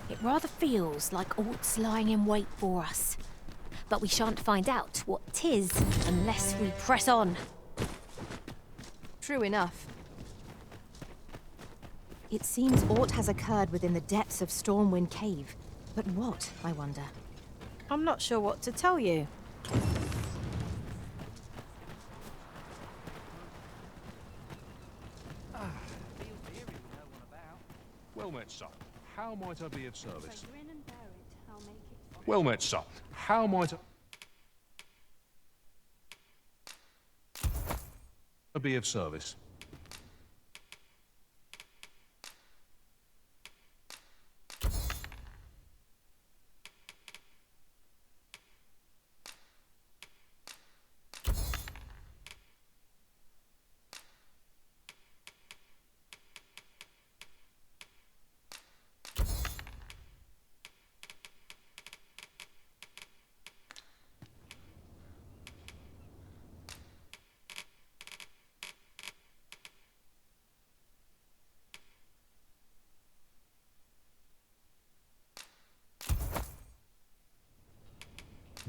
It rather feels like aught's lying in wait for us. But we shan't find out what 'tis unless we press on. True enough. It seems aught has occurred within the depths of Stormwind Cave. But what, I wonder? I'm not sure what to tell you. Well met, sir. How might I be of service? Well met, sir. How might I be of service?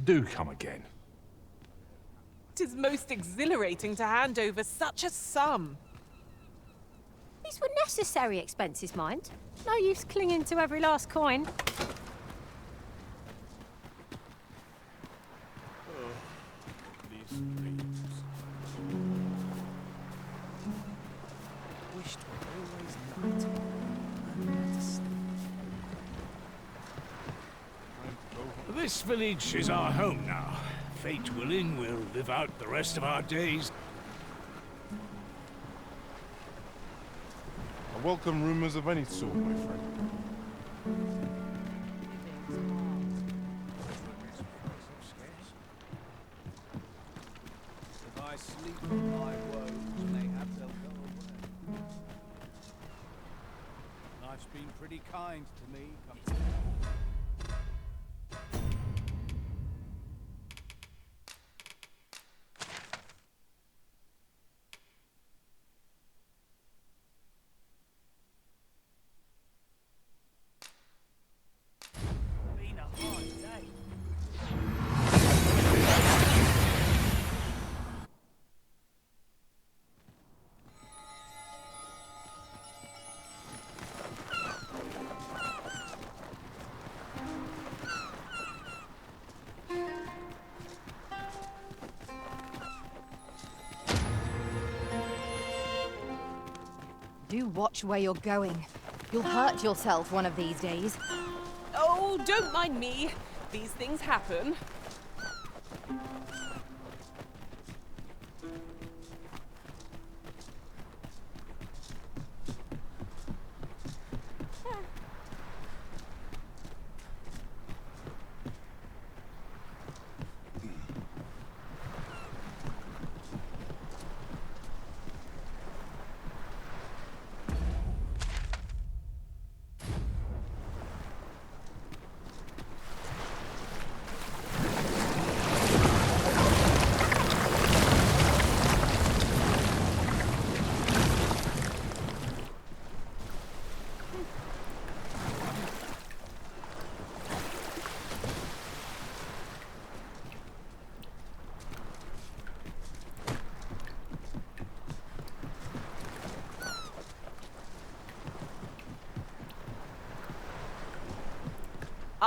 Do come again. 'Tis most exhilarating to hand over such a sum. These were necessary expenses, mind. No use clinging to every last coin. This village is our home now. Fate willing, we'll live out the rest of our days. I welcome rumors of any sort, my friend. If I sleep with my woes, mayhap they'll go away. Life's been pretty kind to me. Do watch where you're going. You'll hurt yourself one of these days. Oh, don't mind me. These things happen.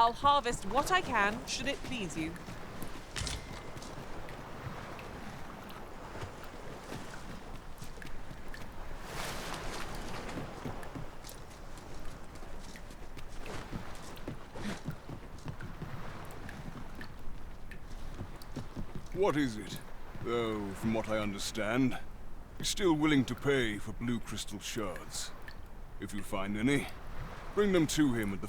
I'll harvest what I can, should it please you. What is it? Though, from what I understand, you're still willing to pay for blue crystal shards. If you find any, bring them to him at the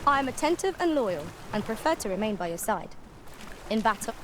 I am attentive and loyal, and prefer to remain by your side. In battle...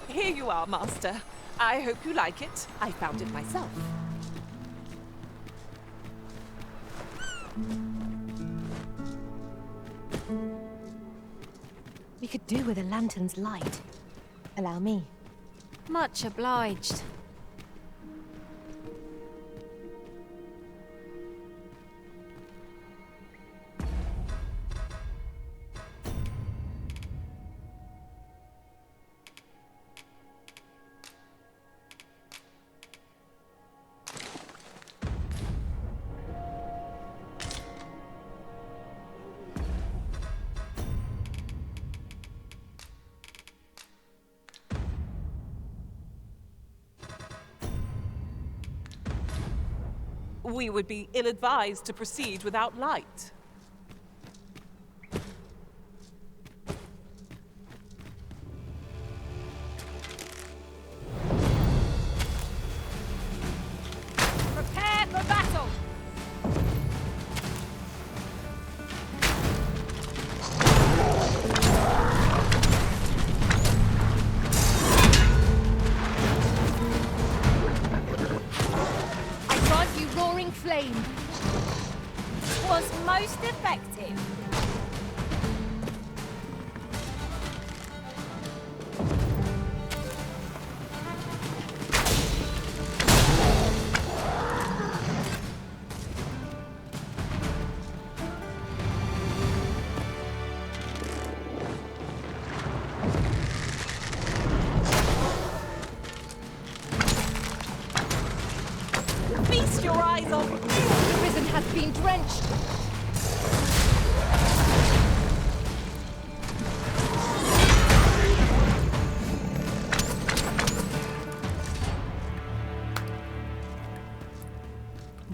Here you are, Master. I hope you like it. I found it myself. We could do with a lantern's light. Allow me. Much obliged. We would be ill-advised to proceed without light. Prepare for battle! Flame was most effective. Feast your eyes on... The prison has been drenched.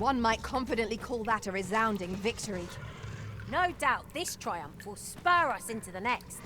One might confidently call that a resounding victory. No doubt this triumph will spur us into the next.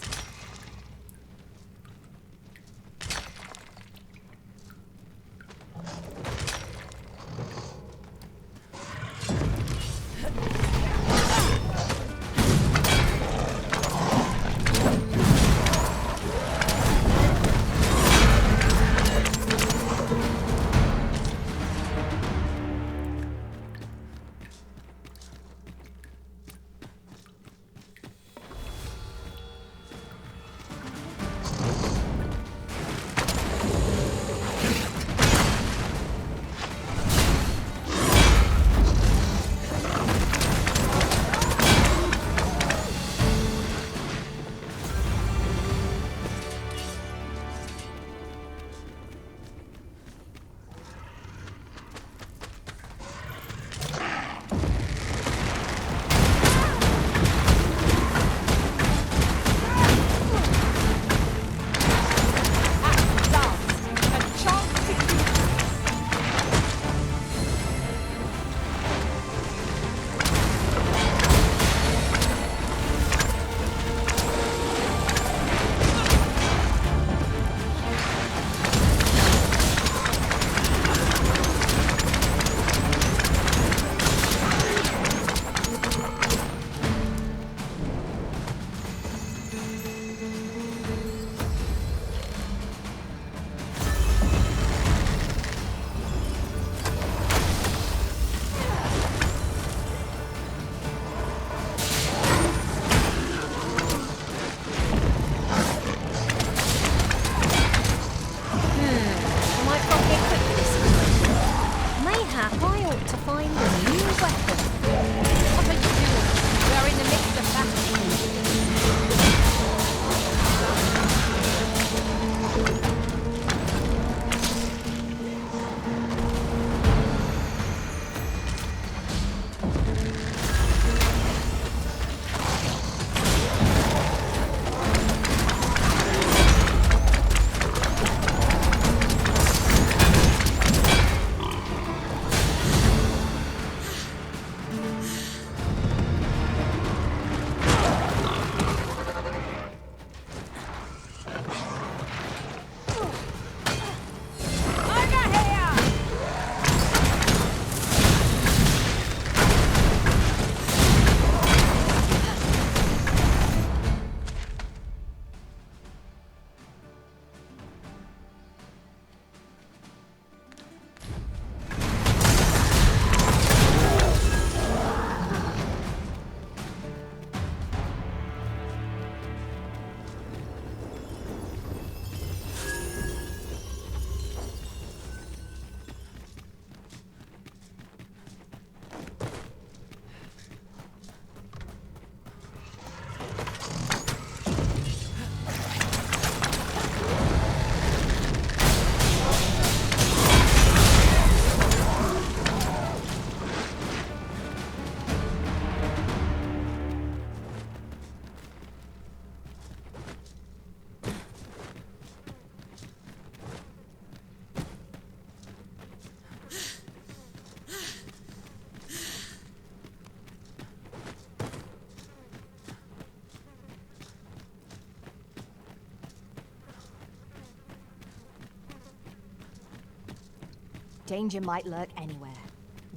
Danger might lurk anywhere.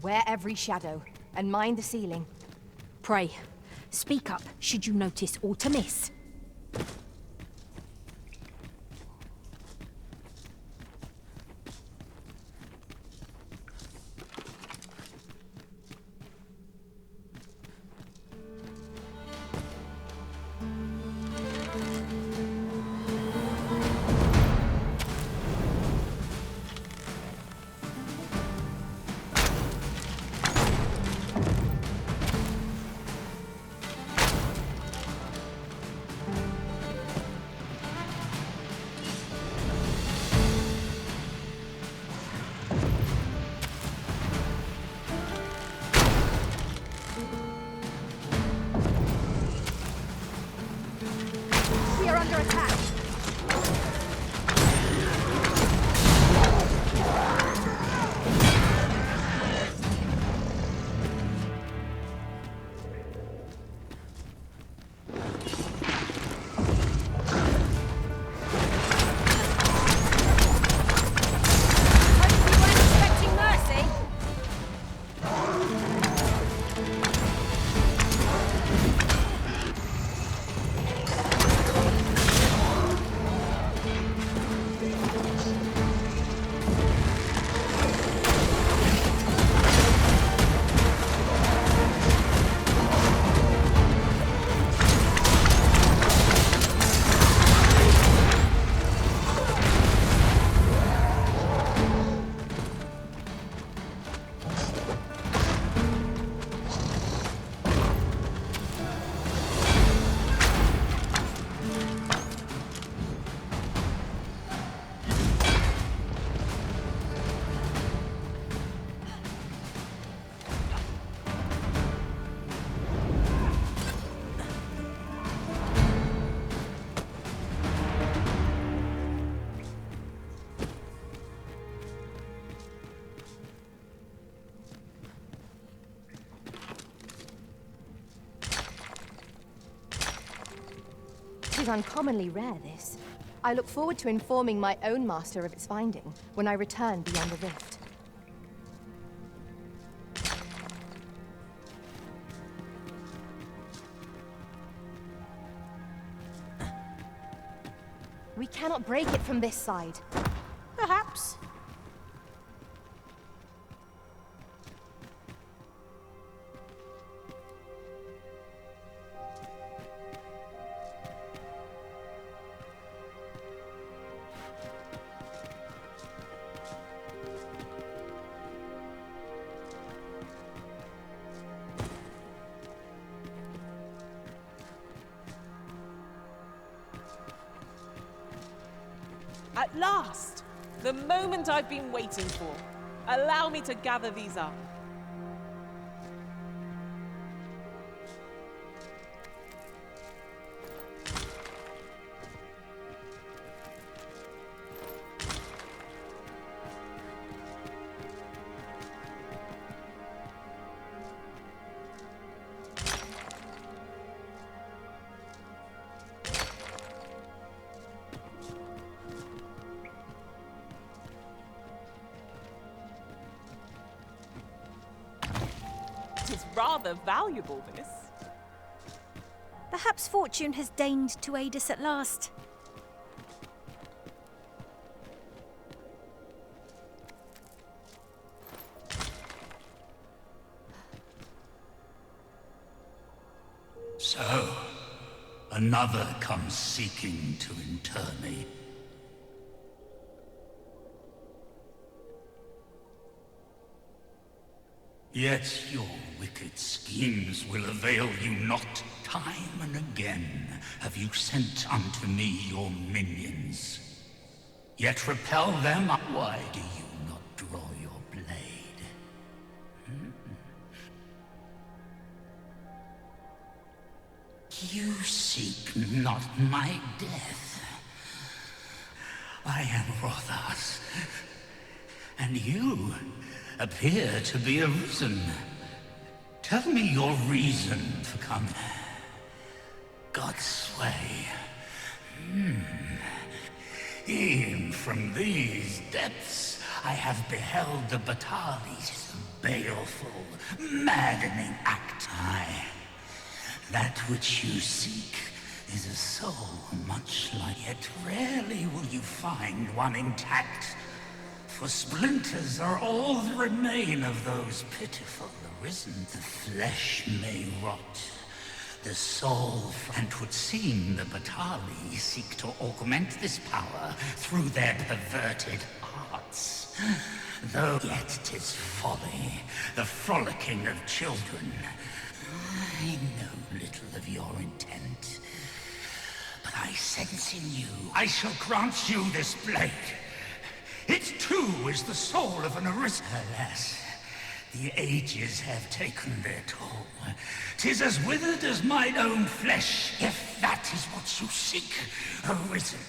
Wear every shadow, and mind the ceiling. Pray, speak up should you notice aught amiss. uncommonly rare, this. I look forward to informing my own master of its finding when I return beyond the rift. We cannot break it from this side. Perhaps. At last! The moment I've been waiting for. Allow me to gather these up. It's rather valuable, this. Perhaps fortune has deigned to aid us at last. So, another comes seeking to inter me. Yet your wicked schemes will avail you not. Time and again have you sent unto me your minions. Yet repel them. Why do you not draw your blade? You seek not my death. I am Rotha's, and you appear to be arisen. Tell me your reason for coming. God's sway. E'en from these depths I have beheld the Bathal's baleful, maddening act. Aye, that which you seek is a soul much like, yet rarely will you find one intact. For splinters are all that remain of those pitiful arisen. The flesh may rot, the soul, and 'twould seem the Bathall seek to augment this power through their perverted arts. Though yet 'tis folly, the frolicking of children. I know little of your intent, but I sense in you I shall grant you this blade. It too is the soul of an arisen. Alas, the ages have taken their toll. 'Tis as withered as mine own flesh, if that is what you seek, arisen.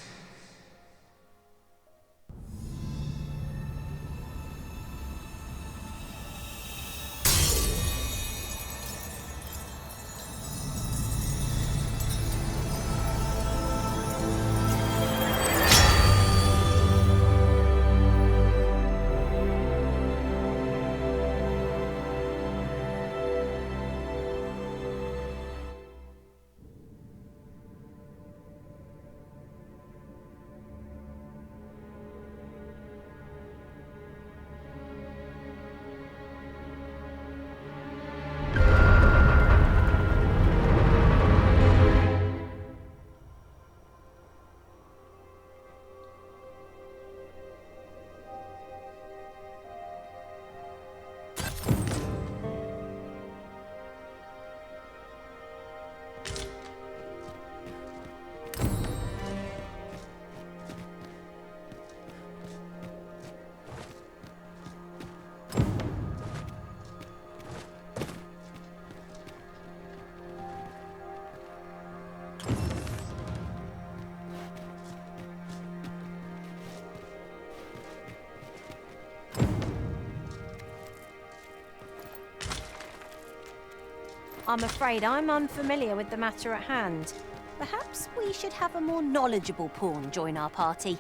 I'm afraid I'm unfamiliar with the matter at hand. Perhaps we should have a more knowledgeable pawn join our party.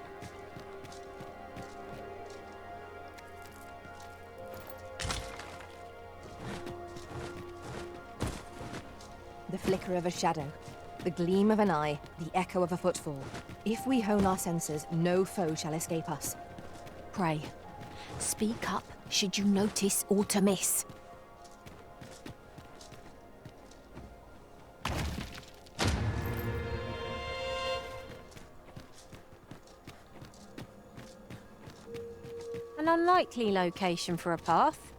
The flicker of a shadow, the gleam of an eye, the echo of a footfall. If we hone our senses, no foe shall escape us. Pray, speak up should you notice or to miss. An unlikely location for a path.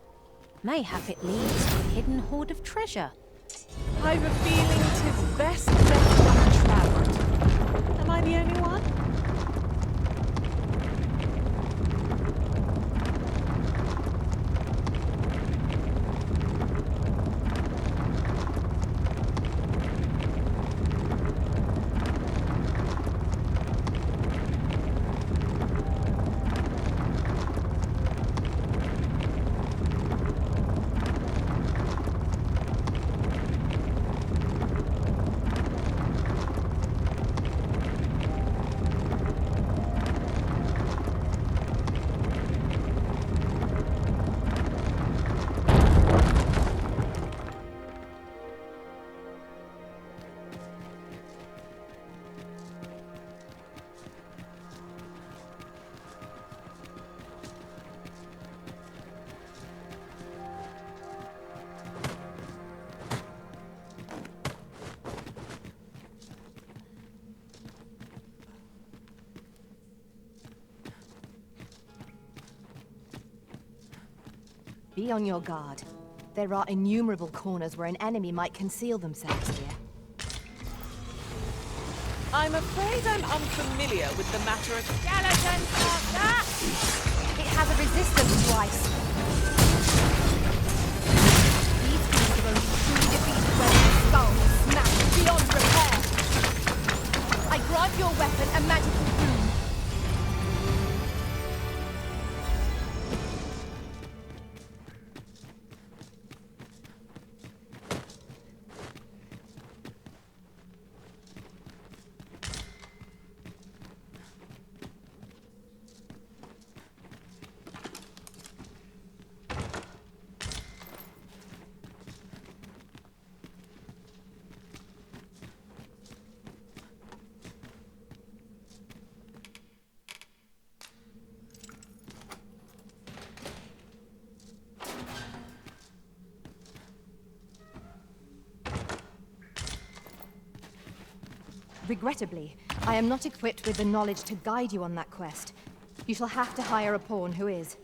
Mayhap it leads to a hidden hoard of treasure. I've a feeling 'tis best left untraveled. Am I the only one? Be on your guard. There are innumerable corners where an enemy might conceal themselves here. I'm afraid I'm unfamiliar with the matter of skeleton master. It has a resistance twice. These things are only truly defeated when their skull is smashed beyond repair. I grant your weapon a magical boon. Regrettably, I am not equipped with the knowledge to guide you on that quest. You shall have to hire a pawn who is.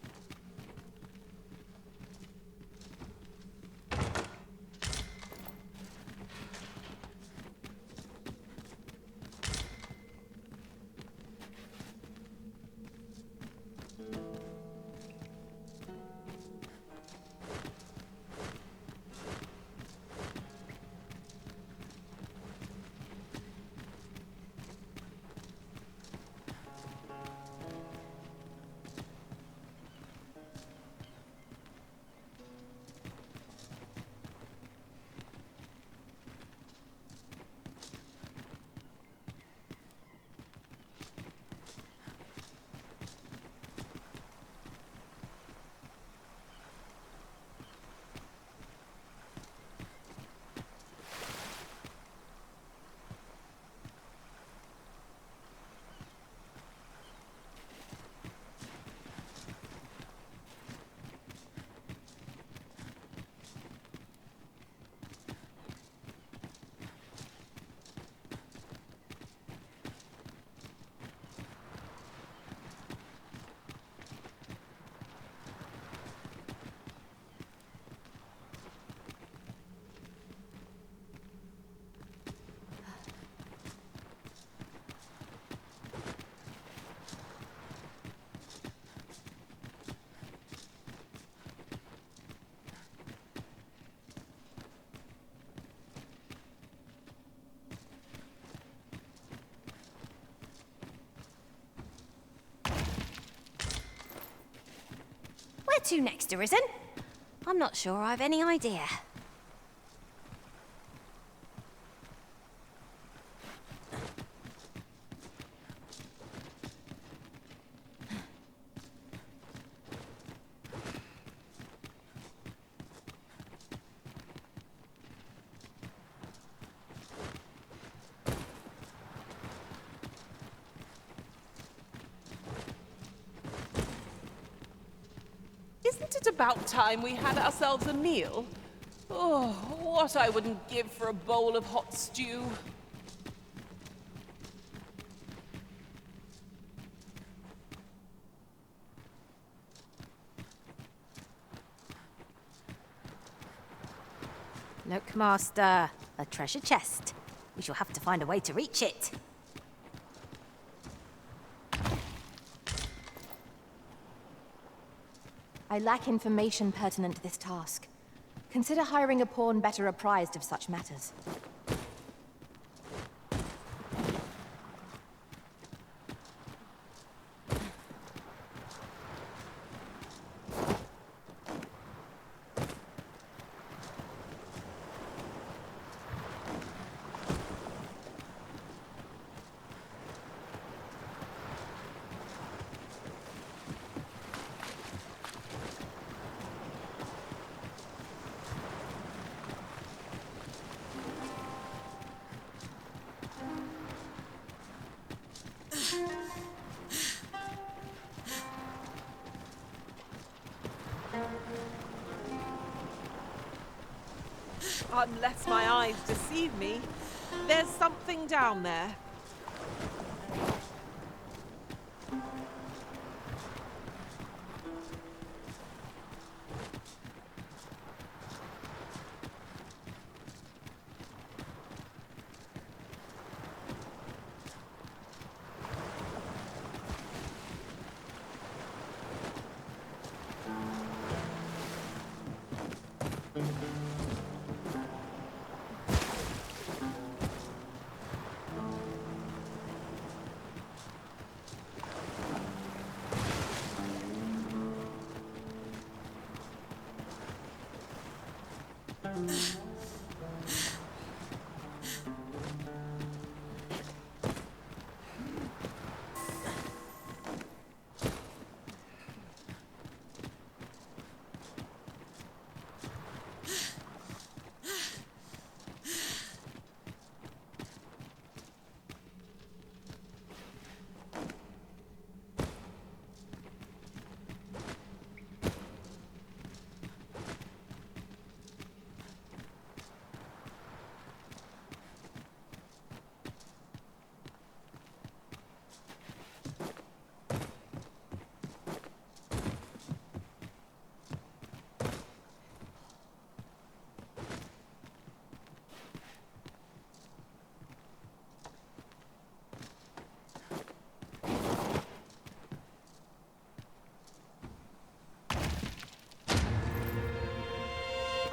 Where to next, Arisen? I'm not sure I've any idea. It's about time we had ourselves a meal. Oh, what I wouldn't give for a bowl of hot stew. Look, Master. A treasure chest. We shall have to find a way to reach it. I lack information pertinent to this task. Consider hiring a pawn better apprised of such matters. Unless my eyes deceive me, there's something down there.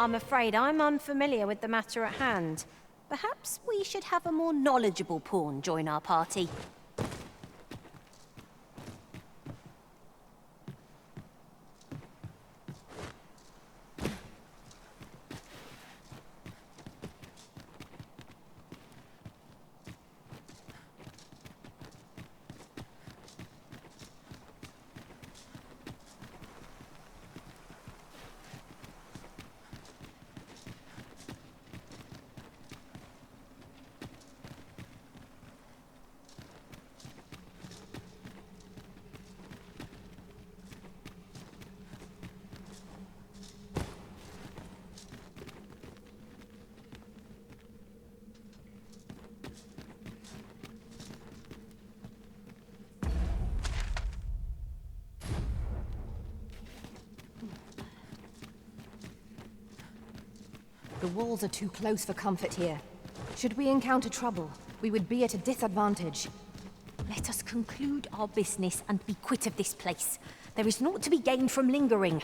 I'm afraid I'm unfamiliar with the matter at hand. Perhaps we should have a more knowledgeable pawn join our party. The walls are too close for comfort here. Should we encounter trouble, we would be at a disadvantage. Let us conclude our business and be quit of this place. There is naught to be gained from lingering.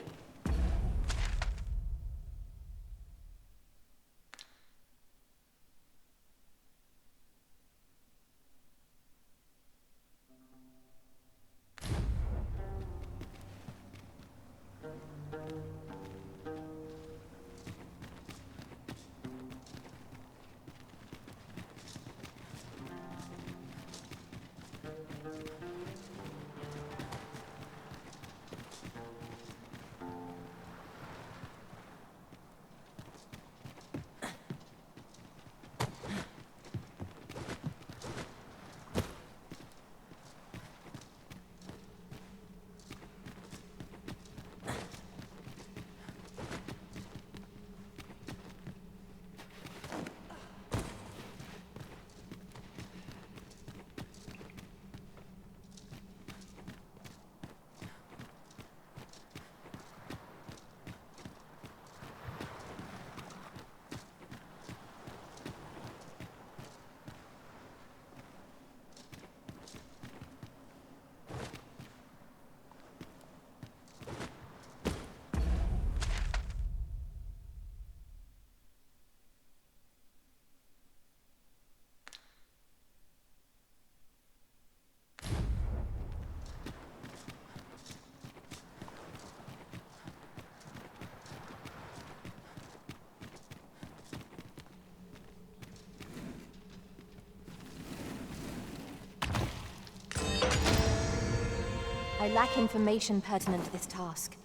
I lack information pertinent to this task.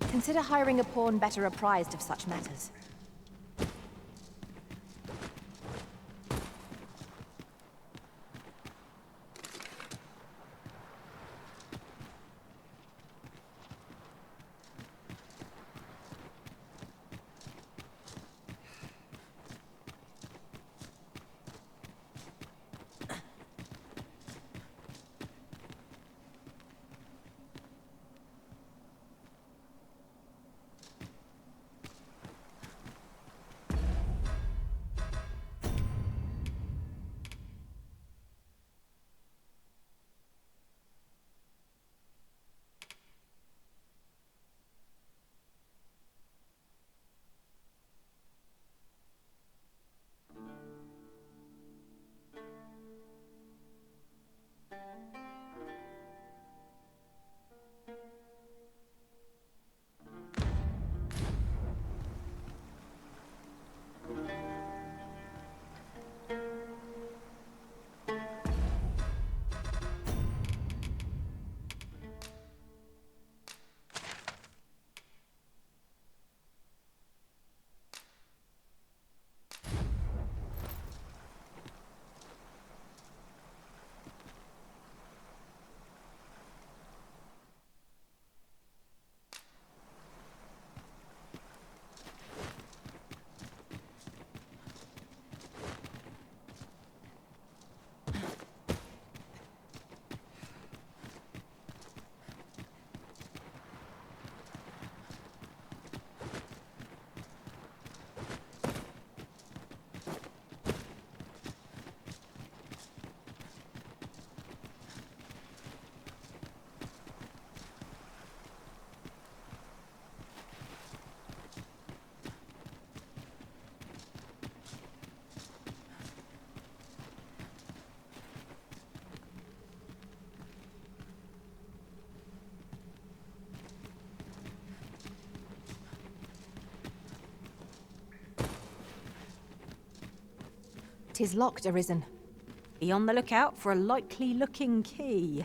Consider hiring a pawn better apprised of such matters. "'Tis locked, Arisen. Be on the lookout for a likely-looking key.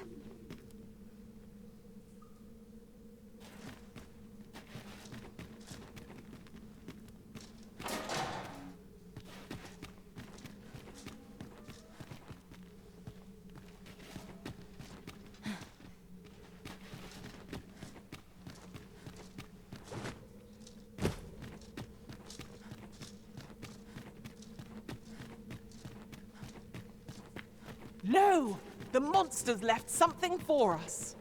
No! The monsters left something for us.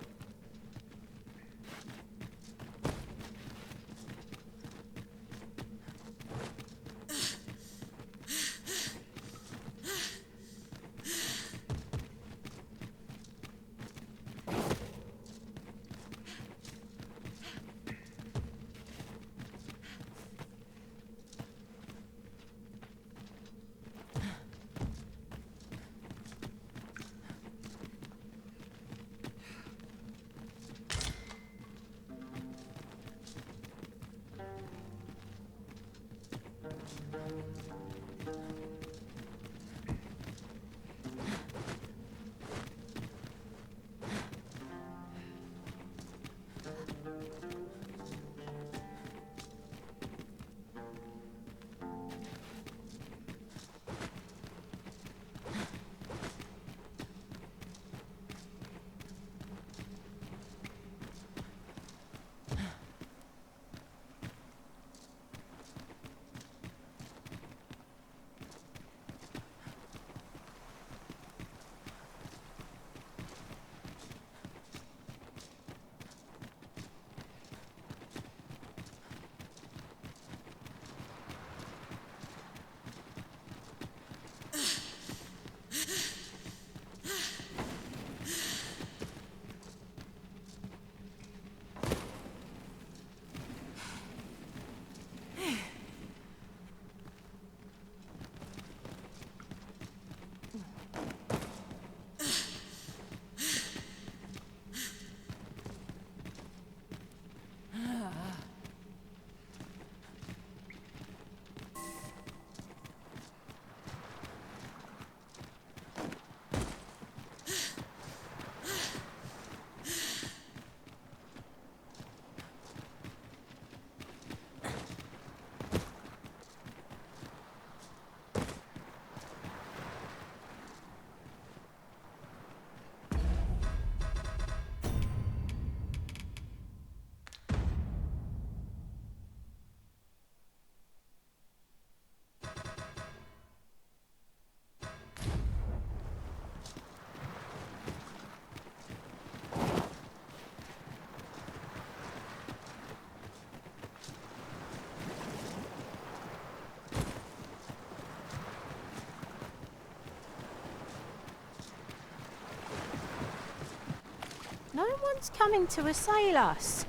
No one's coming to assail us.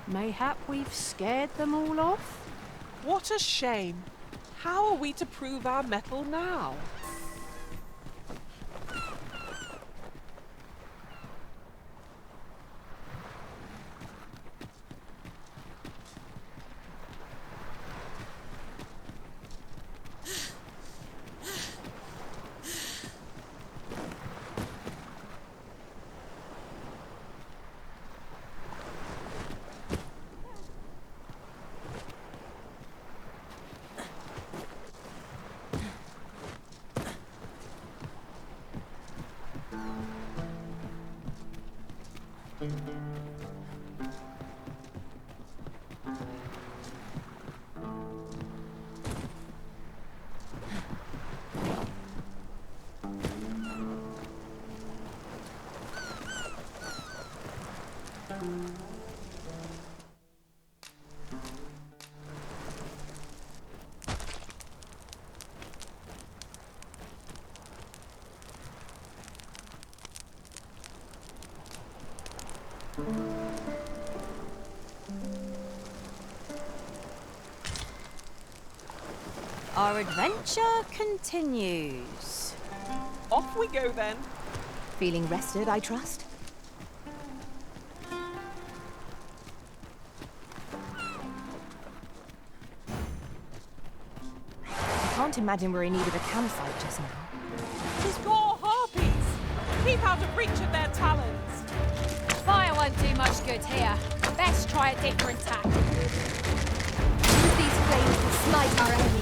Mayhap we've scared them all off? What a shame. How are we to prove our mettle now? Our adventure continues. Off we go then. Feeling rested, I trust? I can't imagine we're in need of a campsite just now. 'Tis more harpies! Keep out of reach of their talons! Fire won't do much good here. Best try a different tack. Use these flames to smite our enemies.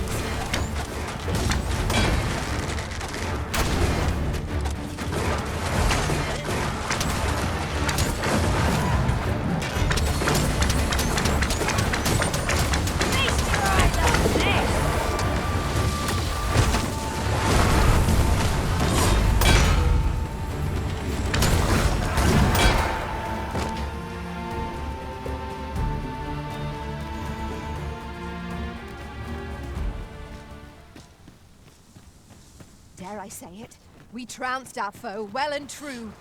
Dare I say it? We trounced our foe well and true.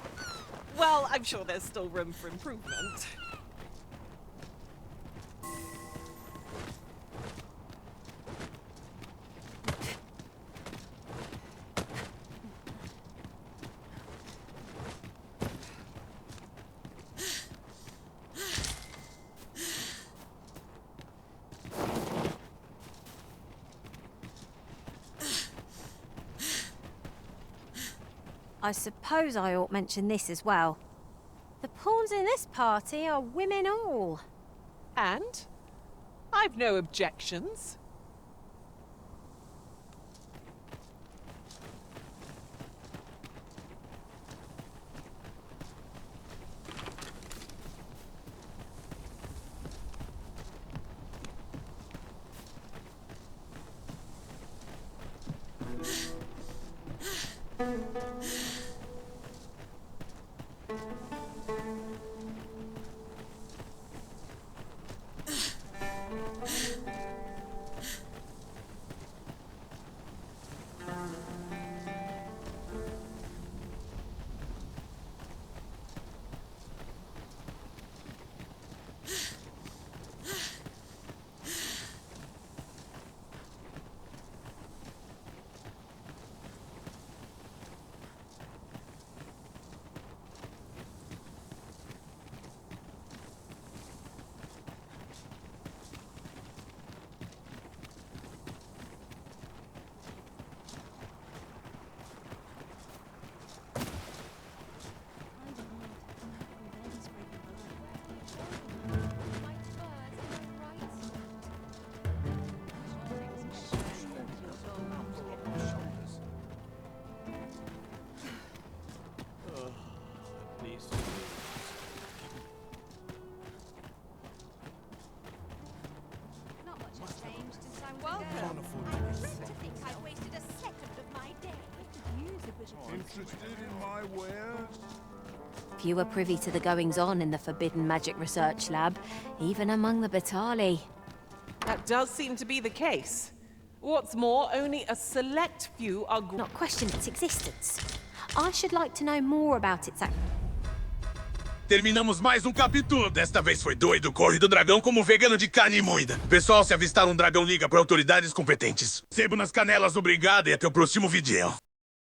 Well, I'm sure there's still room for improvement. I suppose I ought mention this as well. The pawns in this party are women all. And? I've no objections. Interested in my wares? Few are privy to the goings-on in the forbidden magic research lab, even among the Bathall. That does seem to be the case. What's more, only a select few are not question its existence. I should like to know more about its Terminamos mais um capítulo. Desta vez foi doido. Corre do dragão como um vegano de carne moída. Pessoal, se avistar um dragão, liga para autoridades competentes. Sebo nas canelas, obrigado e até o próximo vídeo.